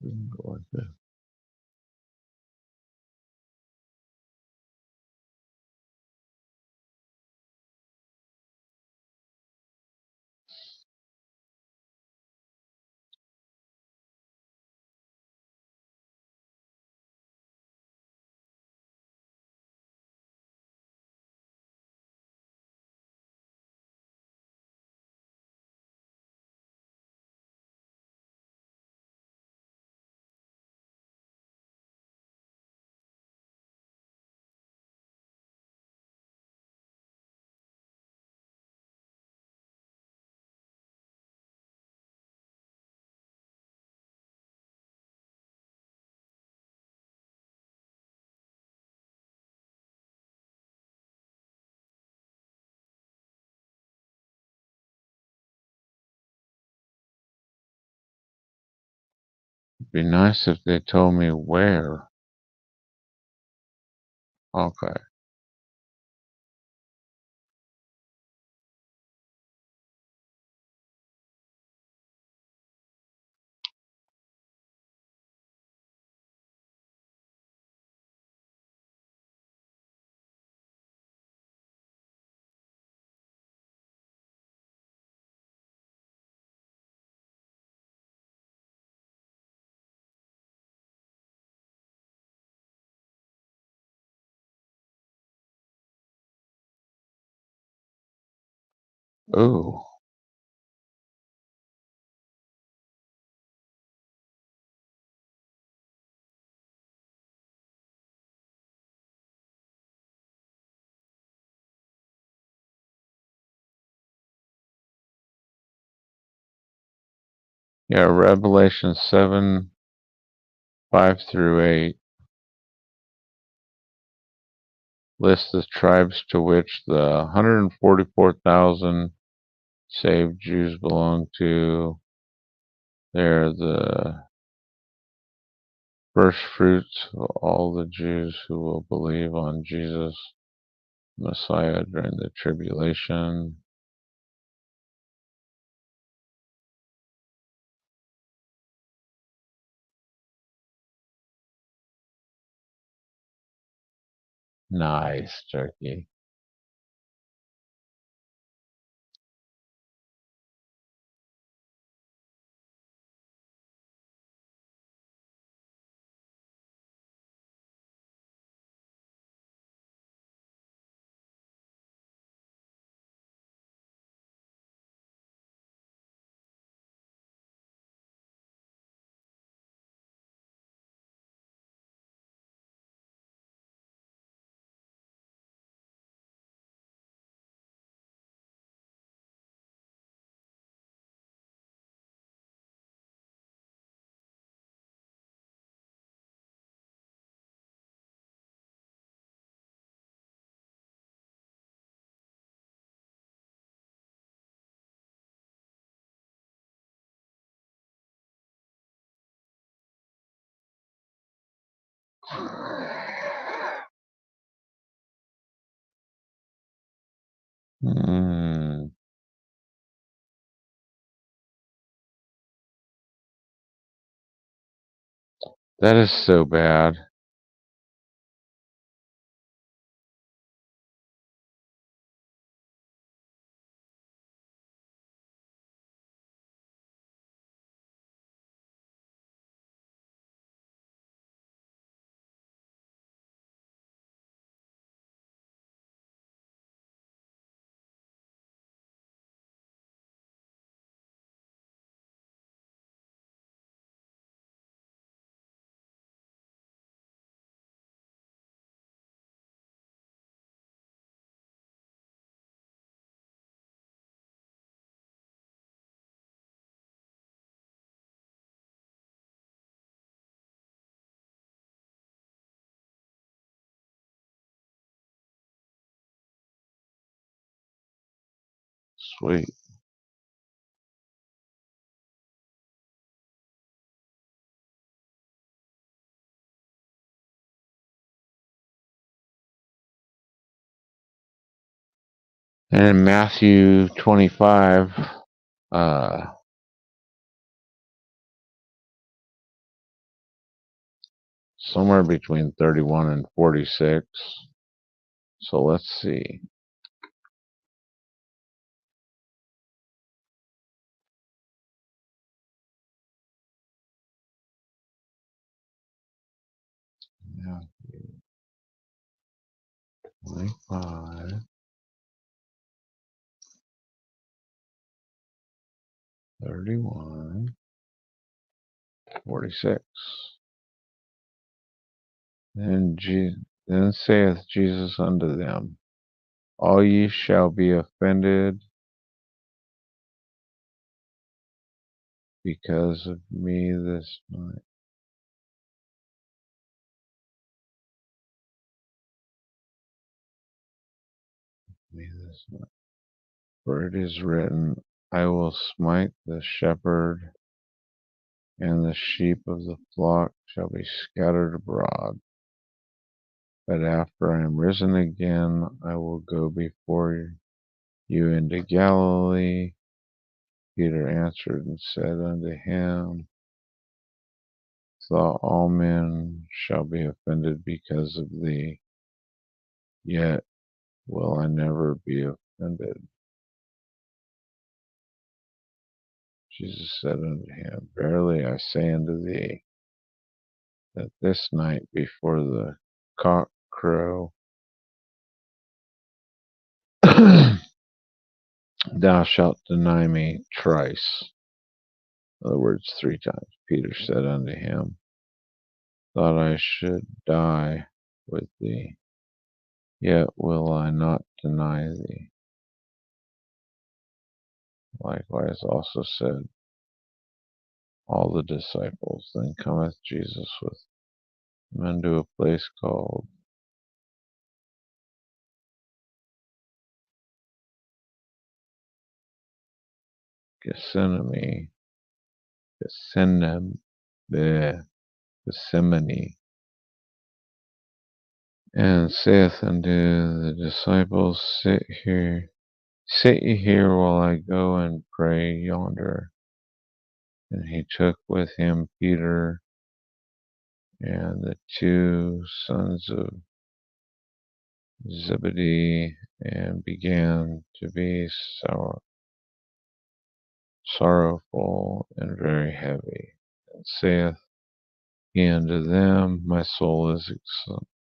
We can go like this. Be nice if they told me where. Okay. Ooh. Yeah, Revelation 7, 5 through 8 lists the tribes to which the 144,000 saved Jews belong to. They're the first fruits of all the Jews who will believe on Jesus, Messiah, during the tribulation. Nice, Turkey. Mm, that is so bad. Sweet. And in Matthew 25, uh, somewhere between 31 and 46. So let's see. Matthew 25, 31, 46. Then saith Jesus unto them, all ye shall be offended because of me this night. For it is written, I will smite the shepherd, and the sheep of the flock shall be scattered abroad. But after I am risen again, I will go before you into Galilee. Peter answered and said unto him, Thought all men shall be offended because of thee, yet will I never be offended. Jesus said unto him, Verily I say unto thee, that this night before the cock crow, thou shalt deny me thrice. In other words, 3 times. Peter said unto him, Thought I should die with thee, yet will I not deny thee. Likewise also said all the disciples. Then cometh Jesus with them into a place called Gethsemane, Gethsemane, and saith unto the disciples, Sit ye here while I go and pray yonder. And he took with him Peter and the 2 sons of Zebedee, and began to be sorrowful and very heavy. And saith he unto them, My soul is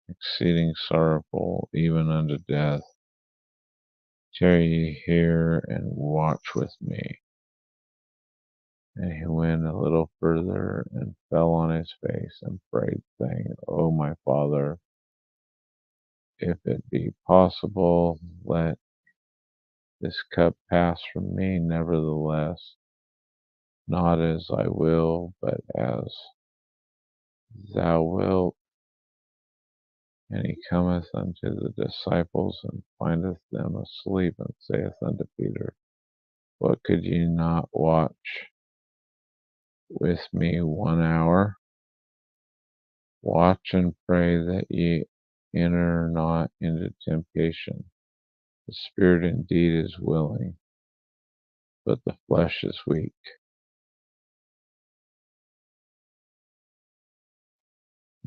exceeding sorrowful, even unto death. Tarry ye here and watch with me. And he went a little further and fell on his face and prayed, saying, O my Father, if it be possible, let this cup pass from me. Nevertheless, not as I will, but as thou wilt. And he cometh unto the disciples, and findeth them asleep, and saith unto Peter, What, could ye not watch with me 1 hour? Watch and pray that ye enter not into temptation. The spirit indeed is willing, but the flesh is weak.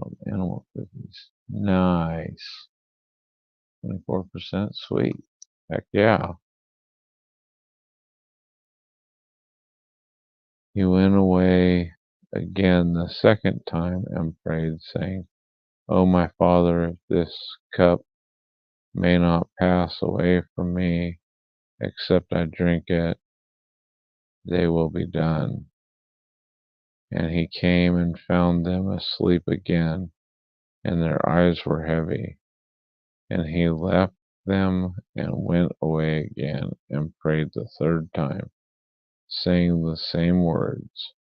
Oh, animal cookies. Nice. 24% sweet. Heck yeah. He went away again the second time and prayed, saying, O my Father, if this cup may not pass away from me, except I drink it, they will be done. And he came and found them asleep again, and their eyes were heavy. And he left them and went away again and prayed the 3rd time, saying the same words.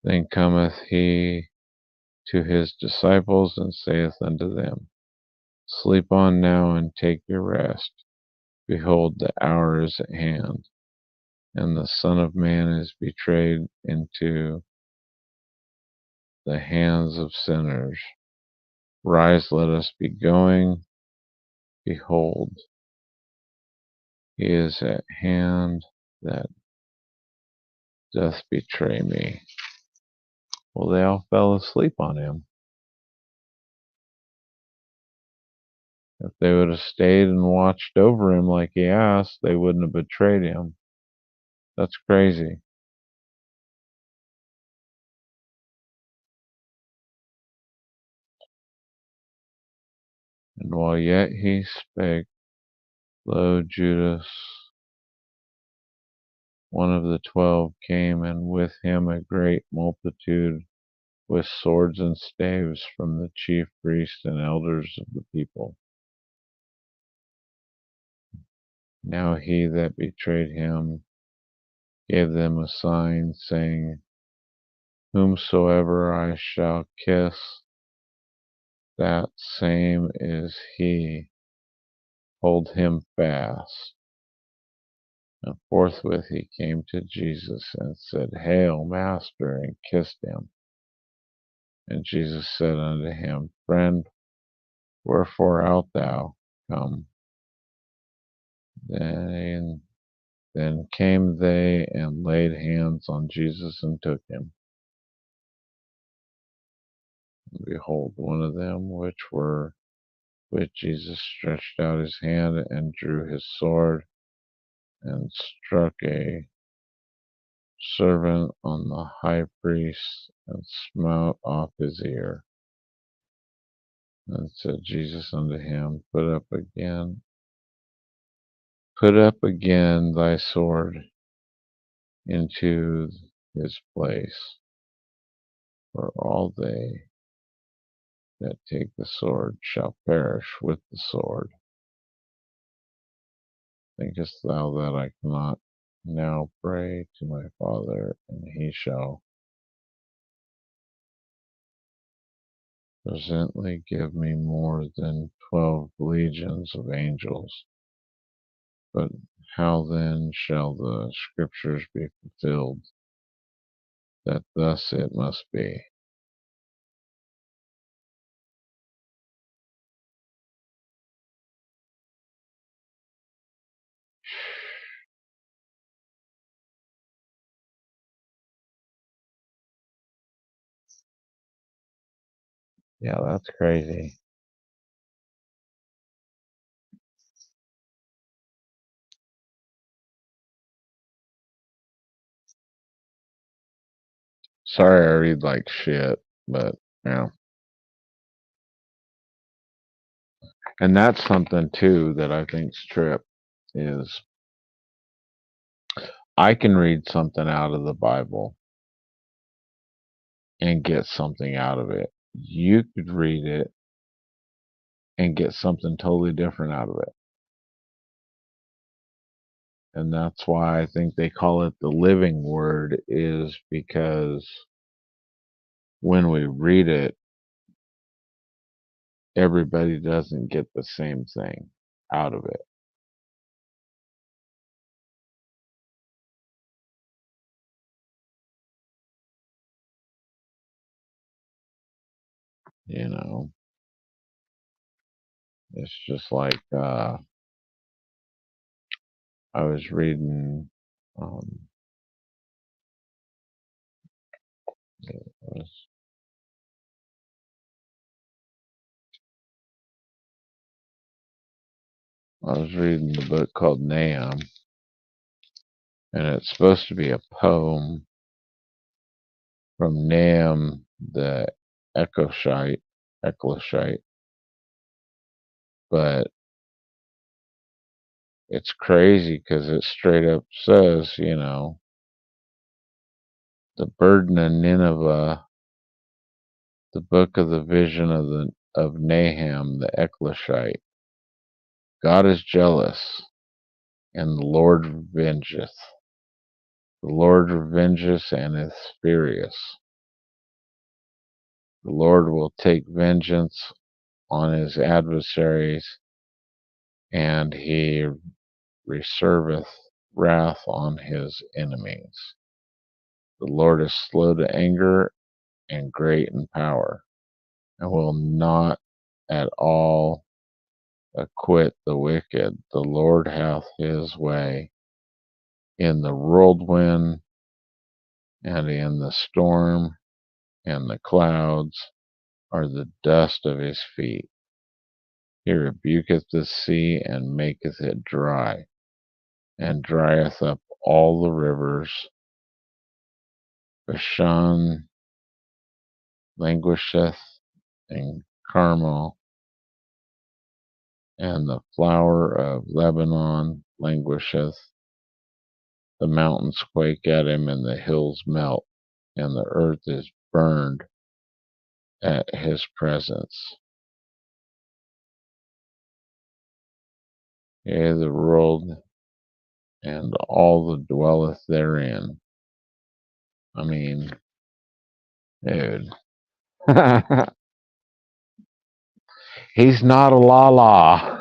Then cometh he to his disciples and saith unto them, Sleep on now and take your rest. Behold, the hour is at hand, and the Son of Man is betrayed into the hands of sinners. Rise, let us be going. Behold, he is at hand that doth betray me. Well, they all fell asleep on him. If they would have stayed and watched over him like he asked, they wouldn't have betrayed him. That's crazy. And while yet he spake, lo, Judas, one of the 12, came, and with him a great multitude with swords and staves from the chief priests and elders of the people. Now he that betrayed him gave them a sign, saying, Whomsoever I shall kiss, that same is he. Hold him fast. And forthwith he came to Jesus and said, Hail, Master, and kissed him. And Jesus said unto him, Friend, wherefore art thou come? Then came they and laid hands on Jesus and took him. And behold, one of them which were with Jesus stretched out his hand and drew his sword and struck a servant on the high priest and smote off his ear. And said Jesus unto him, Put up again thy sword into his place, for all they that take the sword shall perish with the sword. Thinkest thou that I cannot now pray to my Father, and he shall presently give me more than 12 legions of angels? But how then shall the scriptures be fulfilled, that thus it must be? Yeah, that's crazy. Sorry I read like shit, but yeah. And that's something too that I think's trip is I can read something out of the Bible and get something out of it. You could read it and get something totally different out of it. And that's why I think they call it the living word, is because when we read it, everybody doesn't get the same thing out of it. You know, it's just like I was reading. Um, it was, I was reading the book called Nahum, and it's supposed to be a poem from Nahum the Echoshite, but it's crazy because it straight up says, you know, the burden of Nineveh, the book of the vision of Nahum the Echoshite. God is jealous, and the Lord revengeth. The Lord revengeth and is furious. The Lord will take vengeance on his adversaries, and he reserveth wrath on his enemies. The Lord is slow to anger and great in power, and will not at all acquit the wicked. The Lord hath his way in the whirlwind and in the storm, and the clouds are the dust of his feet. He rebuketh the sea and maketh it dry, and drieth up all the rivers. Bashan languisheth, and Carmel, and the flower of Lebanon languisheth. The mountains quake at him, and the hills melt, and the earth is burned at his presence. Yea, the world and all that dwelleth therein. I mean, dude. He's not a la la.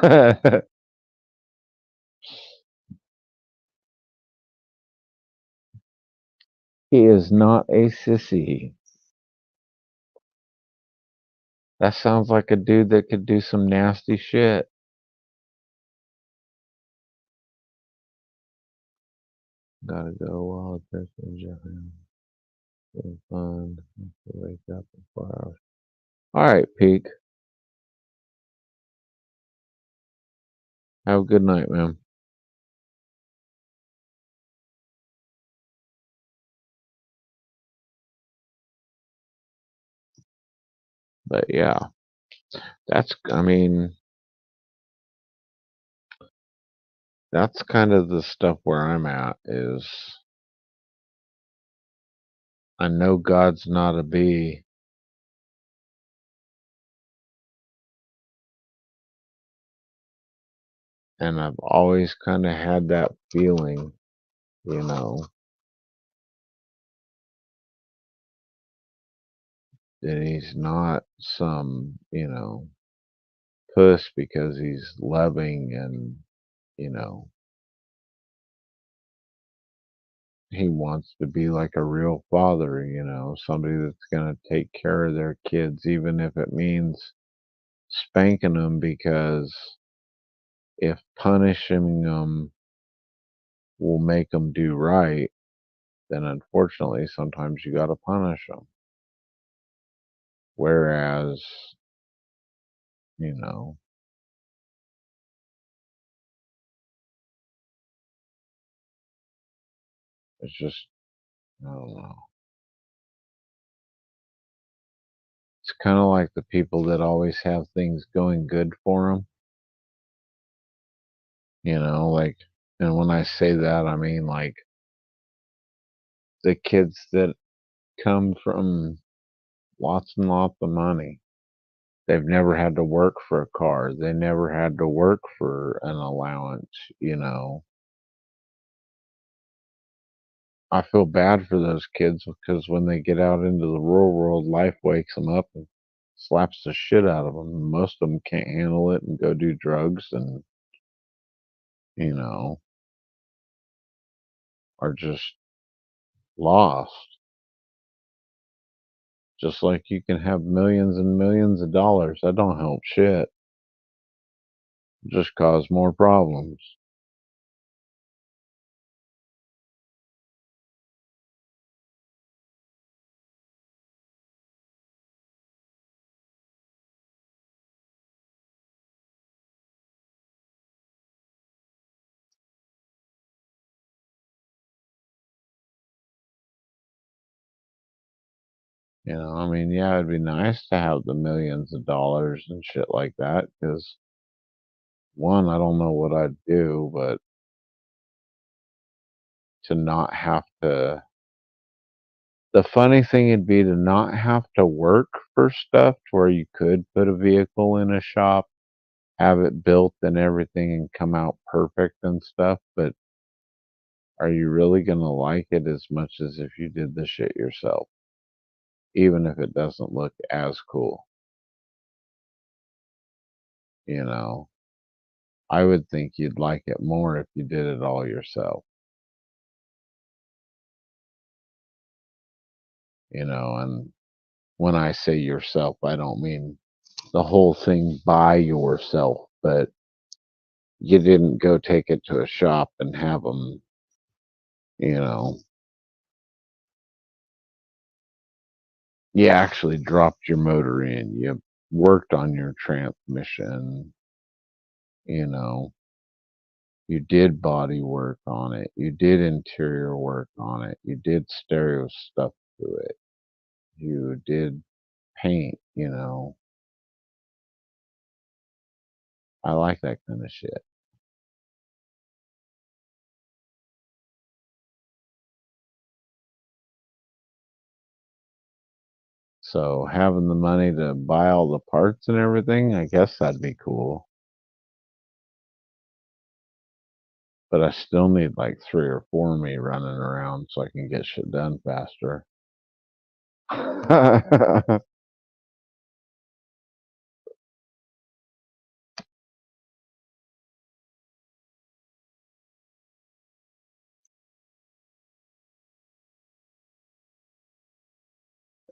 He is not a sissy. That sounds like a dude that could do some nasty shit. Gotta go while it's fun. Wake up in 4 hours. All right, Peak. Have a good night, man. But yeah, I mean, that's kind of the stuff where I'm at is I know God's not a bee, and I've always kind of had that feeling, you know, that he's not some, puss because he's loving and, you know, he wants to be like a real father, somebody that's going to take care of their kids, even if it means spanking them, because if punishing them will make them do right, then unfortunately sometimes you got to punish them. Whereas, you know, it's just, I don't know. It's kind of like the people that always have things going good for them, like, and when I say that, I mean like the kids that come from lots and lots of money. They've never had to work for a car. They never had to work for an allowance, you know. I feel bad for those kids because when they get out into the real world, life wakes them up and slaps the shit out of them. Most of them can't handle it and go do drugs and, you know, are just lost. Just like you can have millions and millions of dollars. That don't help shit. Just cause more problems. I mean, yeah, it'd be nice to have the millions of dollars and shit like that because, one, I don't know what I'd do, but to not have to. The funny thing would be to not have to work for stuff to where you could put a vehicle in a shop, have it built and everything, and come out perfect and stuff. But are you really going to like it as much as if you did the shit yourself, even if it doesn't look as cool? You know, I would think you'd like it more if you did it all yourself. And when I say yourself, I don't mean the whole thing by yourself, but you didn't go take it to a shop and have them, you know, you actually dropped your motor in, you worked on your transmission, you know, you did body work on it, you did interior work on it, you did stereo stuff to it, you did paint. I like that kind of shit. So having the money to buy all the parts and everything, I guess that'd be cool. But I still need like 3 or 4 of me running around so I can get shit done faster.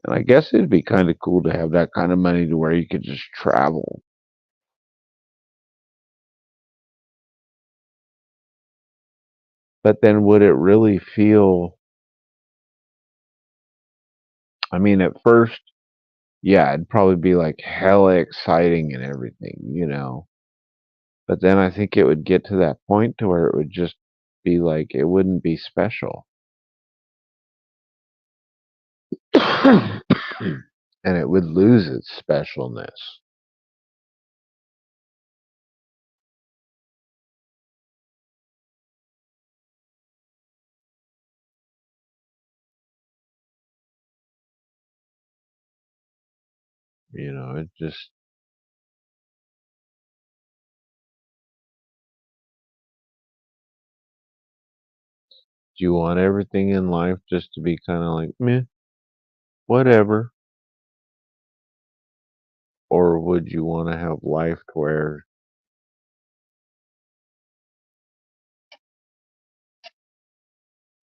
And I guess it'd be kind of cool to have that kind of money to where you could just travel. But then would it really feel, I mean, at first, yeah, it'd probably be like hella exciting and everything, you know. But then I think it would get to that point to where it would just be like it wouldn't be special. And it would lose its specialness. You know, it just, do you want everything in life just to be kind of like, meh, whatever? Or would you want to have life to where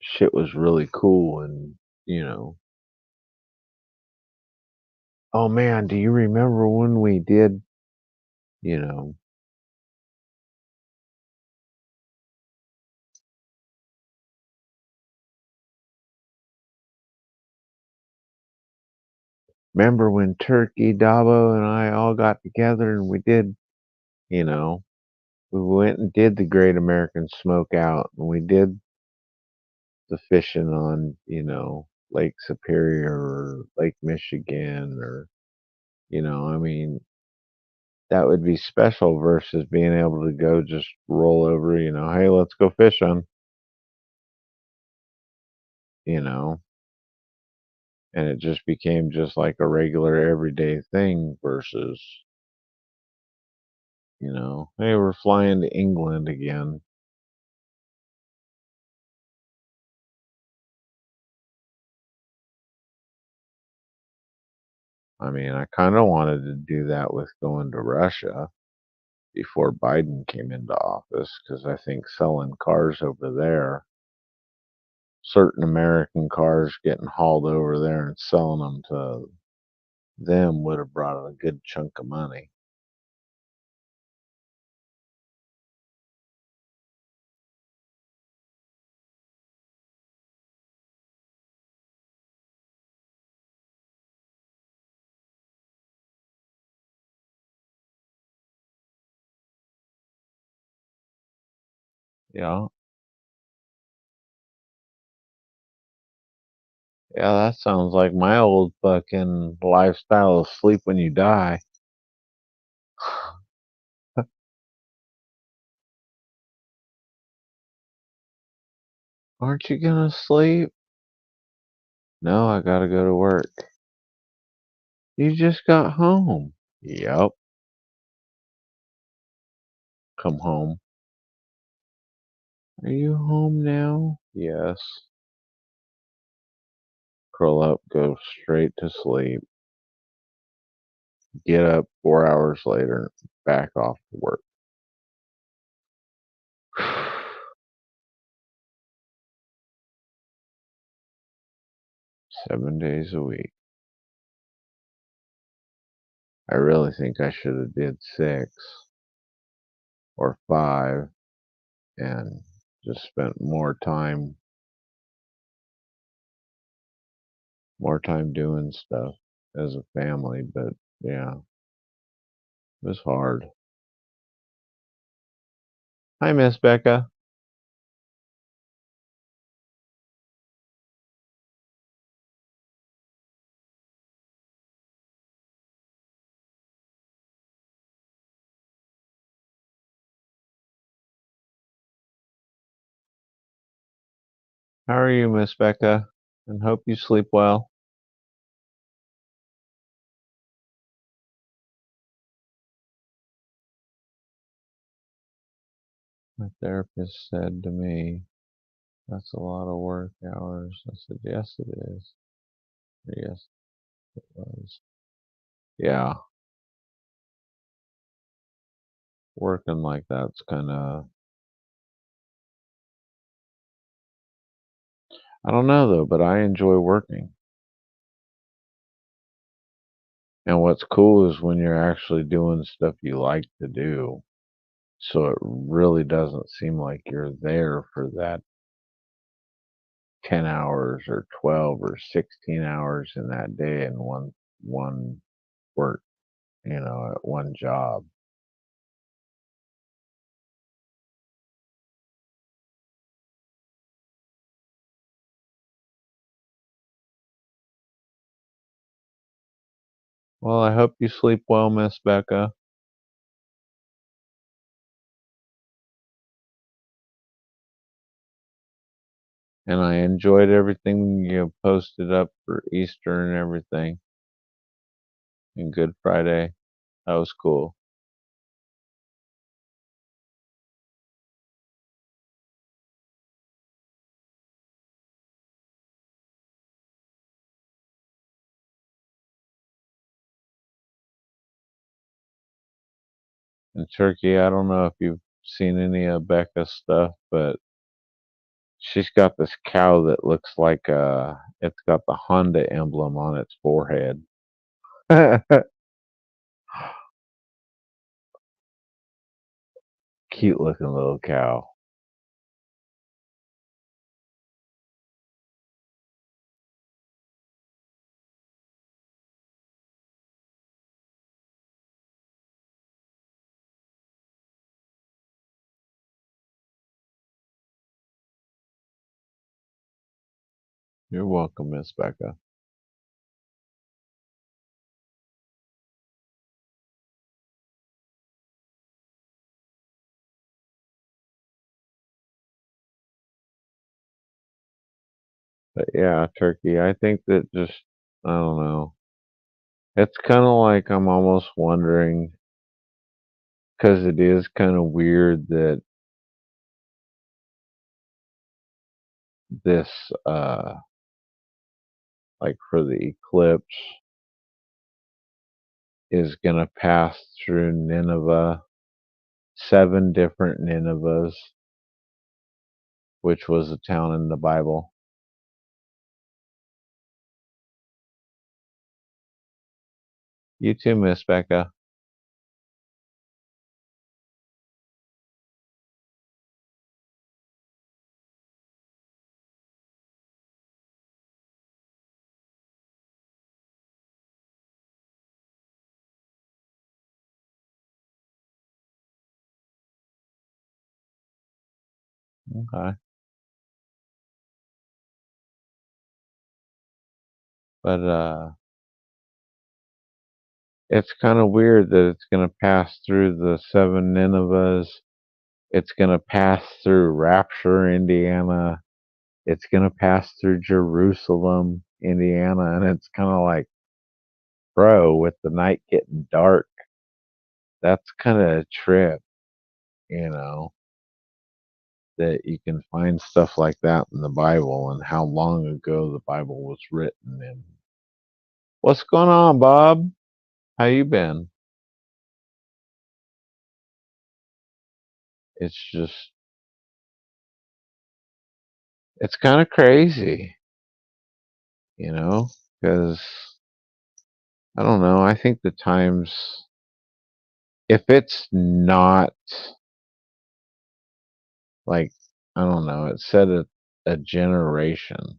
shit was really cool and, you know, oh man, do you remember when we did, you know, remember when Turkey, Dabo, and I all got together and we did, you know, we went and did the Great American Smoke Out and we did the fishing on, you know, Lake Superior or Lake Michigan or, you know, I mean, that would be special versus being able to go just roll over, you know, hey, let's go fishing, you know, and it just became just like a regular everyday thing versus, you know, hey, we're flying to England again. I mean, I kind of wanted to do that with going to Russia before Biden came into office because I think selling cars over there, certain American cars getting hauled over there and selling them to them would have brought a good chunk of money. Yeah. Yeah, that sounds like my old fucking lifestyle of sleep when you die. Aren't you gonna sleep? No, I gotta go to work. You just got home. Yep. Come home. Are you home now? Yes. Curl up, go straight to sleep. Get up 4 hours later, back off to work. 7 days a week. I really think I should have did 6 or 5 and just spent more time doing stuff as a family, but yeah, it was hard. Hi, Miss Becca. How are you, Miss Becca? And hope you sleep well. My therapist said to me, that's a lot of work hours. I said, yes, it is. Yes, it was. Yeah, working like that's kind of, I don't know though, but I enjoy working. And what's cool is when you're actually doing stuff you like to do. So it really doesn't seem like you're there for that 10 hours or 12 or 16 hours in that day in one work, at one job. Well, I hope you sleep well, Miss Becca. And I enjoyed everything you posted up for Easter and everything. And Good Friday. That was cool. And Turkey, I don't know if you've seen any of Becca's stuff, but she's got this cow that looks like it's got the Honda emblem on its forehead. Cute looking little cow. You're welcome, Miss Becca. But yeah, Turkey, I think that I don't know. It's kind of like I'm almost wondering, because it is kind of weird that this, like for the eclipse, is going to pass through Nineveh, 7 different Ninevehs, which was a town in the Bible. You too, Miss Becca. Okay. But it's kind of weird that it's going to pass through the 7 Ninevehs. It's going to pass through Rapture, Indiana. It's going to pass through Jerusalem, Indiana. And it's kind of like, bro, with the night getting dark, that's kind of a trip, you know, that you can find stuff like that in the Bible and how long ago the Bible was written. And what's going on, Bob? How you been? It's just, it's kind of crazy, because I don't know. I think the times, if it's not like, I don't know, it said a generation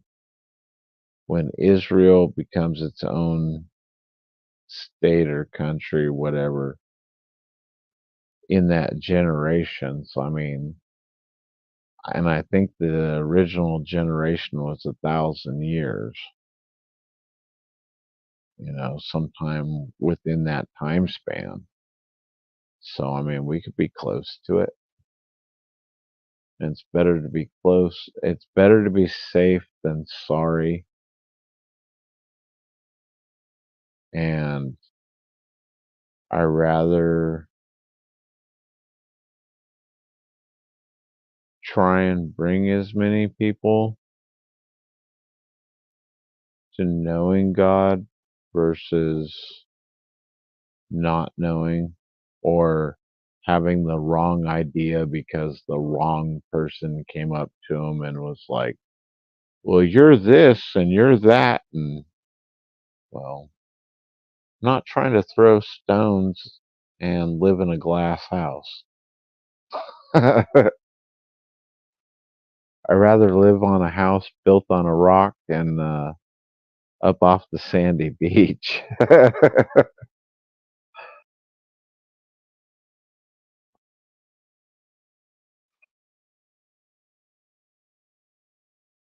when Israel becomes its own state or country, whatever, in that generation. So, I mean, and I think the original generation was 1,000 years, sometime within that time span. So, I mean, we could be close to it. And it's better to be close. It's better to be safe than sorry. And I rather try and bring as many people to knowing God versus not knowing or having the wrong idea because the wrong person came up to him and was like, well, you're this and you're that. And, well, not trying to throw stones and live in a glass house. I'd rather live on a house built on a rock and up off the sandy beach.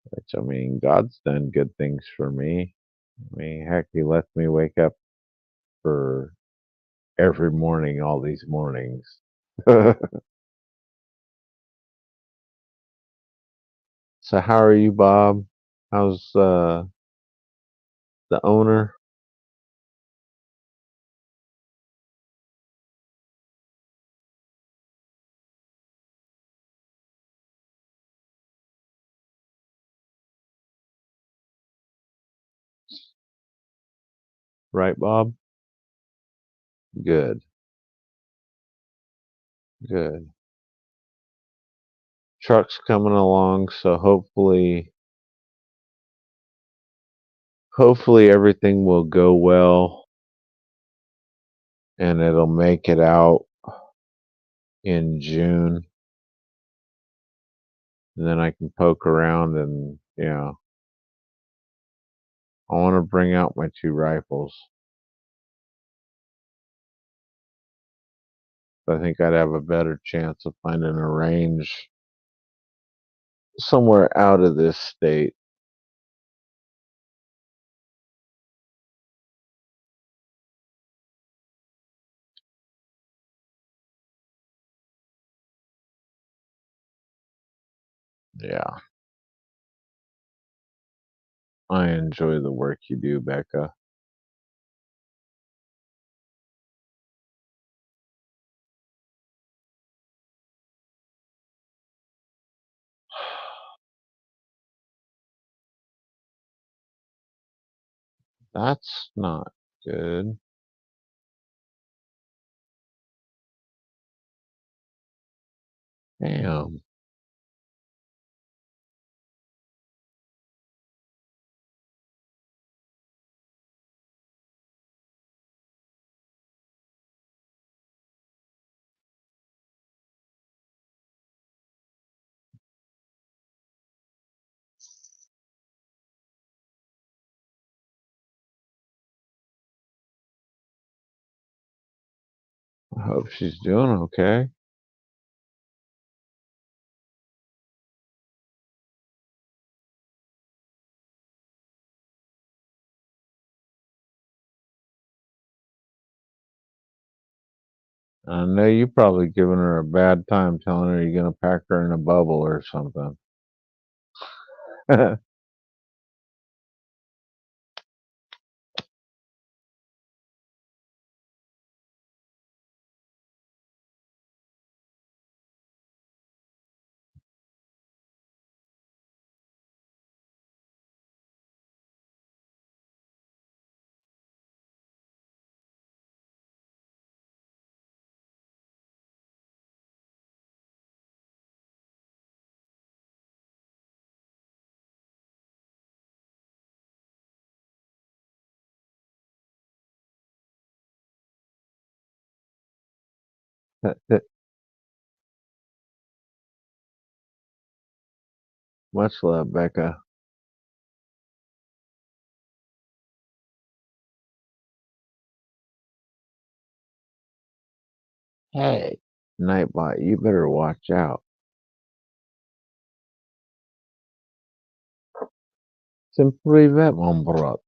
Which, I mean, God's done good things for me. I mean, heck, He lets me wake up for every morning, all these mornings. So, how are you, Bob? How's the owner? Right, Bob? Good, good. Truck's coming along, so hopefully everything will go well and it'll make it out in June. And then I can poke around and, I want to bring out my 2 rifles. I think I'd have a better chance of finding a range somewhere out of this state. Yeah, I enjoy the work you do, Becca. That's not good. Damn. I hope she's doing okay. I know you probably giving her a bad time telling her you're going to pack her in a bubble or something. Much love, Becca. Hey, Nightbot, you better watch out. Всем привет, мой брат.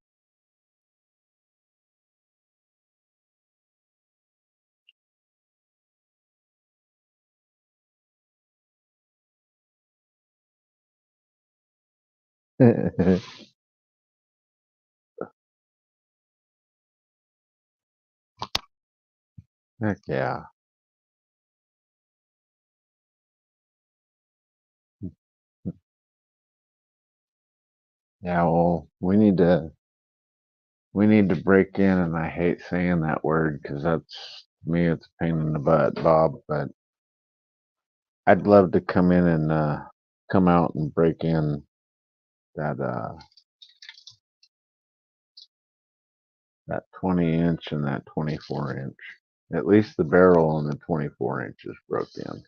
Heck yeah. Yeah, well, we need to break in, and I hate saying that word because that's to me it's a pain in the butt, Bob. But I'd love to come in and come out and break in that That 20-inch and that 24-inch. At least the barrel on the 24-inch is broken.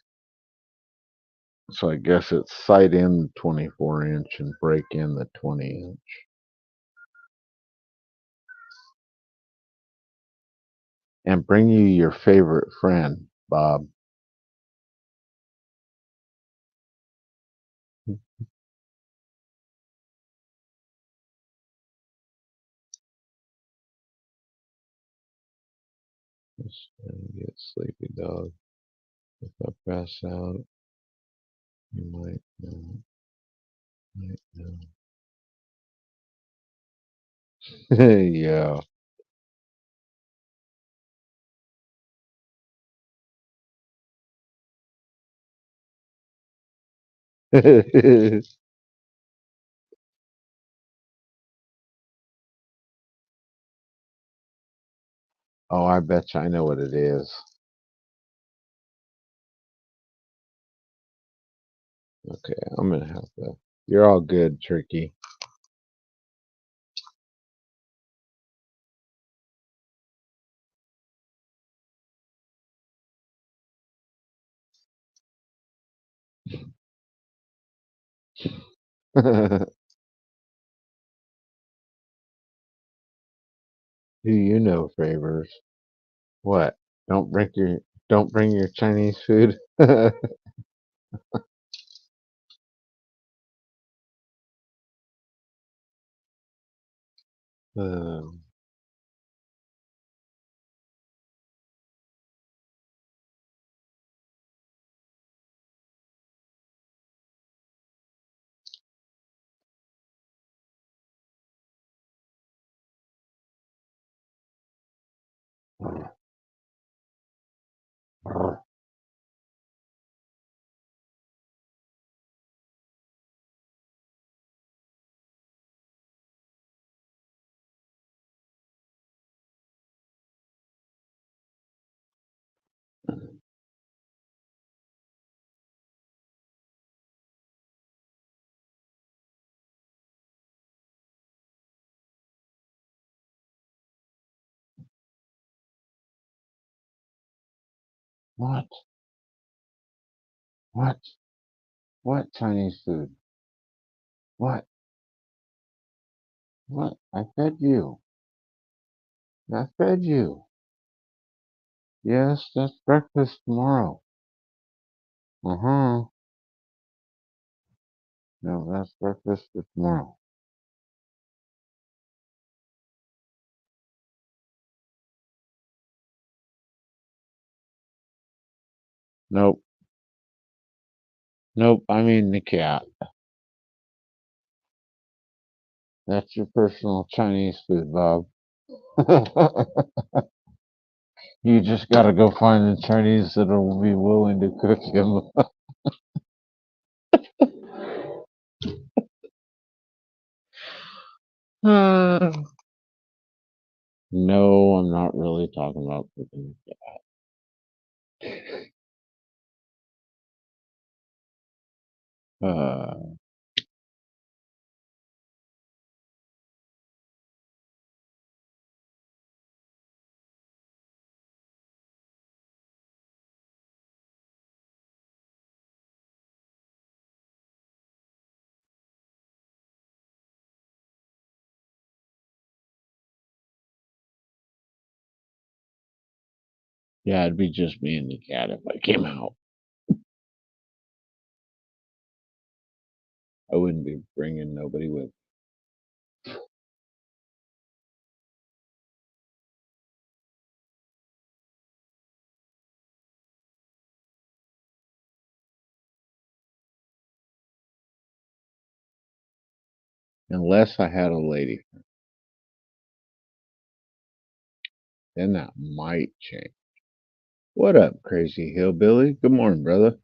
So I guess it's sight in the 24-inch and break in the 20-inch. And bring you your favorite friend, Bob. Just get sleepy, dog. If I pass out, you might know. Might know. Yeah. Oh, I bet you I know what it is. Okay, I'm gonna have to. You're all good, Turkey. Who you know favors? What? Don't bring your don't bring your Chinese food. Um, what? What? What Chinese food? What? What? I fed you. I fed you. Yes, that's breakfast tomorrow. Uh-huh. No, that's breakfast for tomorrow. Nope. Nope. I mean the cat. That's your personal Chinese food, Bob. You just gotta go find the Chinese that'll be willing to cook him. No, I'm not really talking about cooking. Uh, yeah, it'd be just me and the cat if I came out. I wouldn't be bringing nobody with. Unless I had a lady. Then that might change. What up, crazy hillbilly? Good morning, brother.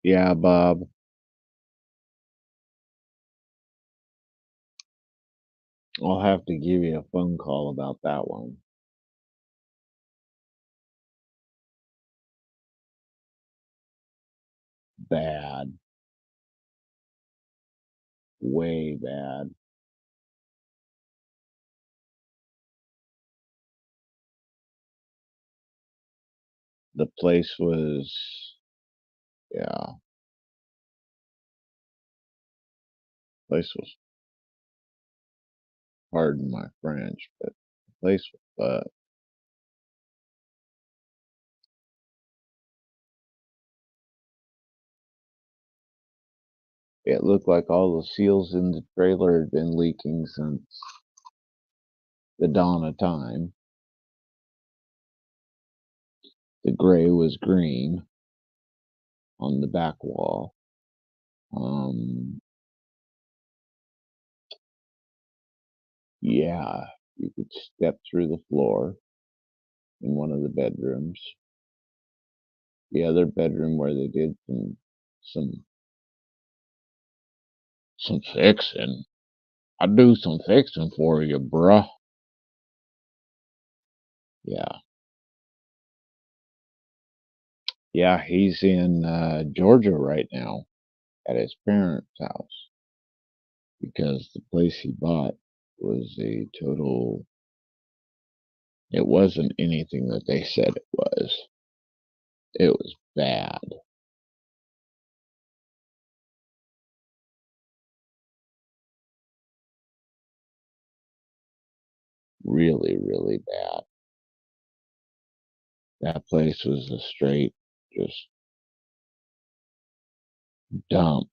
Yeah, Bob. I'll have to give you a phone call about that one. Bad. Way bad. The place was, yeah, place was, pardon my French, but the place was fucked. It looked like all the seals in the trailer had been leaking since the dawn of time. The gray was green on the back wall. Yeah, you could step through the floor in one of the bedrooms. The other bedroom where they did some fixing. I'd do some fixing for you, bruh. Yeah. Yeah, he's in Georgia right now at his parents' house because the place he bought was a total. It wasn't anything that they said it was. It was bad. Really, really bad. That place was a straight, just dump.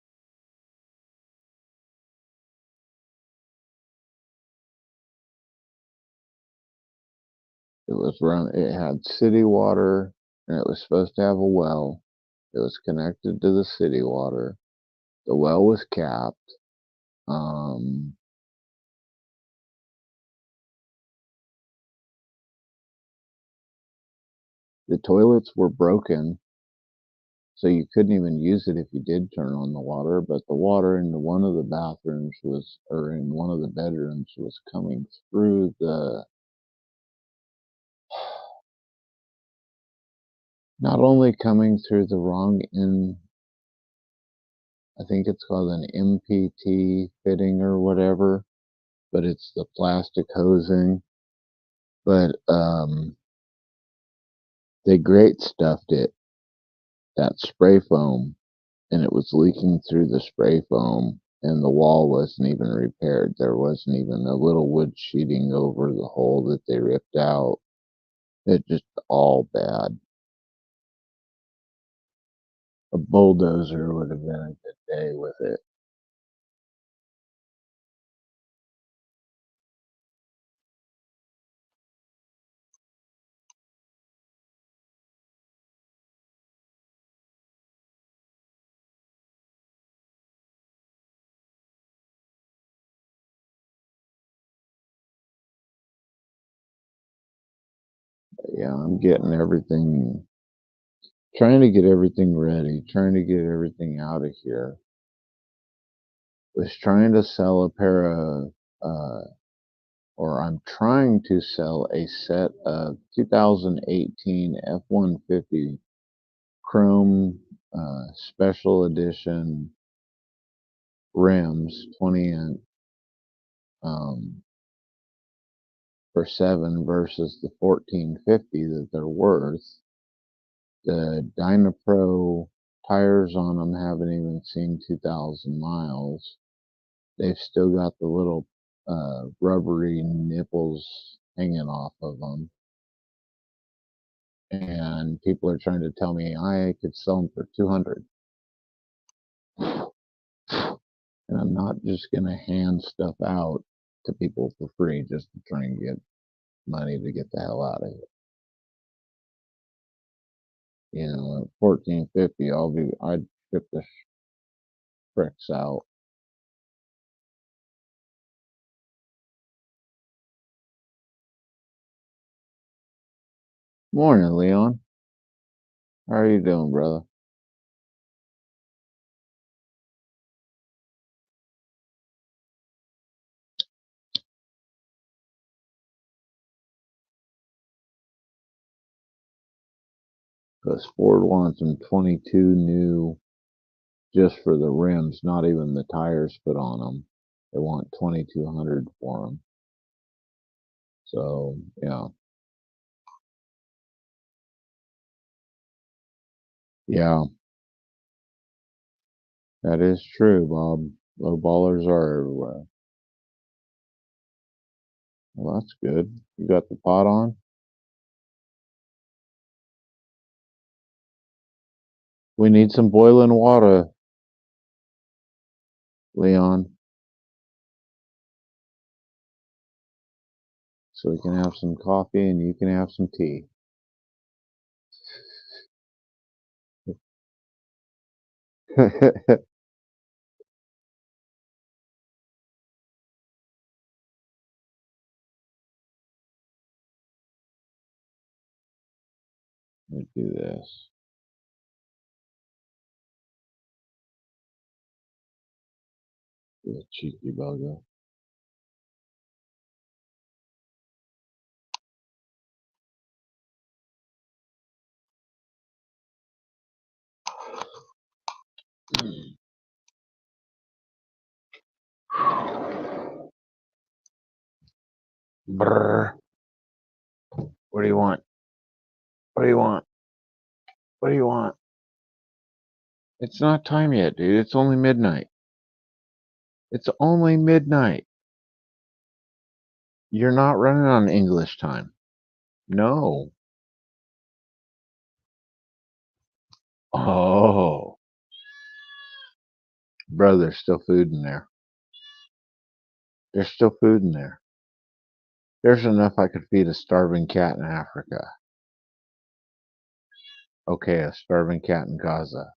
It had city water, and it was supposed to have a well. It was connected to the city water. The well was capped. Um, the toilets were broken, so you couldn't even use it if you did turn on the water. But the water into one of the bathrooms was, or in one of the bedrooms, was coming through the. Not only coming through the wrong in, I think it's called an MPT fitting or whatever, but it's the plastic hosing. But they great stuffed it, that spray foam, and it was leaking through the spray foam, and the wall wasn't even repaired. There wasn't even a little wood sheeting over the hole that they ripped out. It just all bad. A bulldozer would have been a good day with it. But yeah, I'm getting everything, trying to get everything ready, trying to get everything out of here. Was trying to sell a pair of, or I'm trying to sell a set of 2018 F-150 Chrome Special Edition rims, 20-inch, for $7 versus the $14.50 that they're worth. The Dynapro tires on them haven't even seen 2,000 miles. They've still got the little rubbery nipples hanging off of them. And people are trying to tell me I could sell them for 200. And I'm not just going to hand stuff out to people for free just to try and get money to get the hell out of it. You know, at $14.50, I'd ship the bricks out. Morning, Leon. How are you doing, brother? Because Ford wants them 22 new just for the rims, not even the tires put on them. They want 2,200 for them. So, yeah. Yeah, that is true, Bob. Low ballers are everywhere. Well, that's good. You got the pot on? We need some boiling water, Leon, so we can have some coffee and you can have some tea. Let me do this. The cheeky bugger. Brr. What do you want? What do you want? What do you want? It's not time yet, dude. It's only midnight. It's only midnight. You're not running on English time. No. Oh. Bro, there's still food in there. There's still food in there. There's enough I could feed a starving cat in Africa. Okay, a starving cat in Gaza.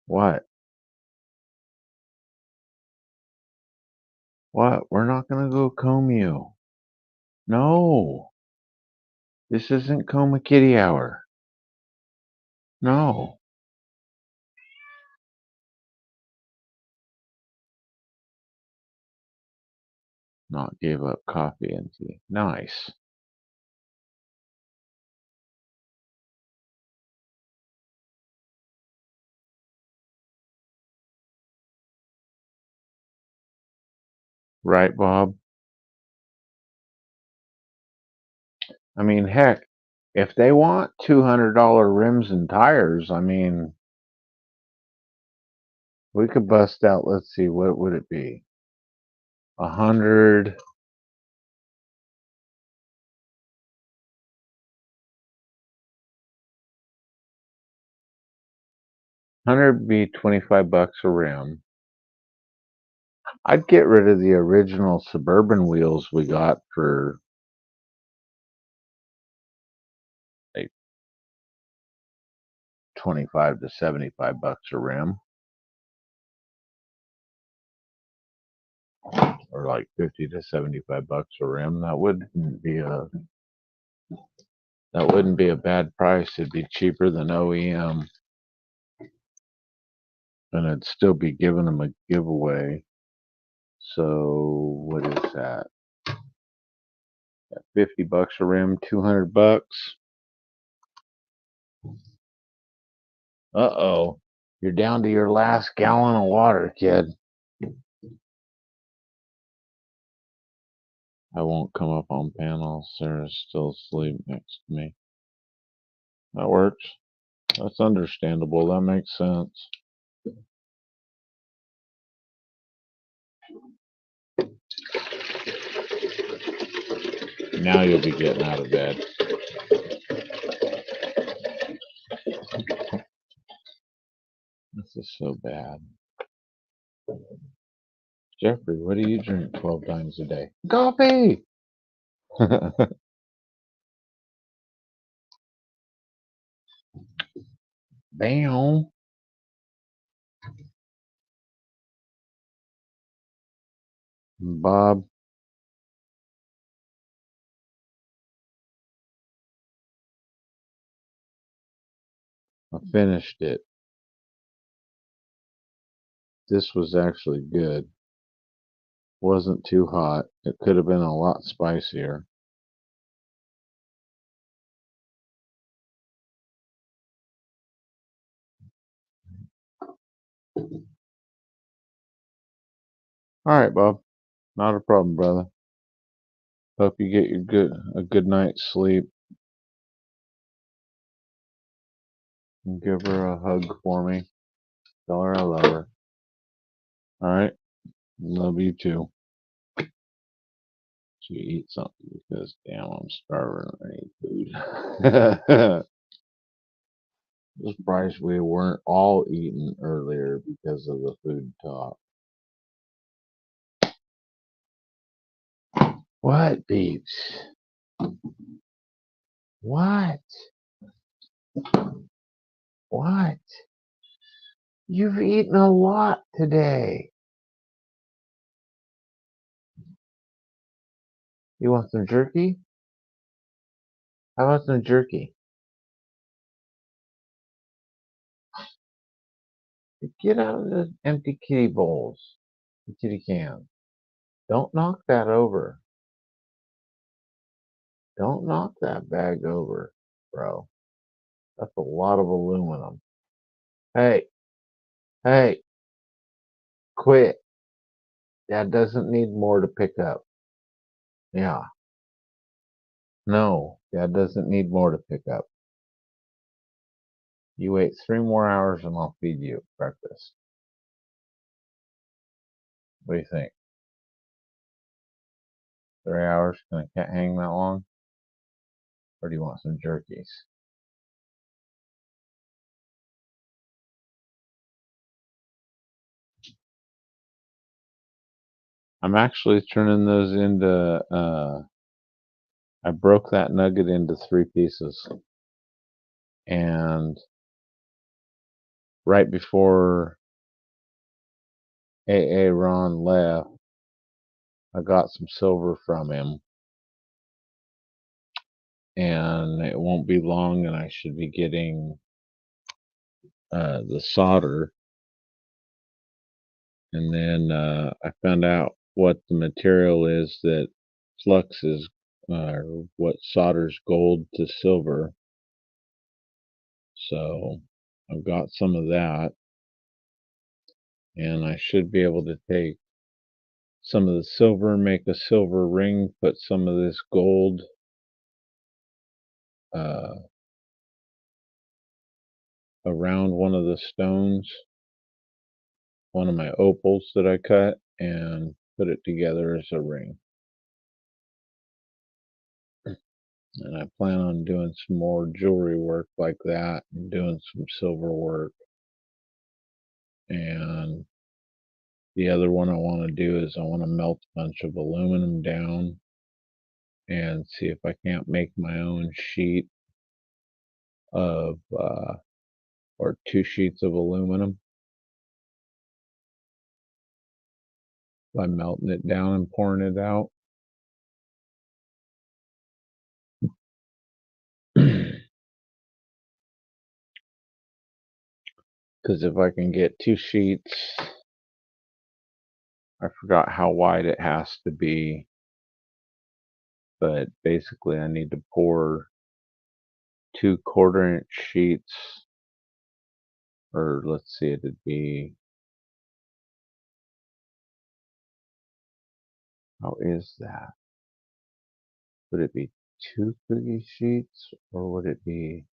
What? What? We're not gonna go comb you. No. This isn't Coma Kitty Hour. No. Not gave up coffee and tea. Nice. Right, Bob? I mean, heck, if they want $200 rims and tires, I mean, we could bust out, let's see, what would it be? 100 would be 25 bucks a rim. I'd get rid of the original Suburban wheels we got for like 25 to 75 bucks a rim, or like 50 to 75 bucks a rim. That wouldn't be a bad price. It'd be cheaper than OEM, and I'd still be giving them a giveaway. So what is that? 50 bucks a rim, 200 bucks. Uh-oh. You're down to your last gallon of water, kid. I won't come up on panel. Sarah's still asleep next to me. That works. That's understandable. That makes sense. Now you'll be getting out of bed. This is so bad. Jeffrey, what do you drink 12 times a day? Coffee! Bam! Bob, I finished it. This was actually good. Wasn't too hot. It could have been a lot spicier. All right, Bob. Not a problem, brother. Hope you get a good night's sleep. And give her a hug for me. Tell her I love her. All right. Love you too. She eat something because damn, I'm starving. I need food. I'm surprised we weren't all eating earlier because of the food talk. What, Beeps? What? What? You've eaten a lot today. You want some jerky? How about some jerky? Get out of the empty kitty bowls, the kitty can. Don't knock that over. Don't knock that bag over, bro. That's a lot of aluminum. Hey, hey, quit. That doesn't need more to pick up. Yeah. No, that doesn't need more to pick up. You wait 3 more hours and I'll feed you breakfast. What do you think? 3 hours? Can a cat hang that long? Or do you want some jerkies? I'm actually turning those into, I broke that nugget into 3 pieces. And right before AA Ron left, I got some silver from him. And it won't be long and I should be getting the solder. And then I found out what the material is that fluxes, what solders gold to silver. So I've got some of that. And I should be able to take some of the silver, make a silver ring, put some of this gold around one of the stones, one of my opals that I cut, and put it together as a ring. And I plan on doing some more jewelry work like that and doing some silver work. And the other one I want to do is I want to melt a bunch of aluminum down and see if I can't make my own sheet of, or 2 sheets of aluminum by melting it down and pouring it out. Because if I can get 2 sheets, I forgot how wide it has to be, but basically I need to pour 2 1/4-inch sheets, or let's see, it'd be, how is that? Would it be 2 cookie sheets, or would it be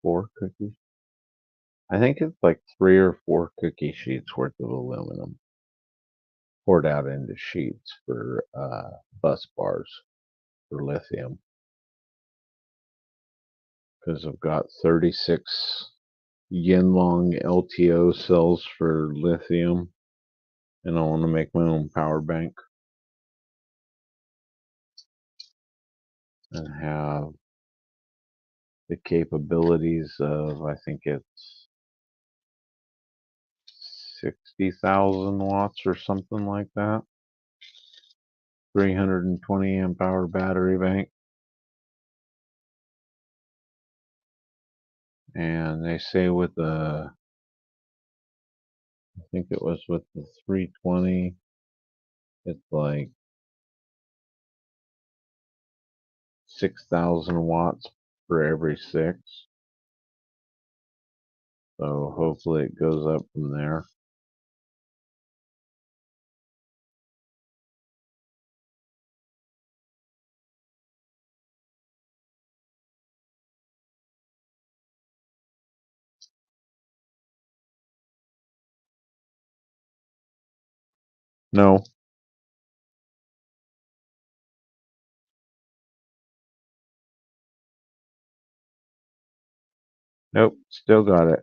4 cookies? I think it's like 3 or 4 cookie sheets worth of aluminum poured out into sheets for bus bars for lithium. Because I've got 36 Yinlong LTO cells for lithium, and I want to make my own power bank and have the capabilities of, I think it's 60,000 watts or something like that. 320 amp hour battery bank. And they say with the, I think it was with the 320, it's like 6,000 watts for every 6. So hopefully it goes up from there. No. Nope. Still got it.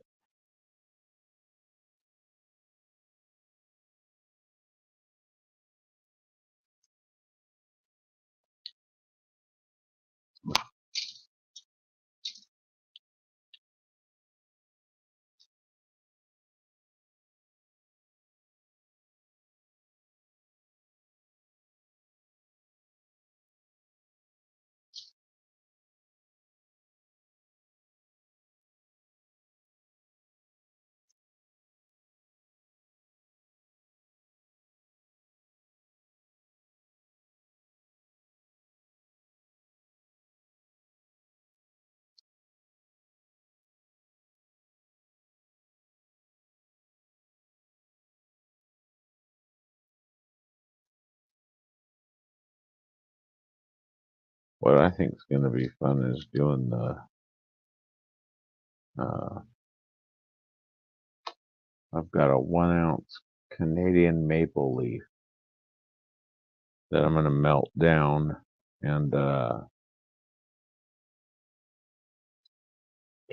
What I think is going to be fun is doing the I've got a 1-ounce Canadian maple leaf that I'm going to melt down and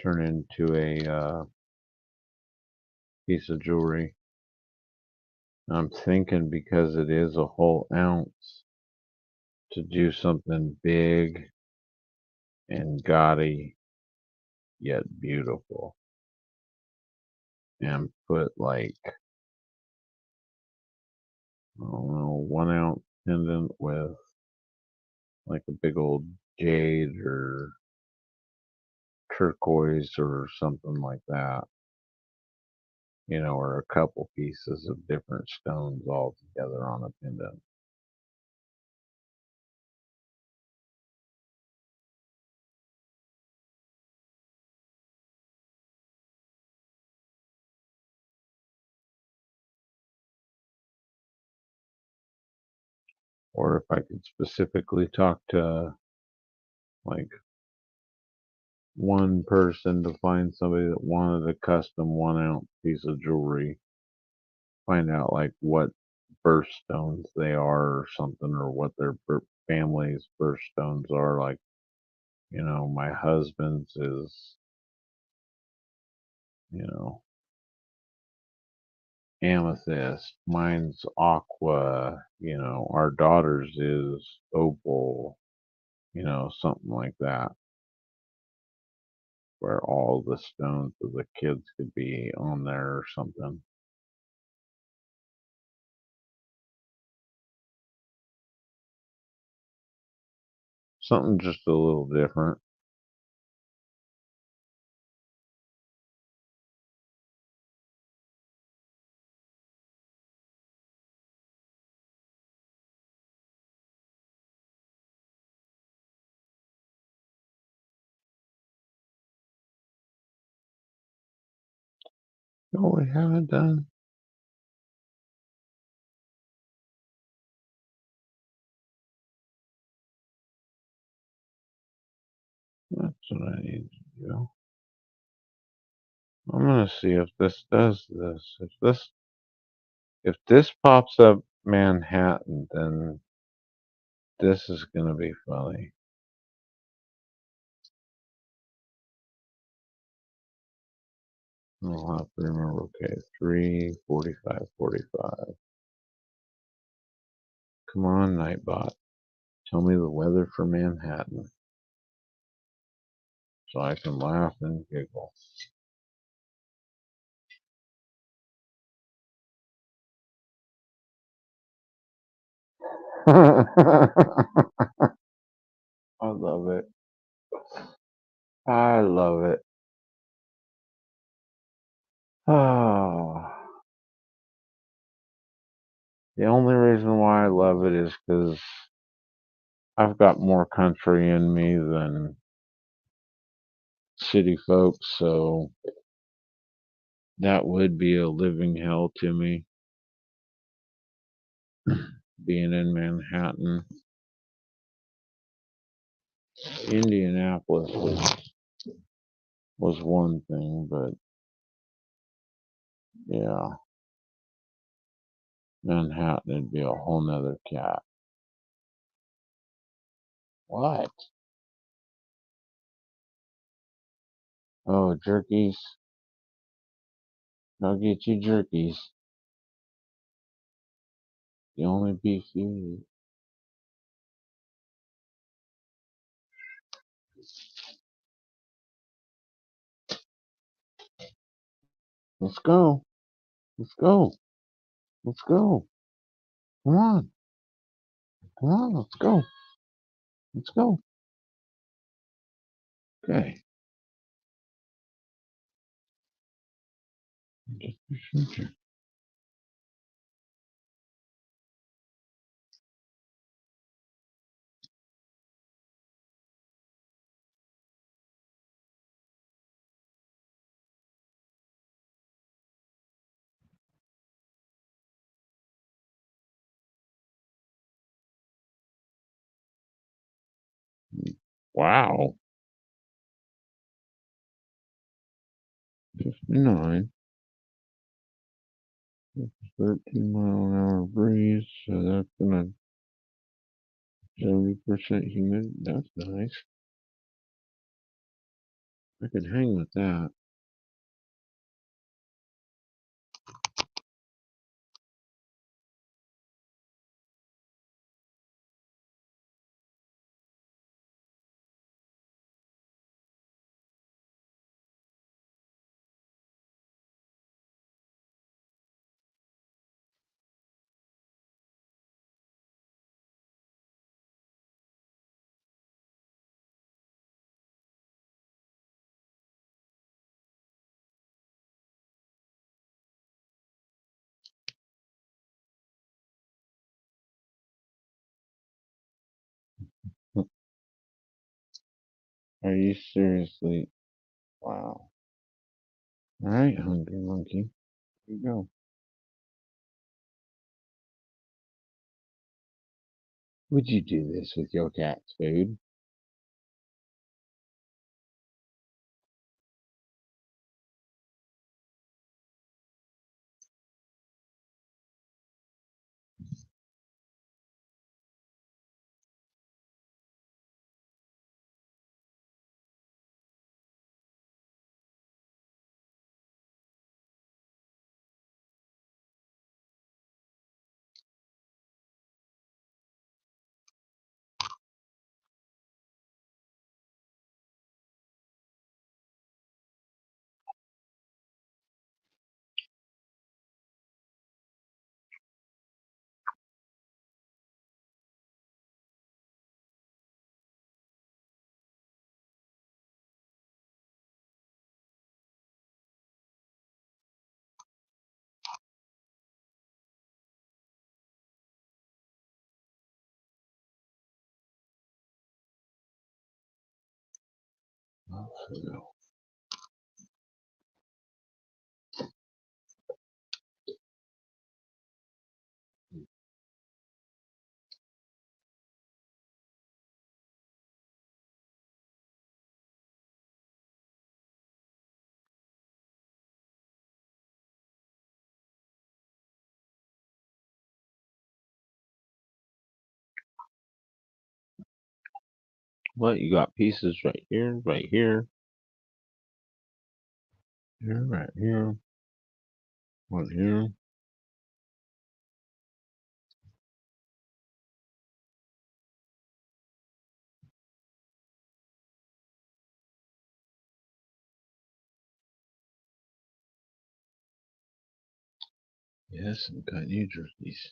turn into a piece of jewelry. I'm thinking because it is a whole ounce to do something big and gaudy yet beautiful and put like, I don't know, 1-ounce pendant with like a big old jade or turquoise or something like that, or a couple pieces of different stones all together on a pendant. Or if I could specifically talk to like one person to find somebody that wanted a custom 1-ounce piece of jewelry, find out like what birthstones they are or something, or what their family's birthstones are. Like, my husband's is, amethyst, mine's aqua, our daughter's is opal, something like that, where all the stones of the kids could be on there or something. Something just a little different. No, we haven't done. That's what I need to do. I'm gonna see if this does this. If this pops up Manhattan, then this is gonna be funny. I'll have to remember. Okay, 3:45:45. Come on, Nightbot. Tell me the weather for Manhattan, so I can laugh and giggle. I love it. I love it. Oh, the only reason why I love it is because I've got more country in me than city folks, so that would be a living hell to me, being in Manhattan. Indianapolis was one thing, but yeah, Manhattan would be a whole nother cat. What? Oh, jerkies. I'll get you jerkies. The only beef you eat. Let's go. Let's go. Let's go. Come on. Come on. Let's go. Let's go. Okay. Wow. 59. 13-mile-an-hour breeze. So that's gonna 70% humid. That's nice. I could hang with that. Are you seriously? Wow. Alright, hungry monkey. Here you go. Would you do this with your cat's food? Oh, no. What? You got pieces right here, right here, here, right here, one here. Yes, I'm cutting you jerkies.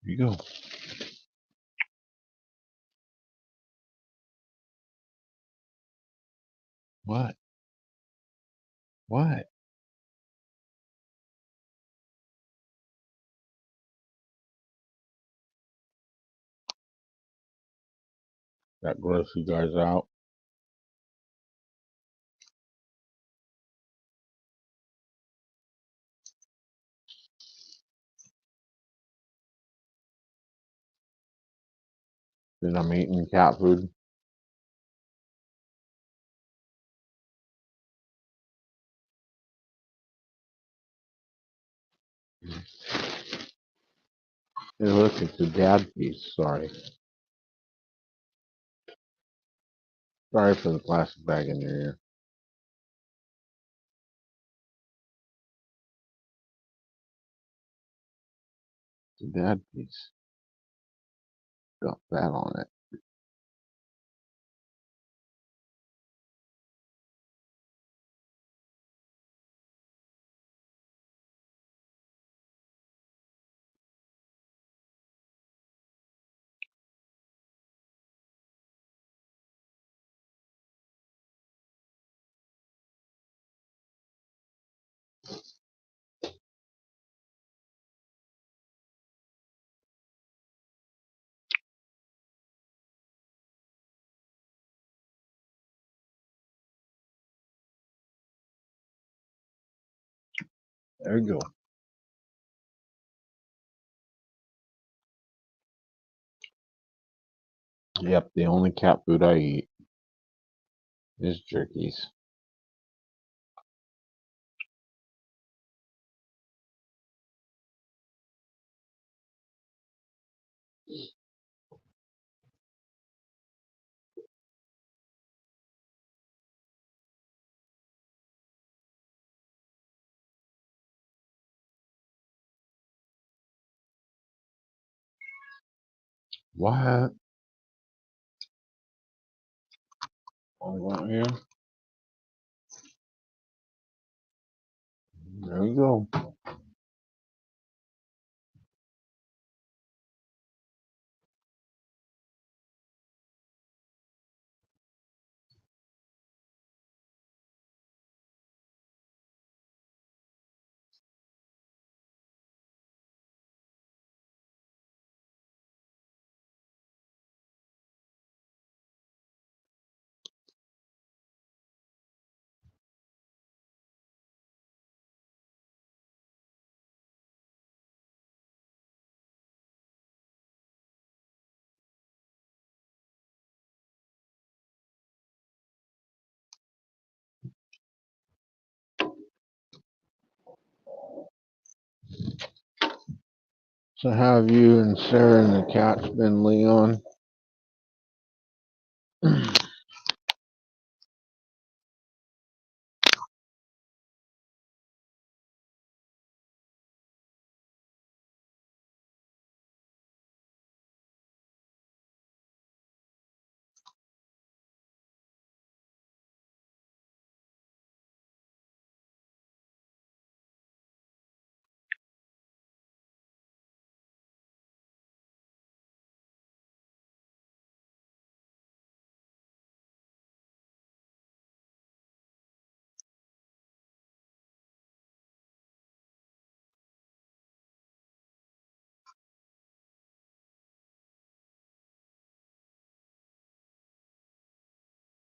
Here you go. What? What? That gross you guys out? That I'm eating cat food? Hey, look, it's a dad piece. Sorry. Sorry for the plastic bag in your ear. It's a dad piece. Got fat on it. There you go. Yep, the only cat food I eat is jerkies. What? All right here. There you go. So how have you and Sarah and the cats been, Leon?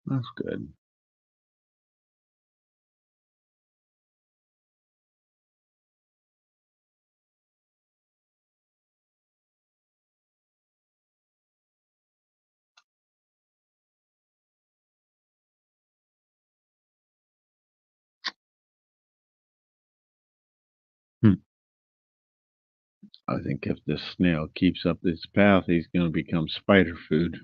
That's good. I think if this snail keeps up this path, he's going to become spider food.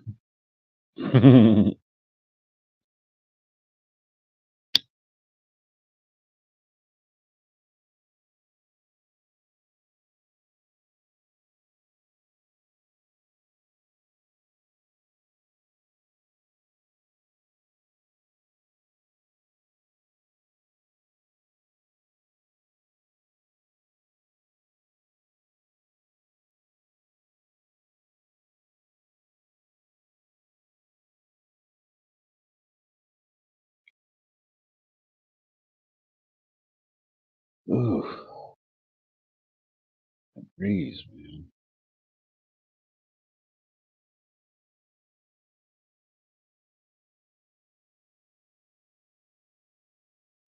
Ooh, that breeze, man.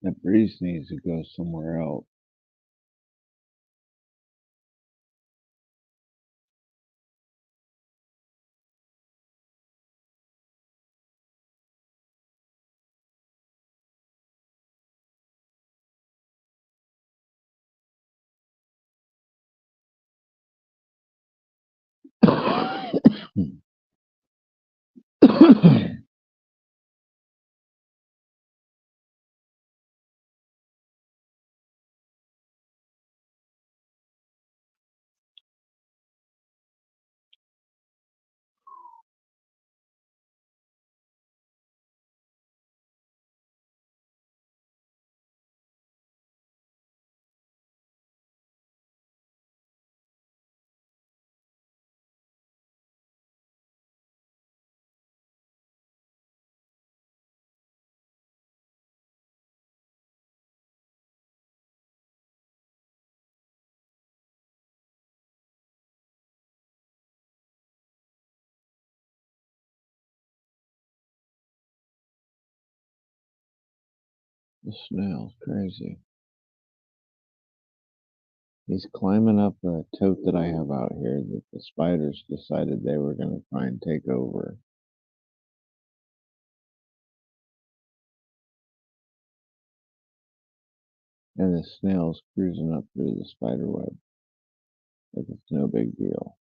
That breeze needs to go somewhere else. The snail's crazy. He's climbing up a tote that I have out here that the spiders decided they were going to try and take over. And the snail's cruising up through the spider web like it's no big deal.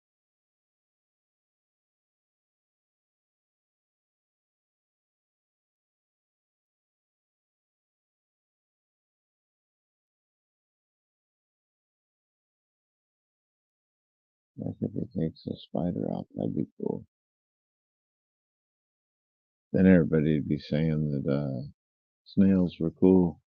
Like if it takes a spider out, that'd be cool. Then everybody'd be saying that snails were cool.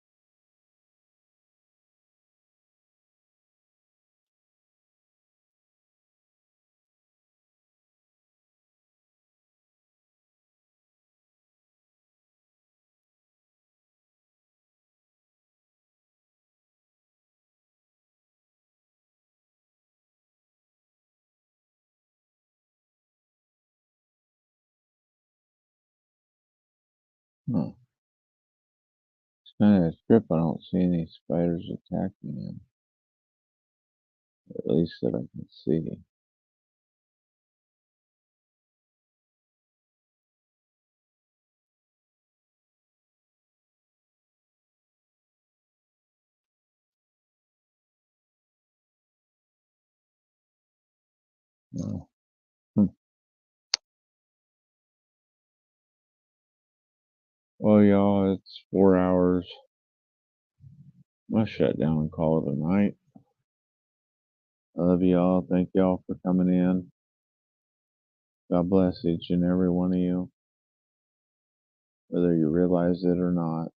Huh. It's kind of a trip. I don't see any spiders attacking him. At least that I can see. No. Well, y'all, it's 4 hours. I'm gonna shut down and call it a night. I love y'all. Thank y'all for coming in. God bless each and every one of you, whether you realize it or not.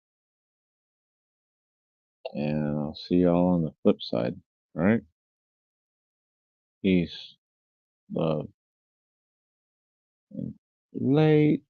And I'll see y'all on the flip side. All right? Peace, love, and late.